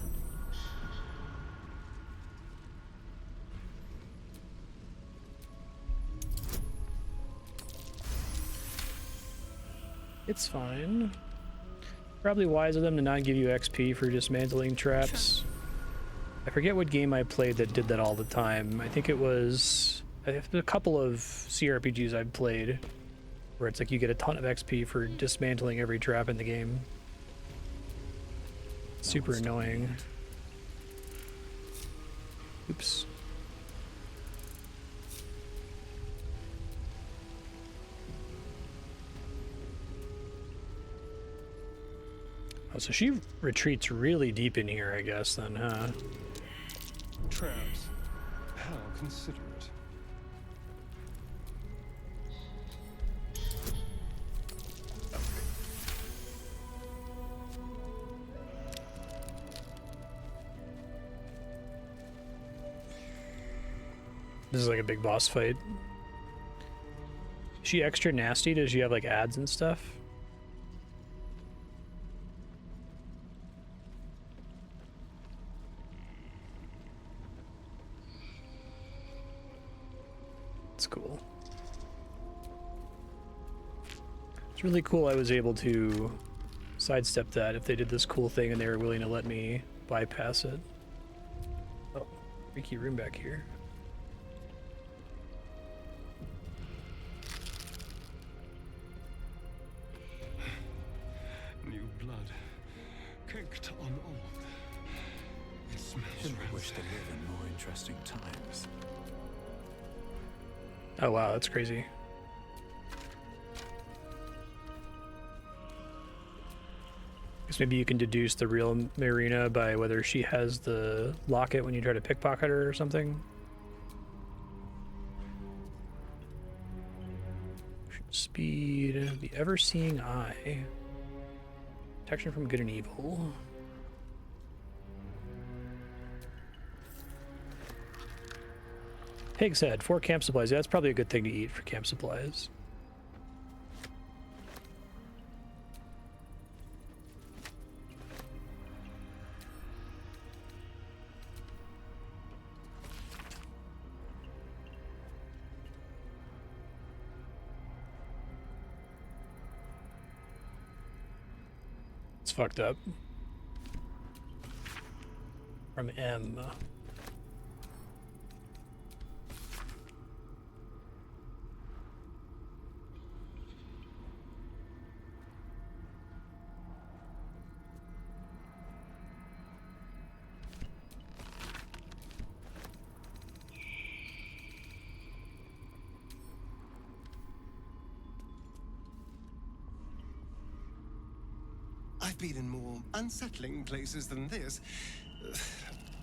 It's fine. Probably wise of them to not give you XP for dismantling traps. I forget what game I played that did that all the time. I think it was a couple of CRPGs I've played where it's like you get a ton of XP for dismantling every trap in the game. Super annoying. Oops. Oh, so she retreats really deep in here, I guess, then, huh? Traps. How considerate. This is like a big boss fight. Is she extra nasty? Does she have like ads and stuff? It's cool. It's really cool I was able to sidestep that if they did this cool thing and they were willing to let me bypass it. Oh, freaky room back here. New blood. Caked on old. It smells Shouldn't wish to live in more interesting times. Oh wow, that's crazy. Guess maybe you can deduce the real Mayrina by whether she has the locket when you try to pickpocket her or something. Speed, the ever-seeing eye. Protection from good and evil. Pig's head, 4 camp supplies. Yeah, that's probably a good thing to eat for camp supplies. It's fucked up. From M. I've been in more unsettling places than this,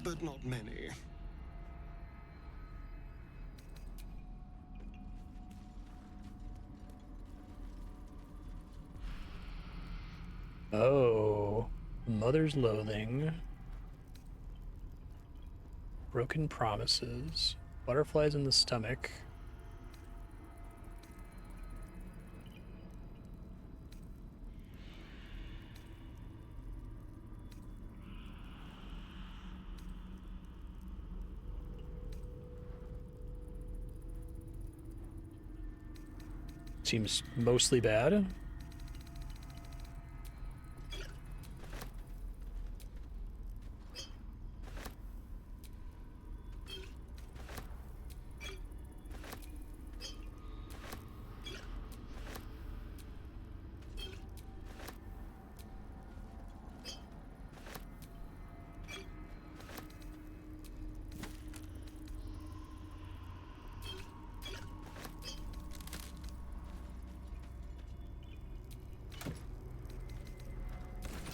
but not many. Oh, mother's loathing. Broken promises. Butterflies in the stomach. Seems mostly bad.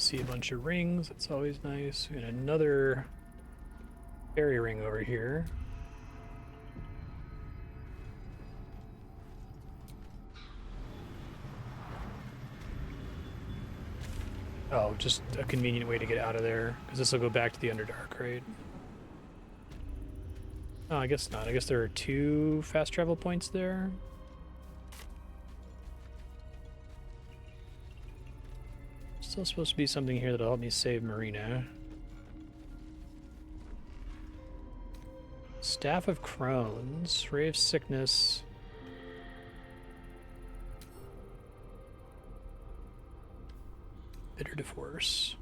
See a bunch of rings, that's always nice. And another fairy ring over here. Oh, just a convenient way to get out of there, because this will go back to the Underdark, right? Oh, I guess not. I guess there are 2 fast travel points there. Still supposed to be something here that'll help me save Mayrina. Staff of Crones, Ray of Sickness. Bitter divorce.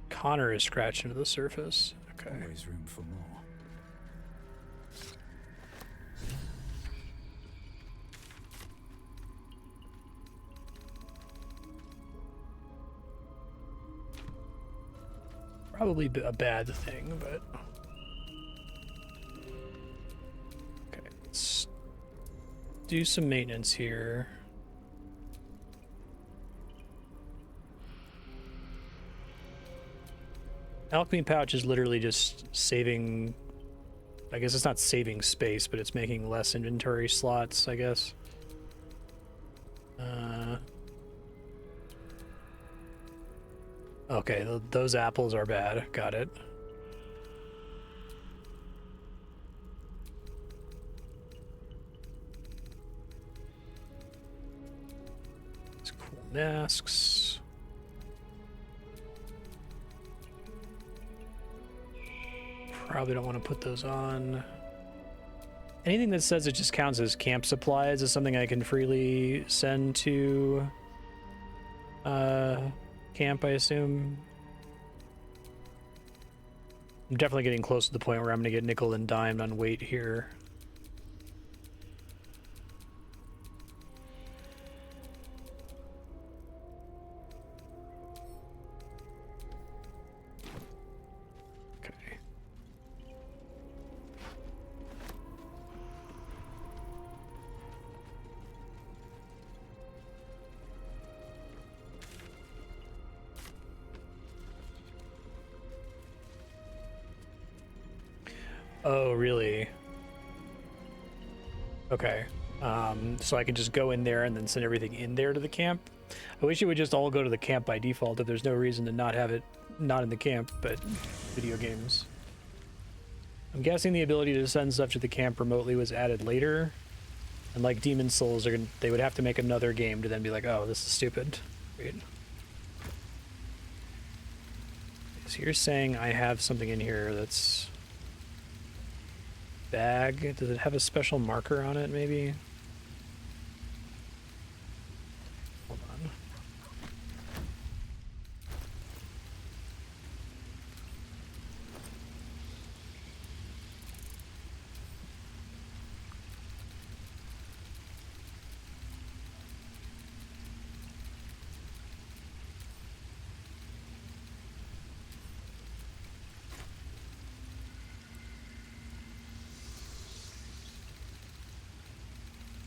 Connor is scratched into the surface. Okay. Always room for more. Probably a bad thing, but okay. Let's do some maintenance here. Alchemy pouch is literally just saving, I guess it's not saving space, but it's making less inventory slots, I guess. Okay, those apples are bad. Got it. It's cool masks. Probably don't want to put those on. Anything that says it just counts as camp supplies is something I can freely send to camp, I assume. I'm definitely getting close to the point where I'm going to get nickel and dimed on weight here. Oh, really? Okay. So I can just go in there and then send everything in there to the camp? I wish it would just all go to the camp by default if there's no reason to not have it not in the camp, but video games. I'm guessing the ability to send stuff to the camp remotely was added later. And like Demon Souls, they would have to make another game to then be like, oh, this is stupid. Wait. So you're saying I have something in here that's... bag? Does it have a special marker on it, maybe? Hold on.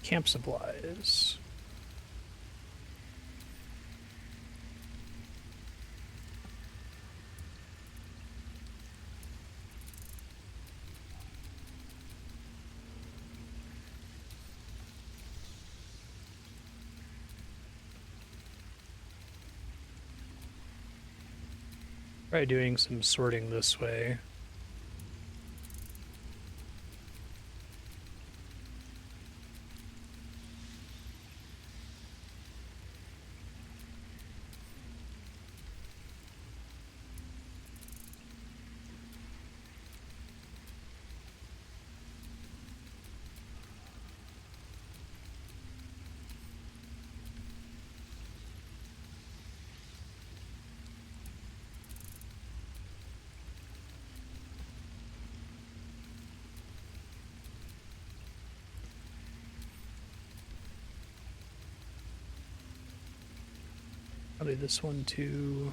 Camp supplies. Try doing some sorting this way. Probably this one too.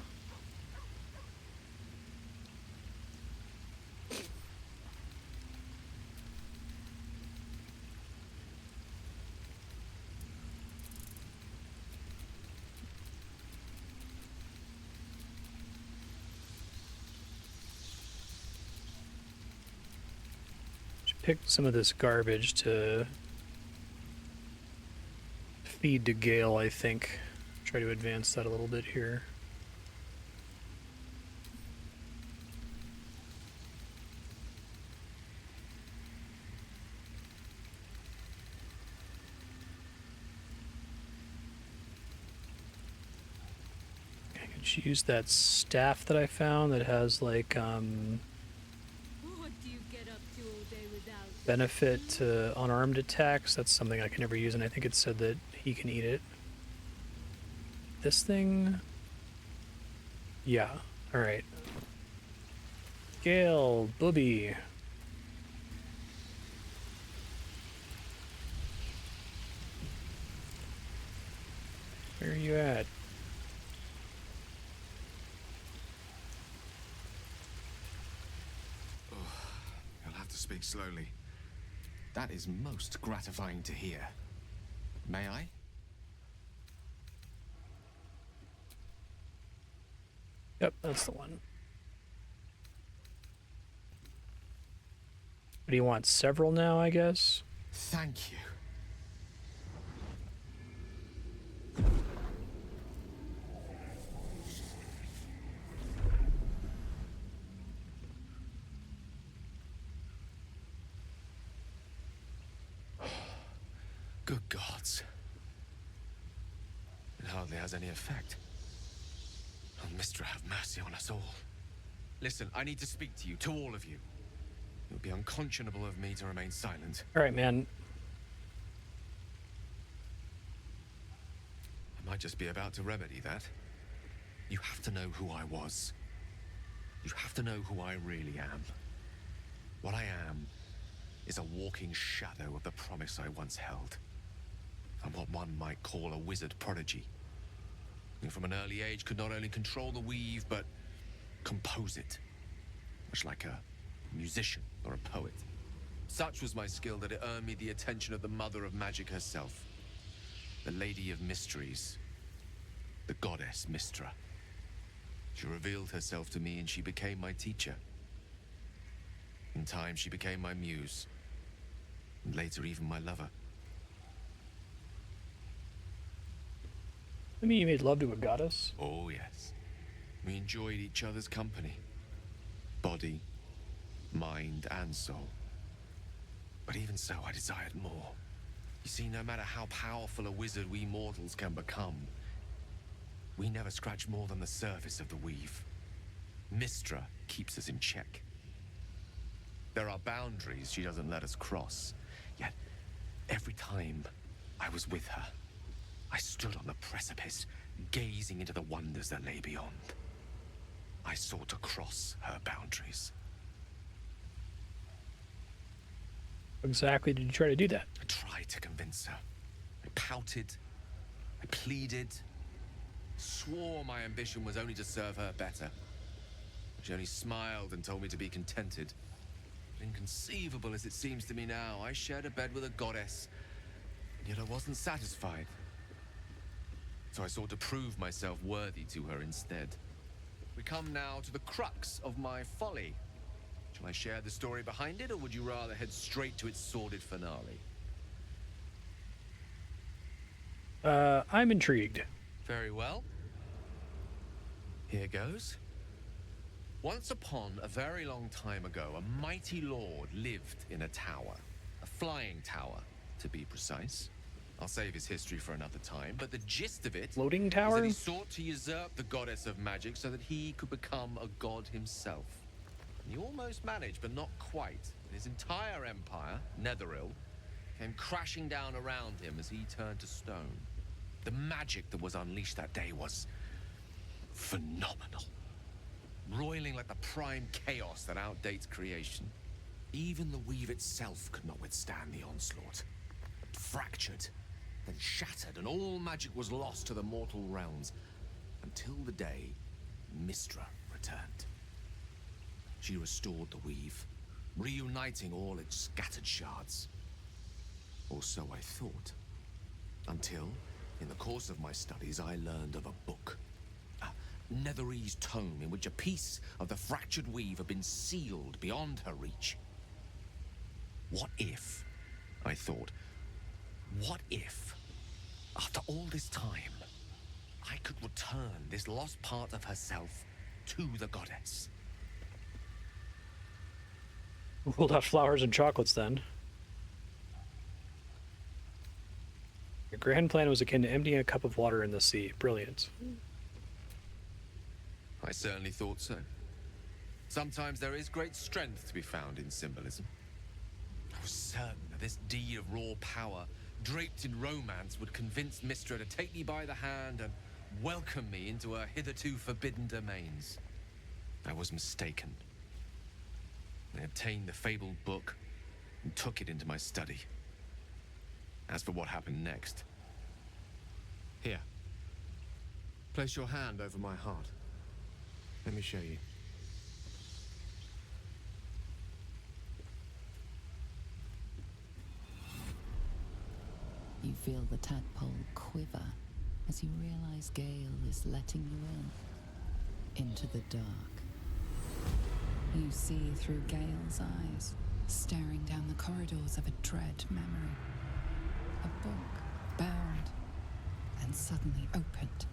Should pick some of this garbage to feed to Gale, I think. Try to advance that a little bit here. I could use that staff that I found that has like benefit to unarmed attacks. That's something I can never use, and I think it said that he can eat it. this thing? Yeah. All right. Gale, Booby. Where are you at? Oh, you'll have to speak slowly. That is most gratifying to hear. May I? Yep, that's the one. What do you want? Several now, I guess? Thank you. Good gods. It hardly has any effect. Oh, Mistra, have mercy on us all. Listen, I need to speak to you, to all of you. It would be unconscionable of me to remain silent. All right, man. I might just be about to remedy that. You have to know who I was. You have to know who I really am. What I am is a walking shadow of the promise I once held. I'm what one might call a wizard prodigy. And from an early age could not only control the weave, but compose it. Much like a musician or a poet. Such was my skill that it earned me the attention of the mother of magic herself. The Lady of Mysteries. The goddess Mistra. She revealed herself to me and she became my teacher. In time she became my muse. And later even my lover. I mean, you made love to a goddess? Oh, yes. We enjoyed each other's company. Body, mind, and soul. But even so, I desired more. You see, no matter how powerful a wizard we mortals can become, we never scratch more than the surface of the weave. Mistra keeps us in check. There are boundaries she doesn't let us cross. Yet, every time I was with her, I stood on the precipice, gazing into the wonders that lay beyond. I sought to cross her boundaries. Exactly did you try to do that? I tried to convince her. I pouted. I pleaded. Swore my ambition was only to serve her better. She only smiled and told me to be contented. Inconceivable as it seems to me now, I shared a bed with a goddess, yet I wasn't satisfied. So I sought to prove myself worthy to her instead. We come now to the crux of my folly. Shall I share the story behind it, or would you rather head straight to its sordid finale? I'm intrigued. Very well. Here goes. Once upon a very long time ago, a mighty lord lived in a tower. A flying tower, to be precise. I'll save his history for another time, but the gist of it Floating is tower? that he sought to usurp the goddess of magic so that he could become a god himself. And he almost managed, but not quite. His entire empire, Netheril, came crashing down around him as he turned to stone. The magic that was unleashed that day was phenomenal. Roiling like the prime chaos that outdates creation. Even the weave itself could not withstand the onslaught. It fractured, then shattered, and all magic was lost to the mortal realms. Until the day Mistra returned. She restored the weave, reuniting all its scattered shards. Or so I thought. Until, in the course of my studies, I learned of a book. A Netherese tome in which a piece of the fractured weave had been sealed beyond her reach. What if, I thought, what if, after all this time, I could return this lost part of herself to the goddess? We'll have flowers and chocolates then. Your grand plan was akin to emptying a cup of water in the sea. Brilliant. I certainly thought so. Sometimes there is great strength to be found in symbolism. I was certain that this deed of raw power, draped in romance, would convince Mistra to take me by the hand and welcome me into her hitherto forbidden domains. I was mistaken. I obtained the fabled book and took it into my study. As for what happened next... Here. Place your hand over my heart. Let me show you. You feel the tadpole quiver as you realize Gale is letting you into the dark. You see through Gale's eyes, staring down the corridors of a dread memory. A book bound and suddenly opened.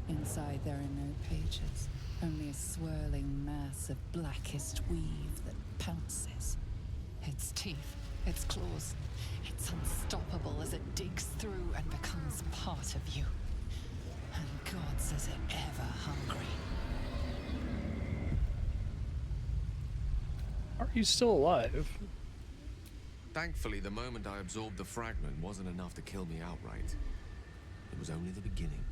Inside there are no pages, only a swirling mass of blackest weave that pounces. Its teeth, its claws, it's unstoppable as it digs through and becomes part of you. And God says it ever hungry. Are you still alive? Thankfully, the moment I absorbed the fragment wasn't enough to kill me outright. It was only the beginning.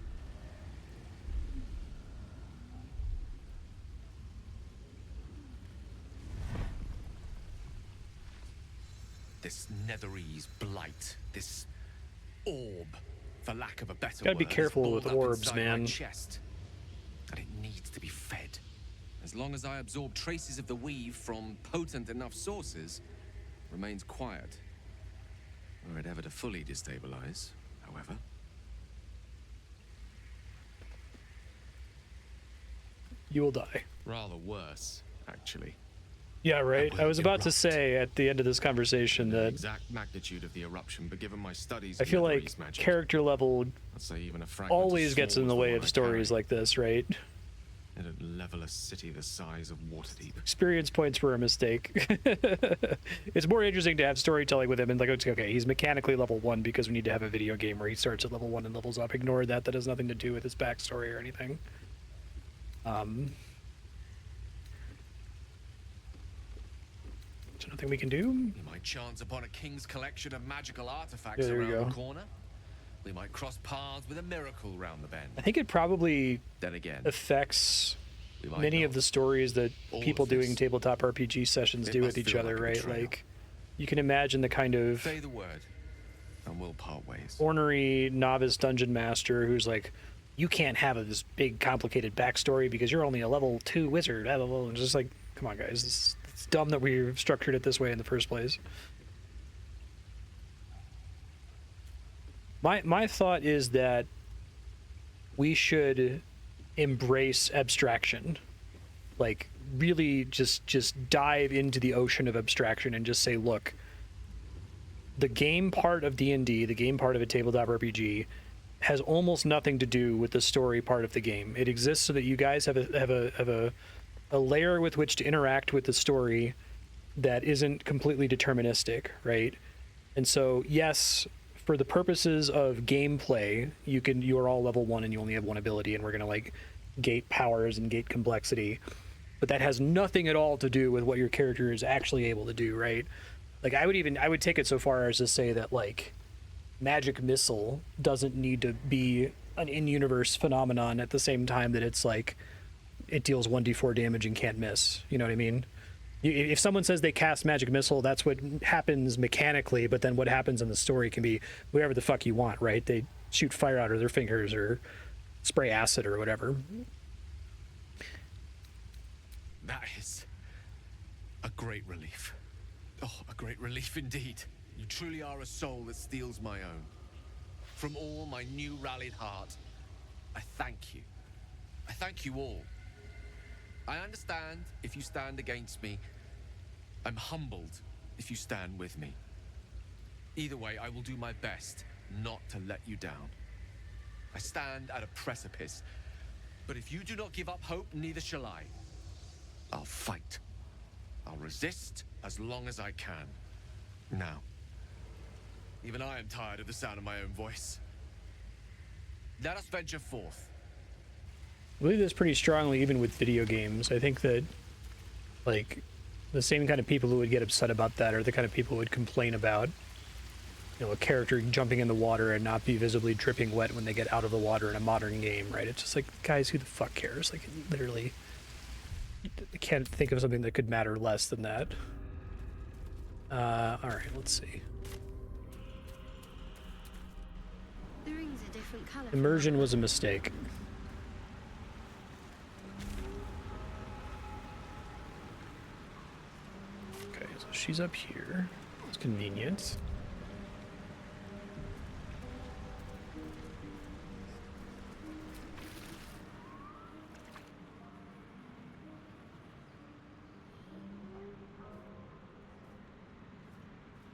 This netherese blight, this orb, for lack of a better word, gotta be careful with balled up orbs, inside man. my chest, and it needs to be fed. As long as I absorb traces of the weave from potent enough sources, it remains quiet. Were it ever to fully destabilize, however. You will die. Rather worse, actually. Yeah, right. I was about to say at the end of this conversation The that exact magnitude of the eruption, but given my studies, I feel in like netherese magic, character level I'd say even a fragment as always gets small in the as way one of I stories carry. like this, right? It'd level a city the size of Waterdeep. Experience points were a mistake. It's more interesting to have storytelling with him and like, okay, he's mechanically level 1 because we need to have a video game where he starts at level 1 and levels up. Ignore that. That has nothing to do with his backstory or anything. There's nothing we can do. We might chance upon a king's collection of magical artifacts Yeah, there we around go. the corner. We might cross paths with a miracle round the bend. I think it probably Then again, affects we might many not. of the stories that All people of this, doing tabletop RPG sessions it do must with each feel other, like a right? betrayal. Like, you can imagine the kind of Say the word, and we'll part ways. ornery novice dungeon master who's like, you can't have this big complicated backstory because you're only a level 2 wizard. Blah, blah, blah. And just like, come on, guys, it's dumb that we've structured it this way in the first place. My thought is that we should embrace abstraction, like really just dive into the ocean of abstraction and just say, look, the game part of D&D, the game part of a tabletop RPG, has almost nothing to do with the story part of the game. It exists so that you guys have a layer with which to interact with the story that isn't completely deterministic, right? And so, yes, for the purposes of gameplay, you are all level 1 and you only have one ability, and we're gonna like gate powers and gate complexity, but that has nothing at all to do with what your character is actually able to do, right? Like I would take it so far as to say that like magic missile doesn't need to be an in-universe phenomenon at the same time that it's like it deals 1d4 damage and can't miss. You know what I mean? If someone says they cast magic missile, that's what happens mechanically, but then what happens in the story can be whatever the fuck you want, right? They shoot fire out of their fingers or spray acid or whatever. That is a great relief. Oh, a great relief indeed. You truly are a soul that steals my own. From all my new rallied heart, I thank you. I thank you all. I understand if you stand against me. I'm humbled if you stand with me. Either way, I will do my best not to let you down. I stand at a precipice, but if you do not give up hope, neither shall I. I'll fight. I'll resist as long as I can. Now, even I am tired of the sound of my own voice. Let us venture forth. I believe this pretty strongly even with video games. I think that like the same kind of people who would get upset about that are the kind of people who would complain about you know, a character jumping in the water and not be visibly dripping wet when they get out of the water in a modern game, right? It's just like, guys, who the fuck cares? Like, literally, I can't think of something that could matter less than that. All right, let's see. The ring's a different color. Immersion was a mistake. Okay, so she's up here. It's convenient.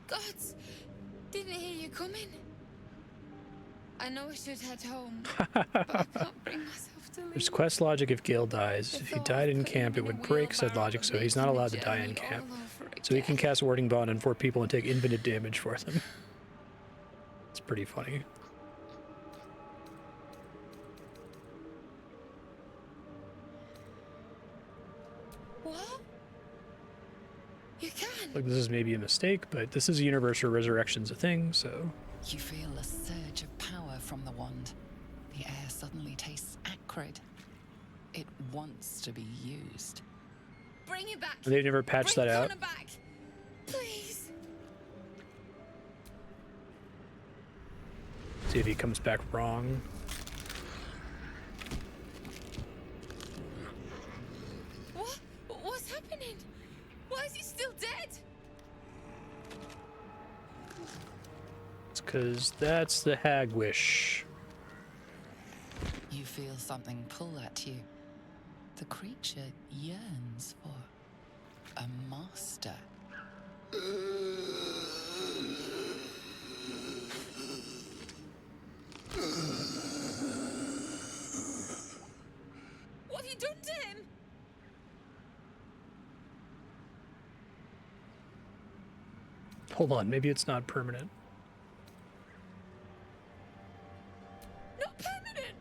Gods, didn't hear you coming. I know I should head home, but I can't bring myself to leave. There's quest logic if Gale dies. If he died in camp, it would break said logic, so he's not allowed to die in camp. So he can cast Warding Bond on 4 people and take infinite damage for them. It's pretty funny. What? You can? Like, this is maybe a mistake, but this is a universe where resurrection's a thing, so... You feel a surge of power from the wand. The air suddenly tastes acrid. It wants to be used. Bring it back. They've never patched that out. Back. Please. See if he comes back wrong. What? What's happening? Why is he still dead? It's because that's the hag wish. You feel something pull at you. The creature yearns for a master. What have you done to him? Hold on, maybe it's not permanent. Not permanent.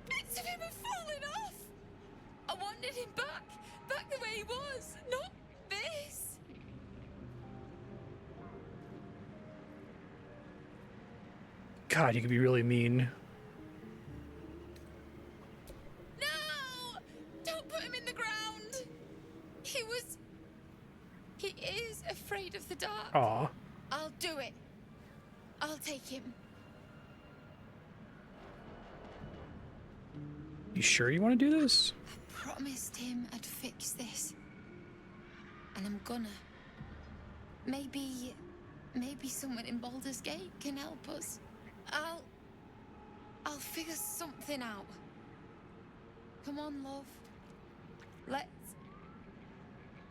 Bits of him have fallen off. I wanted him back the way he was, not this. God, you could be really mean. No! Don't put him in the ground. He is afraid of the dark. Aw. I'll do it. I'll take him. You sure you want to do this? Promised him I'd fix this. And I'm gonna. Maybe someone in Baldur's Gate can help us. I'll figure something out. Come on, love.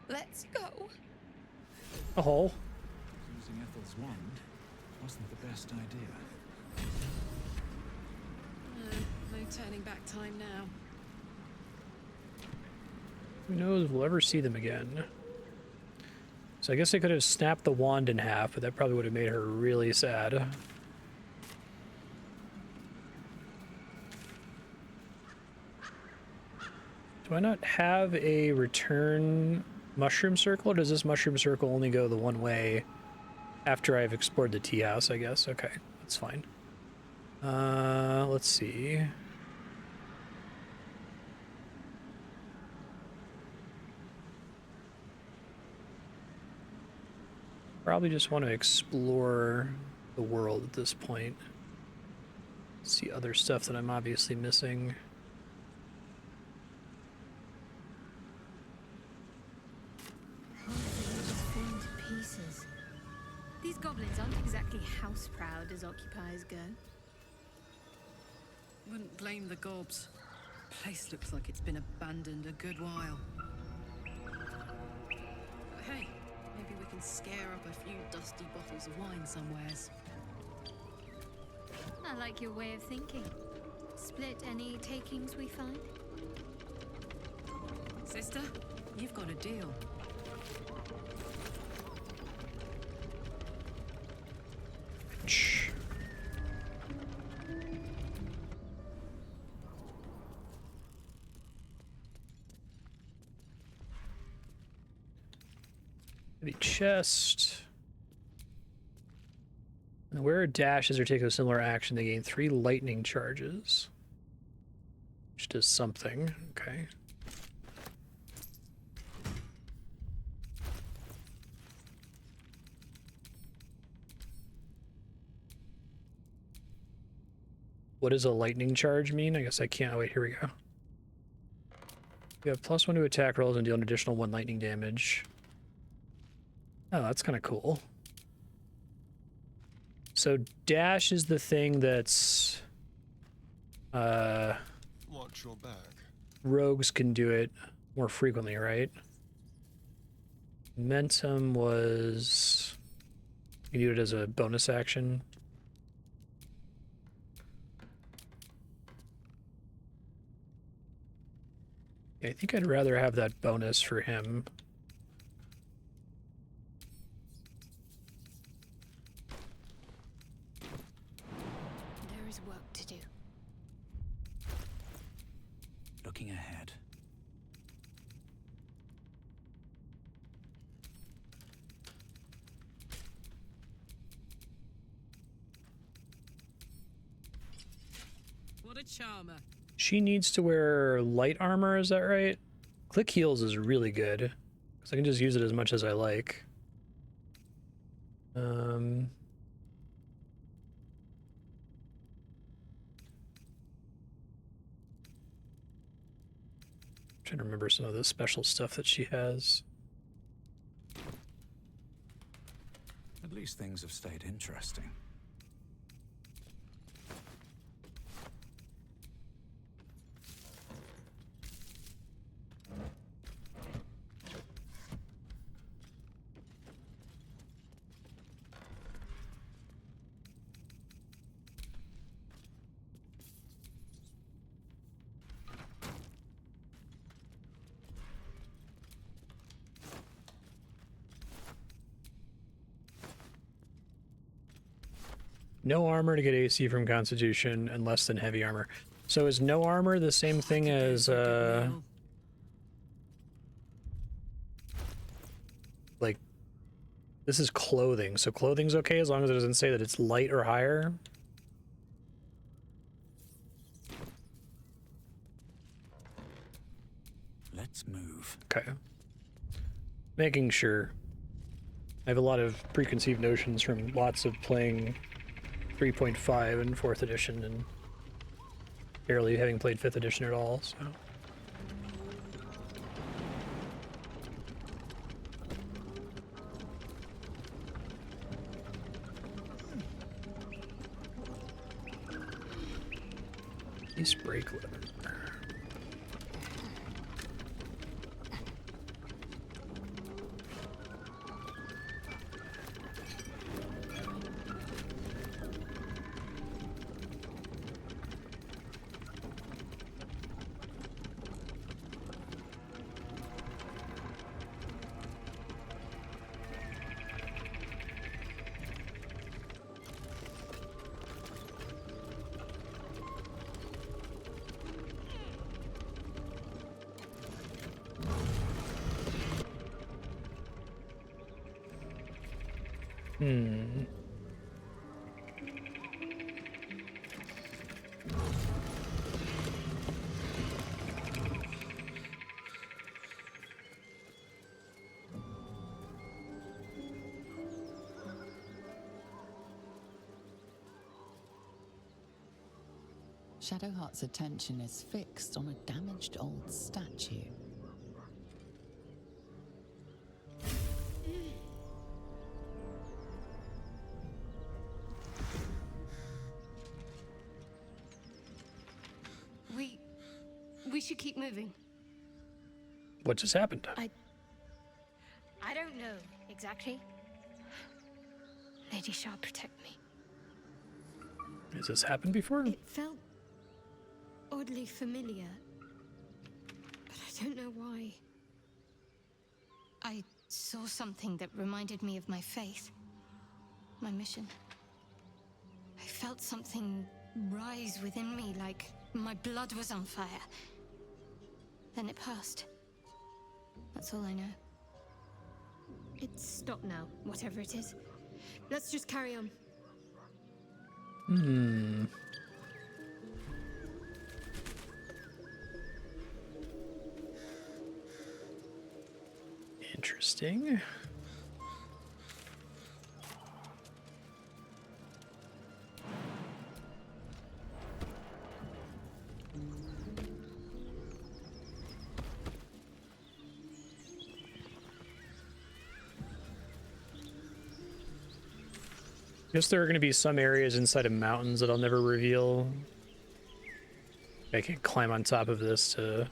Let's go. A hole. Using Ethel's wand wasn't the best idea. No turning back time now. Who knows if we'll ever see them again. So I guess I could have snapped the wand in half, but that probably would have made her really sad. Do I not have a return mushroom circle, or does this mushroom circle only go the one way after I've explored the Teahouse, I guess? Okay, that's fine. Let's see. Probably just want to explore the world at this point. See other stuff that I'm obviously missing. Falling to pieces. These goblins aren't exactly house proud as occupiers go. Wouldn't blame the gobs. Place looks like it's been abandoned a good while. But hey, maybe we can scare up a few dusty bottles of wine somewheres. I like your way of thinking. Split any takings we find? Sister, you've got a deal. Shh. Heavy chest. And where a dash is or take a similar action, they gain 3 lightning charges. Which does something. Okay. What does a lightning charge mean? I guess I can't. Oh, wait, here we go. You have +1 to attack rolls and deal an additional 1 lightning damage. Oh, that's kind of cool. So dash is the thing that's Watch your back. rogues can do it more frequently, right? Momentum was you do it as a bonus action. I think I'd rather have that bonus for him. There is work to do. Looking ahead. What a charmer. She needs to wear light armor, is that right? Click heals is really good, because I can just use it as much as I like. Trying to remember some of the special stuff that she has. At least things have stayed interesting. No armor to get AC from Constitution and less than heavy armor. So is no armor the same thing as, like, this is clothing, so clothing's okay as long as it doesn't say that it's light or higher? Let's move. Okay. Making sure. I have a lot of preconceived notions from lots of playing 3.5 and 4th edition and barely having played 5th edition at all, so. These break leather. Shadowheart's attention is fixed on a damaged old statue. We should keep moving. What just happened? I don't know exactly. Lady Shah, protect me. Has this happened before? It felt oddly familiar, but I don't know why. I saw something that reminded me of my faith, my mission. I felt something rise within me, like my blood was on fire. Then it passed. That's all I know. It's stopped now, whatever it is. Let's just carry on. Hmm. Interesting. Guess there are going to be some areas inside of mountains that I'll never reveal. I can climb on top of this to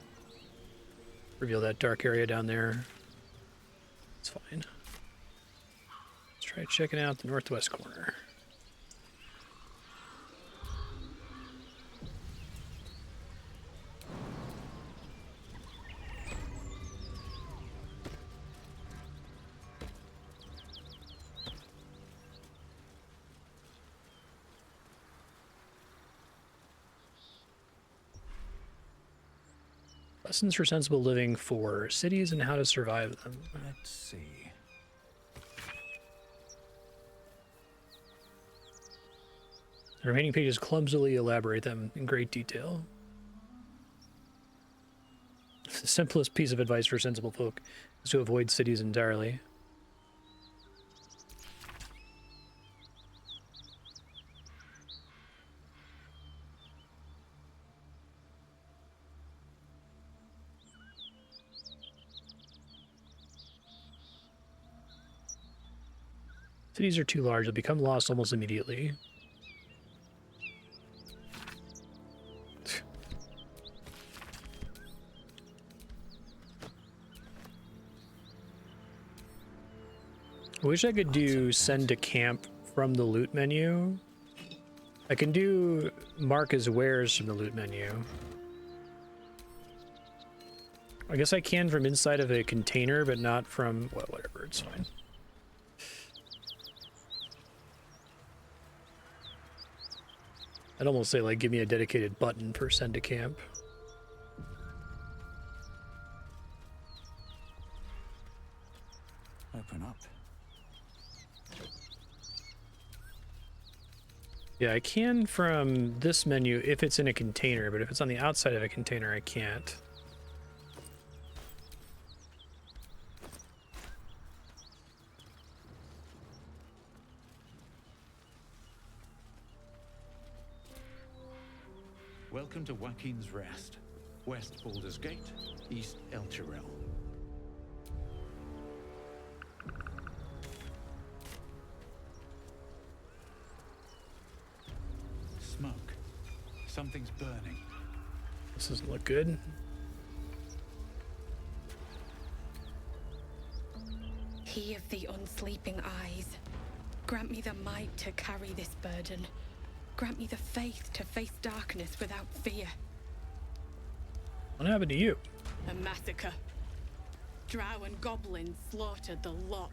reveal that dark area down there. It's fine. Let's try checking out the northwest corner. Lessons for sensible living for cities and how to survive them. Let's see. The remaining pages clumsily elaborate them in great detail. The simplest piece of advice for sensible folk is to avoid cities entirely. Cities are too large, they'll become lost almost immediately. I wish I could do send to camp from the loot menu. I can do mark as wares from the loot menu. I guess I can from inside of a container, but not from, well, whatever, it's fine. I'd almost say, like, give me a dedicated button for send to camp. Open up. Yeah, I can from this menu if it's in a container, but if it's on the outside of a container, I can't. Welcome to Waukeen's Rest. West Baldur's Gate, East Elturel. Smoke. Something's burning. This doesn't look good. He of the unsleeping eyes, grant me the might to carry this burden. Grant me the faith to face darkness without fear. What happened to you? A massacre. Drow and goblins slaughtered the lot.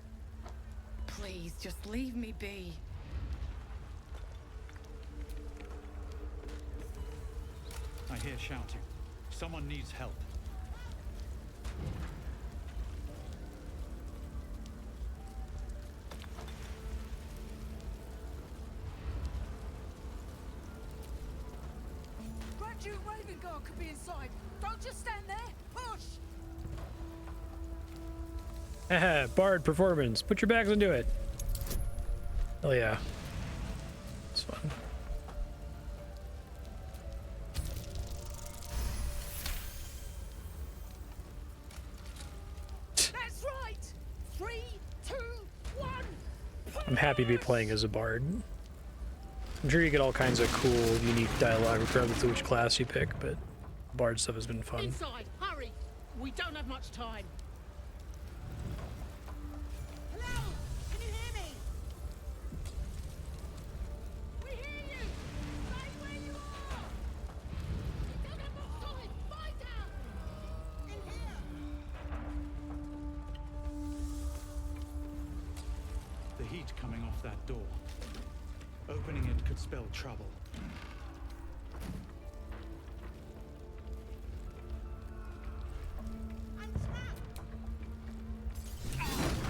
Please, just leave me be. I hear shouting. Someone needs help. Graduate Raven Guard could be inside. Don't just stand there. Push! Haha, Bard performance. Put your backs into it. Oh yeah. It's fun. That's right! 3, 2, 1! I'm happy to be playing as a Bard. I'm sure you get all kinds of cool, unique dialogue regardless of which class you pick, but Bard stuff has been fun. Inside, hurry! We don't have much time. Hello? Can you hear me? We hear you! Stay where you are! We don't have much time! Find out! In here! The heat coming off that door. Opening it could spell trouble.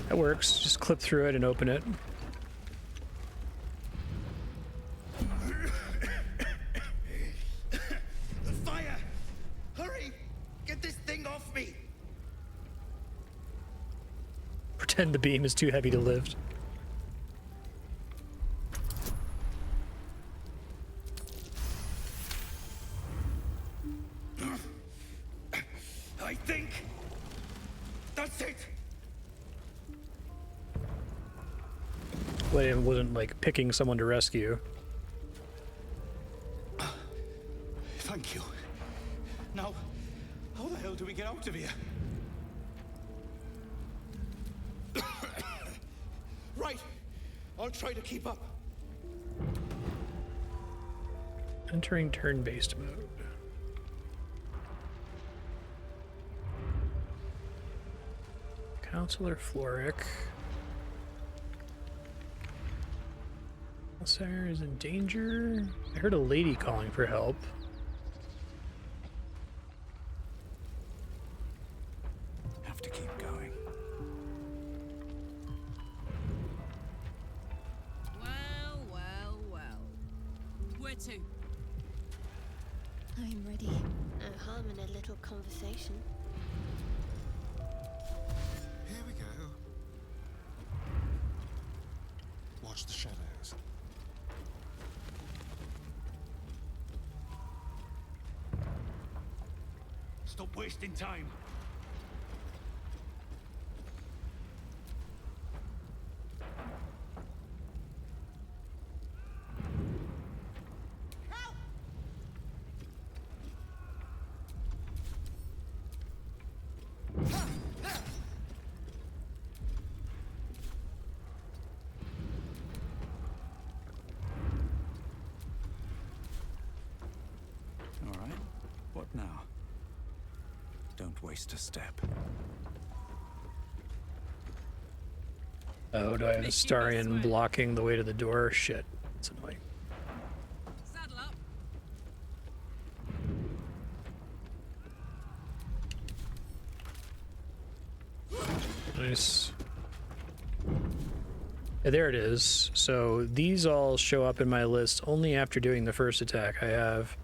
That works. Just clip through it and open it. Pretend the beam is too heavy to lift. I think that's it. Well, it wasn't like picking someone to rescue. Thank you. Now, how the hell do we get out of here? Right. I'll try to keep up. Entering turn-based mode. Counsellor Florrick. Sarah is in danger. I heard a lady calling for help. Have to keep going. Well. Where to? I'm ready. No harm in a little conversation. Here we go. Watch the shadows. Stop wasting time. All right. What now? Don't waste a step. Oh, do I have Astarion blocking the way to the door? Shit. That's annoying. Saddle up. Nice. Yeah, there it is. So these all show up in my list only after doing the first attack. I have...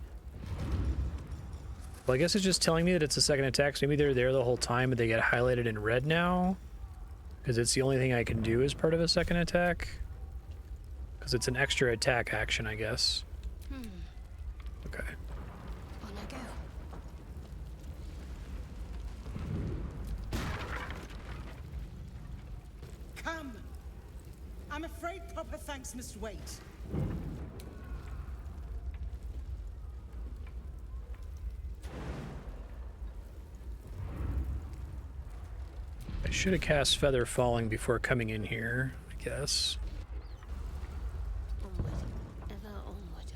Well, I guess it's just telling me that it's a second attack, so maybe they're there the whole time, but they get highlighted in red now. Because it's the only thing I can do as part of a second attack. Because it's an extra attack action, I guess. Okay. On I go. Come! I'm afraid proper thanks must wait. I should have cast Feather Falling before coming in here, I guess. Onward. Ever onward.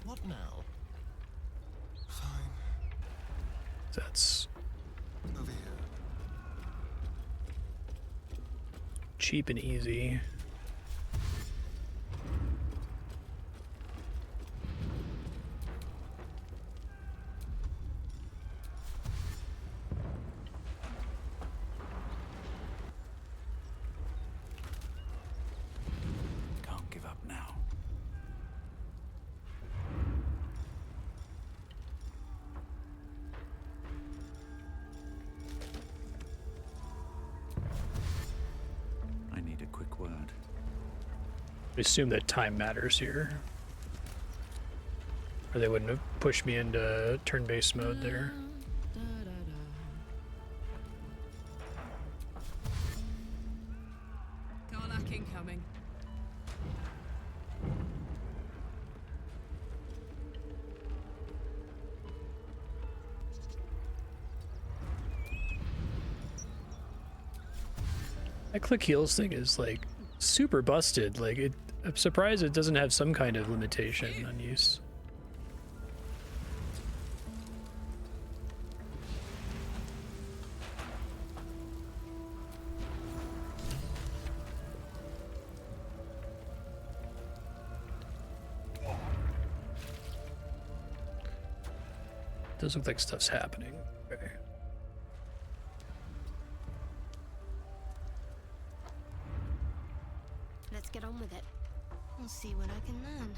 What now? Fine. That's Over here. cheap and easy. Can't give up now. I need a quick word. I assume that time matters here. Or they wouldn't have pushed me into turn-based mode there. Karlach incoming. That click heals thing is like super busted. Like I'm surprised it doesn't have some kind of limitation on use. Does look like stuff's happening. Okay. Let's get on with it. We'll see what I can learn.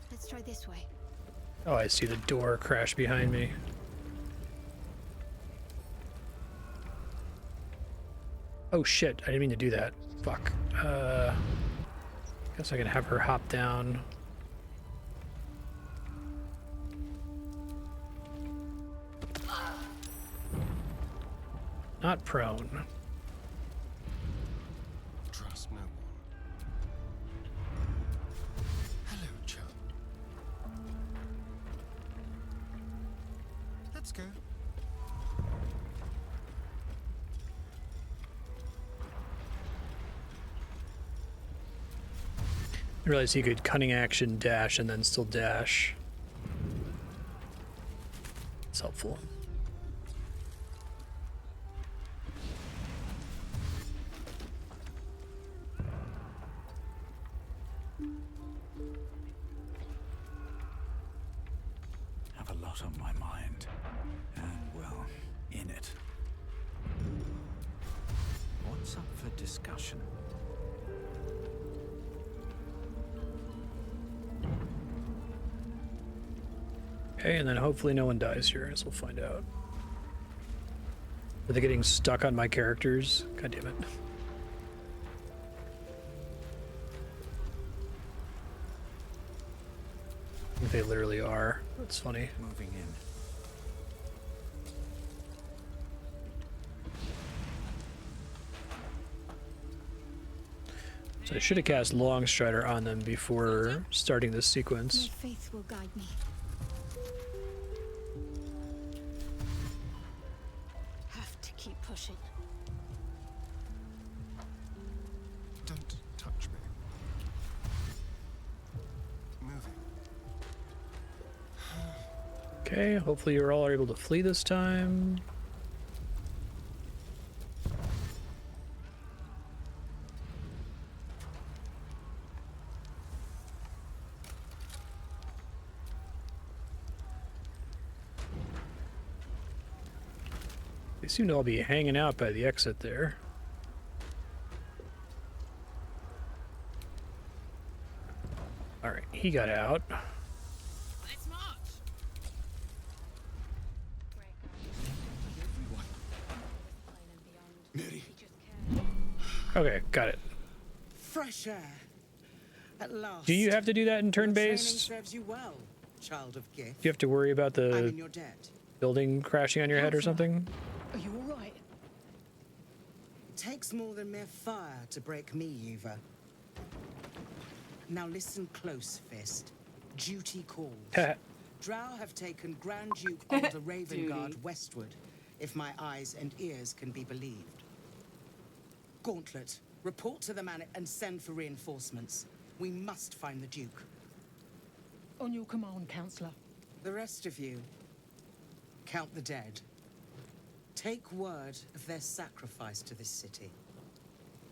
Let's try this way. Oh, I see the door crash behind me. Oh shit, I didn't mean to do that. Fuck. Guess I can have her hop down. Not prone. Trust no one. Hello, chum. Let's go. I realized he could cunning action dash and then still dash. It's helpful. Have a lot on my mind. And, well, in it. What's up for discussion? Okay, and then hopefully no one dies here, as we'll find out. Are they getting stuck on my characters? God damn it. I think they literally are. That's funny. Moving in. So I should have cast Longstrider on them before starting this sequence. My faith will guide me. Have to keep pushing. Don't touch me. Moving. Okay, hopefully you're all able to flee this time. They seem to all be hanging out by the exit there. Alright, he got out. Let's march. Nere. Okay, got it. Fresh air. At last. Do you have to do that in Your training turn-based? serves you well, child of gift. Do you have to worry about I'm the in your debt. building crashing on your head or something? Are you all right? Takes more than mere fire to break me, Eva. Now listen close, Fist. Duty calls. Drow have taken Grand Duke Alder Ravengard westward, if my eyes and ears can be believed. Gauntlet, report to the man and send for reinforcements. We must find the Duke. On your command, Counsellor. The rest of you, count the dead. Take word of their sacrifice to this city.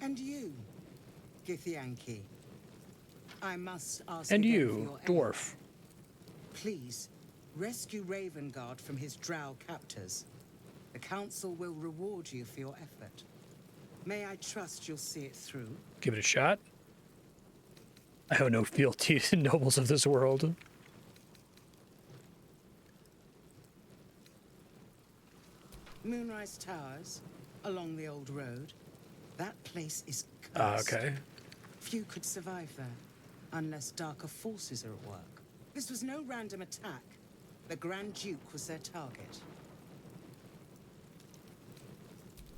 And you, Githyanki, I must ask And again you, for your dwarf. aid. Please, rescue Ravengard from his drow captors. The council will reward you for your effort. May I trust you'll see it through? Give it a shot. I have no fealty to nobles of this world. Moonrise Towers, along the old road. That place is cursed. Okay. Few could survive there, unless darker forces are at work. This was no random attack. The Grand Duke was their target.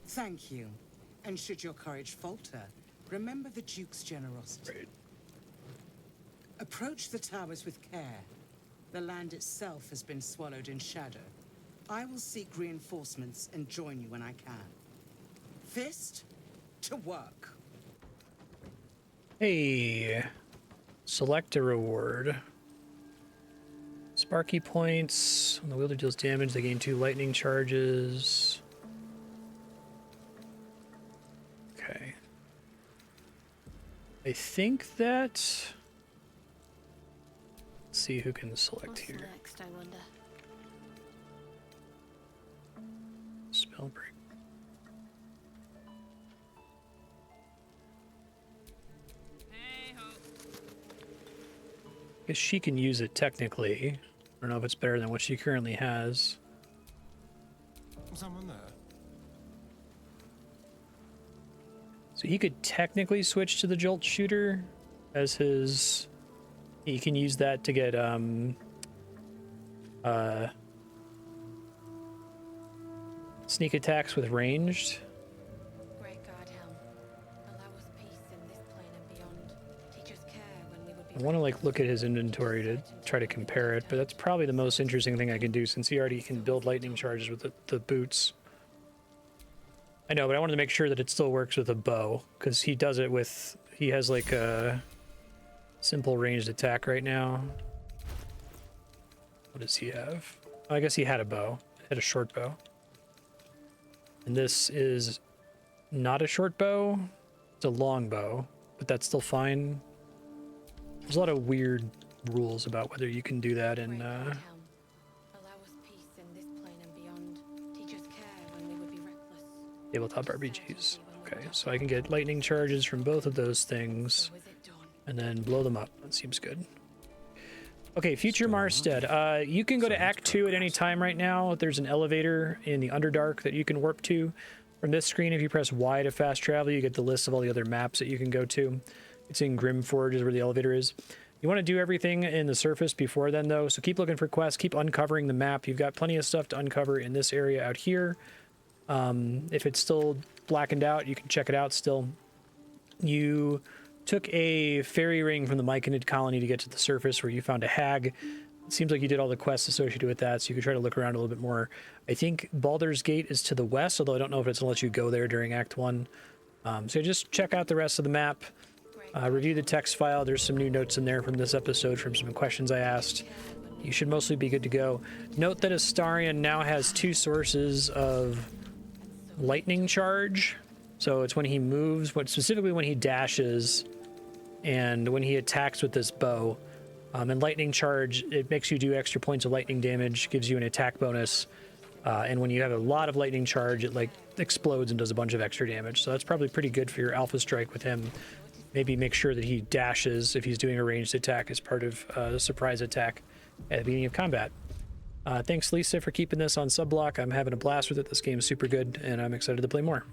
Thank you. And should your courage falter, remember the Duke's generosity. Right. Approach the towers with care. The land itself has been swallowed in shadow. I will seek reinforcements and join you when I can. Fist, to work. Hey, select a reward. Sparky points. When the wielder deals damage, they gain 2 lightning charges. Okay. I think that... Let's see who can select What's here. next, I wonder? Spell break. Guess she can use it technically. I don't know if it's better than what she currently has. Someone there. So he could technically switch to the Jolt Shooter as his... He can use that to get, sneak attacks with ranged. I want to like look at his inventory to try to compare it, but that's probably the most interesting thing I can do since he already can build lightning charges with the boots. I know, but I wanted to make sure that it still works with a bow, because he does it with... He has like a simple ranged attack right now. What does he have? Oh, I guess he had a bow. He had a short bow. And this is not a short bow. It's a long bow, but that's still fine. There's a lot of weird rules about whether you can do that in tabletop RPGs. Okay, so I can get lightning charges from both of those things and then blow them up. That seems good. Okay, future Marstead. You can go to Act 2 at any time right now. There's an elevator in the Underdark that you can warp to. From this screen, if you press Y to fast travel, you get the list of all the other maps that you can go to. It's in Grymforge is where the elevator is. You want to do everything in the surface before then, though, so keep looking for quests, keep uncovering the map. You've got plenty of stuff to uncover in this area out here. If it's still blackened out, you can check it out still. You took a fairy ring from the Myconid colony to get to the surface where you found a hag. It seems like you did all the quests associated with that, so you could try to look around a little bit more. I think Baldur's Gate is to the west, although I don't know if it's going to let you go there during Act 1. So just check out the rest of the map. Review the text file. There's some new notes in there from this episode from some questions I asked. You should mostly be good to go. Note that Astarion now has 2 sources of lightning charge. So it's when he moves, specifically when he dashes, and when he attacks with this bow. And lightning charge, it makes you do extra points of lightning damage, gives you an attack bonus. And when you have a lot of lightning charge, it like explodes and does a bunch of extra damage. So that's probably pretty good for your alpha strike with him. Maybe make sure that he dashes if he's doing a ranged attack as part of the surprise attack at the beginning of combat. Thanks, Lisa, for keeping this on subblock. I'm having a blast with it. This game's super good, and I'm excited to play more.